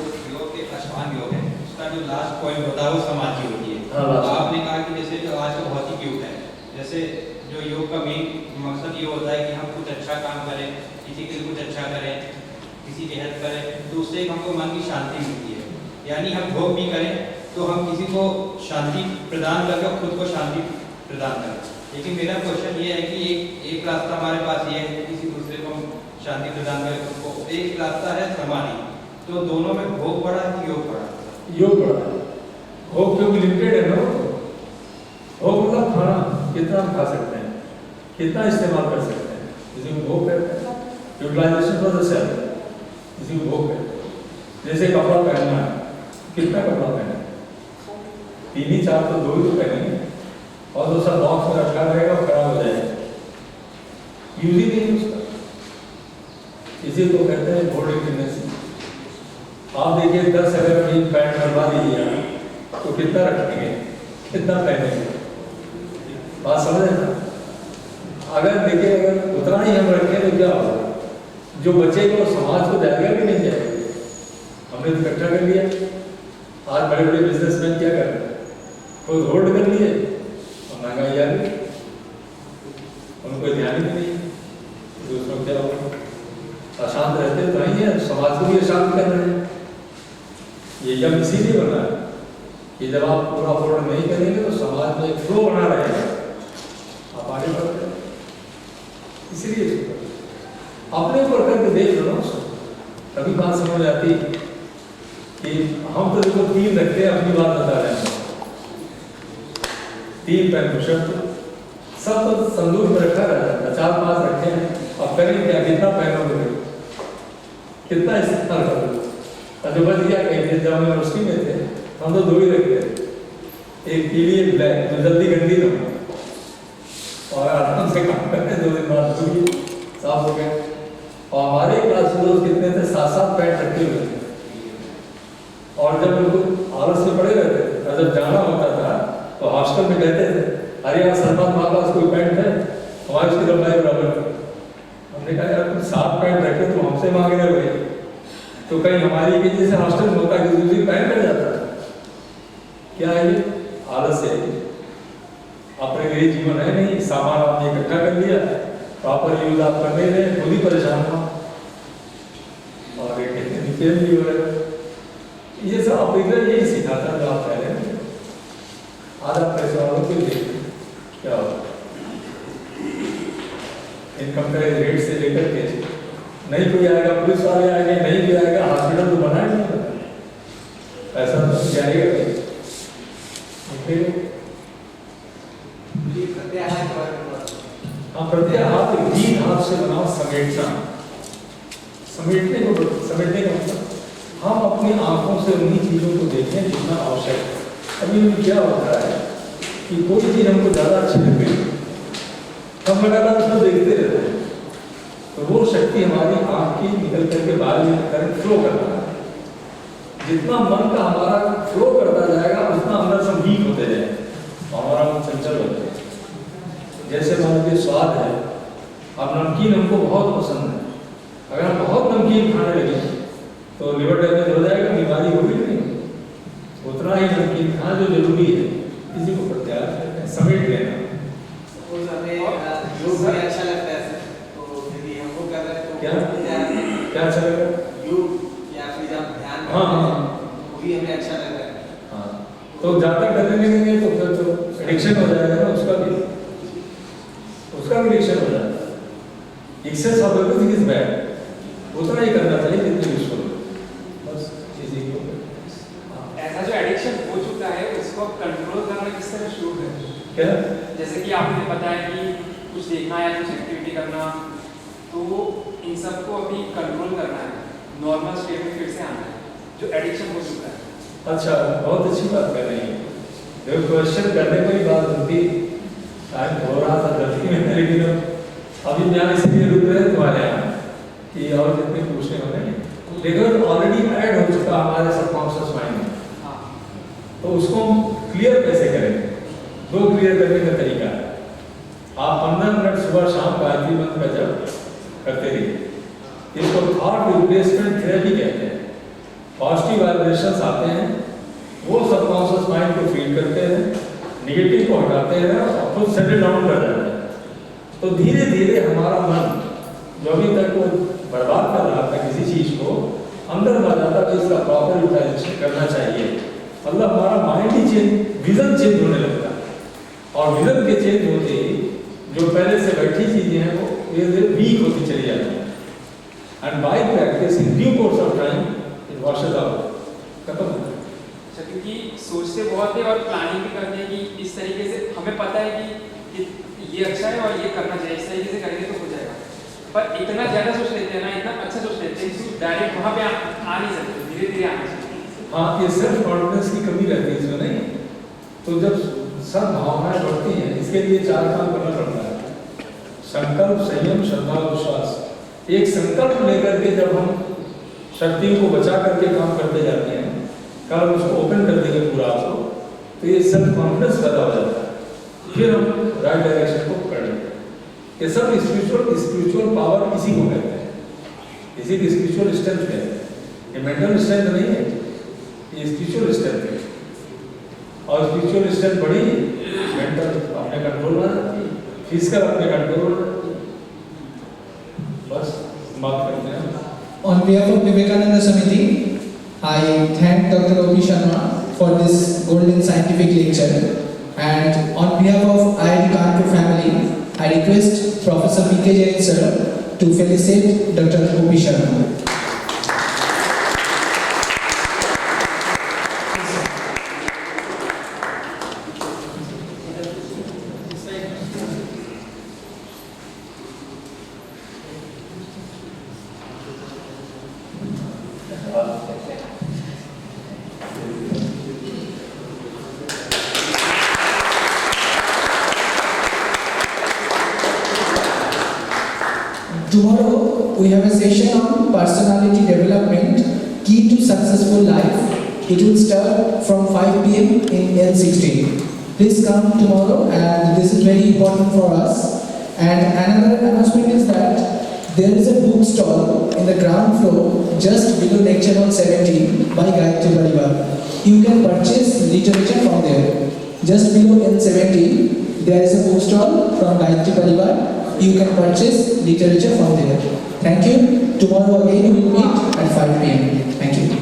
के अष्टांग योग है, उसका जो लास्ट पॉइंट होता है वो समाधि होती है। तो आपने कहा कि जैसे जो आज का भौतिक युग है, जैसे जो योग का मेन मकसद ये होता है कि हम कुछ अच्छा काम करें, किसी के लिए कुछ अच्छा करें, किसी की हेल्प करें, तो उससे हमको मन की शांति मिलती है। यानी हम भोग भी करें तो हम किसी को शांति प्रदान करके खुद को शांति प्रदान करें। लेकिन मेरा क्वेश्चन ये है कि एक रास्ता हमारे पास ये है कि किसी दूसरे को हम शांति प्रदान करें खुद को, एक रास्ता है समाधि। तो दोनों में भोग बड़ा है कि योग बड़ा? योग बड़ा है। भोग क्योंकि लिमिटेड है ना, भोग मतलब खाना कितना हम खा सकते हैं, कितना इस्तेमाल कर सकते हैं, इसी को भोग कहते हैं। यूटिलाइजेशन फॉर द सेल्फ, इसी को भोग कहते हैं। जैसे कपड़ा पहनना है, कितना कपड़ा पहने, 3 ही 4 तो 2 ही तो पहनेंगे, और दूसरा बॉक्स में रखा रहेगा और खराब हो जाएगा, यूज ही नहीं उसका। इसी को कहते हैं बोर्डिंग टेंडेंसी। आप देखिए 10 अगर जीन पैंट बनवा दीजिए तो कितना रखेंगे, कितना पहनेंगे, बात समझे ना? अगर देखिए अगर उतना ही हम रखें तो क्या होगा, जो बचेगा वो समाज को जाएगा कि नहीं जाएगा? हमने तो इकट्ठा कर लिया। आज बड़े बड़े बिजनेसमैन क्या कर रहे हैं, खुद होल्ड कर लिए और महंगाई आ गई, उनको ध्यान ही नहीं। तो उसमें क्या होगा? अशांत रहते तो नहीं है, समाज को भी अशांत कर रहे हैं। ये यज्ञ इसीलिए बना है कि जब आप पूरा पूर्ण नहीं करेंगे तो समाज में एक फ्लो बना रहेगा, आप आगे बढ़ते हैं। इसीलिए अपने ऊपर करके देख लो ना, तभी बात समझ आती कि हम तो देखो 3 रखते हैं, अपनी बात बता रहे हैं, 3 पैन शब्द सब तो संदूक में रखा रहता है, 4-5 रखे हैं। अब करें क्या, कितना पहनोगे, कितना इस्तेमाल करोगे? और जो बच गया कहीं, जब हम यूनिवर्सिटी में थे हम तो 2 ही रखते थे, एक पीली एक ब्लैक, जो जल्दी गंदी ना हो, और आराम से काम करते 2 दिन बाद धुल साफ हो गए। और हमारे क्लास में लोग कितने थे, 7-7 पैंट रखे हुए थे। और जब उनको आलस में पड़े रहते थे, और जब जाना होता था तो हॉस्टल में कहते थे, अरे यार सलमान हमारे पास कोई पैंट है, हमारी उसकी लंबाई बराबर है। हमने कहा यार तुम 7 पैंट रखे तो हमसे मांग रहे हो भाई, तो कहीं हमारी की जैसे हॉस्टल में होता कि दूसरी पैंट कर जाता था। क्या है ये? आलस है। अपने लिए जीवन है नहीं, सामान आपने इकट्ठा कर लिया, प्रॉपर यूज आप कर नहीं रहे, खुद ही परेशान हो और फेल भी हो रहे। ये सब आप इधर यही सिखाता जो आप कह रहे हैं। आज आप पैसे वालों को देखिए क्या होता है, इनकम टैक्स रेट से लेकर के नहीं कोई आएगा, पुलिस वाले आएंगे, नहीं कोई आएगा, हॉस्पिटल तो बनाए नहीं बना, ऐसा तो जाएगा हाँ प्रत्याहार गीत हाथ से बनाओ, समेटना, समेटने को, समेटने का मतलब हम अपनी आंखों से उन्हीं चीजों को देखें जितना आवश्यक है। अभी भी क्या होता है कि कोई चीज हमको ज्यादा अच्छी लग गई, हम लगातार उसको देखते रहते हैं, तो वो शक्ति हमारी आंख की निकल करके बाहर में करंट फ्लो करता है। जितना मन का हमारा फ्लो करता जाएगा उतना अंदर से वीक होते जाएगा, हमारा मन चंचल होता है। जैसे मान लीजिए स्वाद है, अब नमकीन हमको बहुत पसंद है, अगर हम बहुत नमकीन खाने लगे तो लिवर डैमेज हो जाएगा, बीमारी होगी नहीं। उतना ही नमकीन खाना जो जरूरी है, इसी को प्रत्याहार कहते हैं, समेट लेना। अच्छा लगता है सर, तो यदि हमको कर रहे हैं तो क्या अच्छा लग रहा है? योग या फिर जब ध्यान हाँ हाँ वो भी हमें अच्छा लग रहा है। हाँ, तो जब तक करने लगेंगे तो फिर तो एडिक्शन हो जाएगा ना, उसका भी एडिक्शन हो जाता है। Excess of everything is bad, उतना ही करना चाहिए जितना यूजफुल हो, बस इसी को। ऐसा जो एडिक्शन हो चुका है उसको कंट्रोल करना किस तरह शुरू करें? क्या? जैसे कि आपने बताया कि कुछ देखना या कुछ एक्टिविटी करना, तो इन सबको अभी कंट्रोल करना है, नॉर्मल स्टेट में फिर से आना है, जो एडिक्शन हो चुका है। अच्छा, बहुत अच्छी बात कर रही है। देखो क्वेश्चन करने को ही बात होती, टाइम हो रहा था जल्दी में, लेकिन अभी मैं इसलिए रुक रहे तुम्हारे यहाँ कि और जितने पूछने वाले देखो ऑलरेडी ऐड हो चुका हमारे सबकॉन्शियस माइंड में, तो उसको हम क्लियर कैसे करेंगे? 2 क्लियर करने का तरीका है। आप 15 मिनट सुबह शाम गायत्री मंत्र का जप करते रहिए, इसको थॉट रिप्लेसमेंट थेरेपी कहते हैं। पॉजिटिव वाइब्रेशंस आते हैं, वो सबकॉन्शियस माइंड को फील करते हैं, नेगेटिव को हटाते हैं और खुद सेटल डाउन कर जाते हैं। तो धीरे धीरे हमारा मन जो अभी तक वो बर्बाद कर रहा था किसी चीज को, अंदर आ जाता है इसका प्रॉपर यूटिलाइजेशन करना चाहिए। मतलब हमारा माइंड ही चेंज, विजन चेंज होने लगता है, और विजन के चेंज होते ही जो पहले से बैठी चीजें हैं वो धीरे धीरे वीक होती चली जाती है। And bye practice in due course of time it washes out, खत्म हो जाता है। क्योंकि सोचते बहुत है और प्लानिंग भी करते हैं कि इस तरीके से हमें पता है कि ये अच्छा है और ये करना चाहिए, इस तरीके से करेंगे तो हो जाएगा, पर इतना ज़्यादा सोच लेते हैं ना, इतना अच्छा सोच लेते हैं कि डायरेक्ट वहाँ पे आ नहीं सकते, धीरे धीरे आना चाहिए। हाँ, ये सेल्फ कॉन्फिडेंस की कमी रहती है इसमें, नहीं? तो जब सब भावनाएं बढ़ती हैं, इसके लिए 4 काम करना पड़ता है: संकल्प, संयम, श्रद्धा और विश्वास। एक संकल्प लेकर के जब हम शक्तियों को बचा करके काम करते जाते हैं, कल उसको ओपन कर देंगे पूरा आपको, तो ये सेल्फ कॉन्फिडेंस पैदा हो जाता है, फिर हम राइट डायरेक्शन को पकड़ लेते हैं। ये सब स्पिरिचुअल पावर इसी को कहते हैं, इसी की स्पिरिचुअल स्ट्रेंथ कहते हैं। ये मेंटल स्ट्रेंथ नहीं है, ये स्पिरिचुअल स्ट्रेंथ है। और स्पिरिचुअल स्ट्रेंथ बड़ी, मेंटल अपने कंट्रोल में आ जाती है, फिजिकल अपने कंट्रोल में आ जाती है। बस बात करते हैं। On behalf of Vivekananda Samiti, I thank Dr. O.P. Sharma for this golden scientific lecture. And on behalf of IIT Kanpur family, I request Professor P.K. Jain sir to felicitate Dr. O.P. Sharma. Tomorrow we have a session on personality development, key to successful life. It will start from 5 p.m. in L16. Please come tomorrow, and this is very important for us. And another announcement is that there is a book stall in the ground floor just below lecture hall 17 by Gayatri Parivar. You can purchase literature from there. Just below L17, there is a book stall from Gayatri Parivar. You can purchase literature from there. Thank you. Tomorrow again we will meet at 5 p.m. Thank you.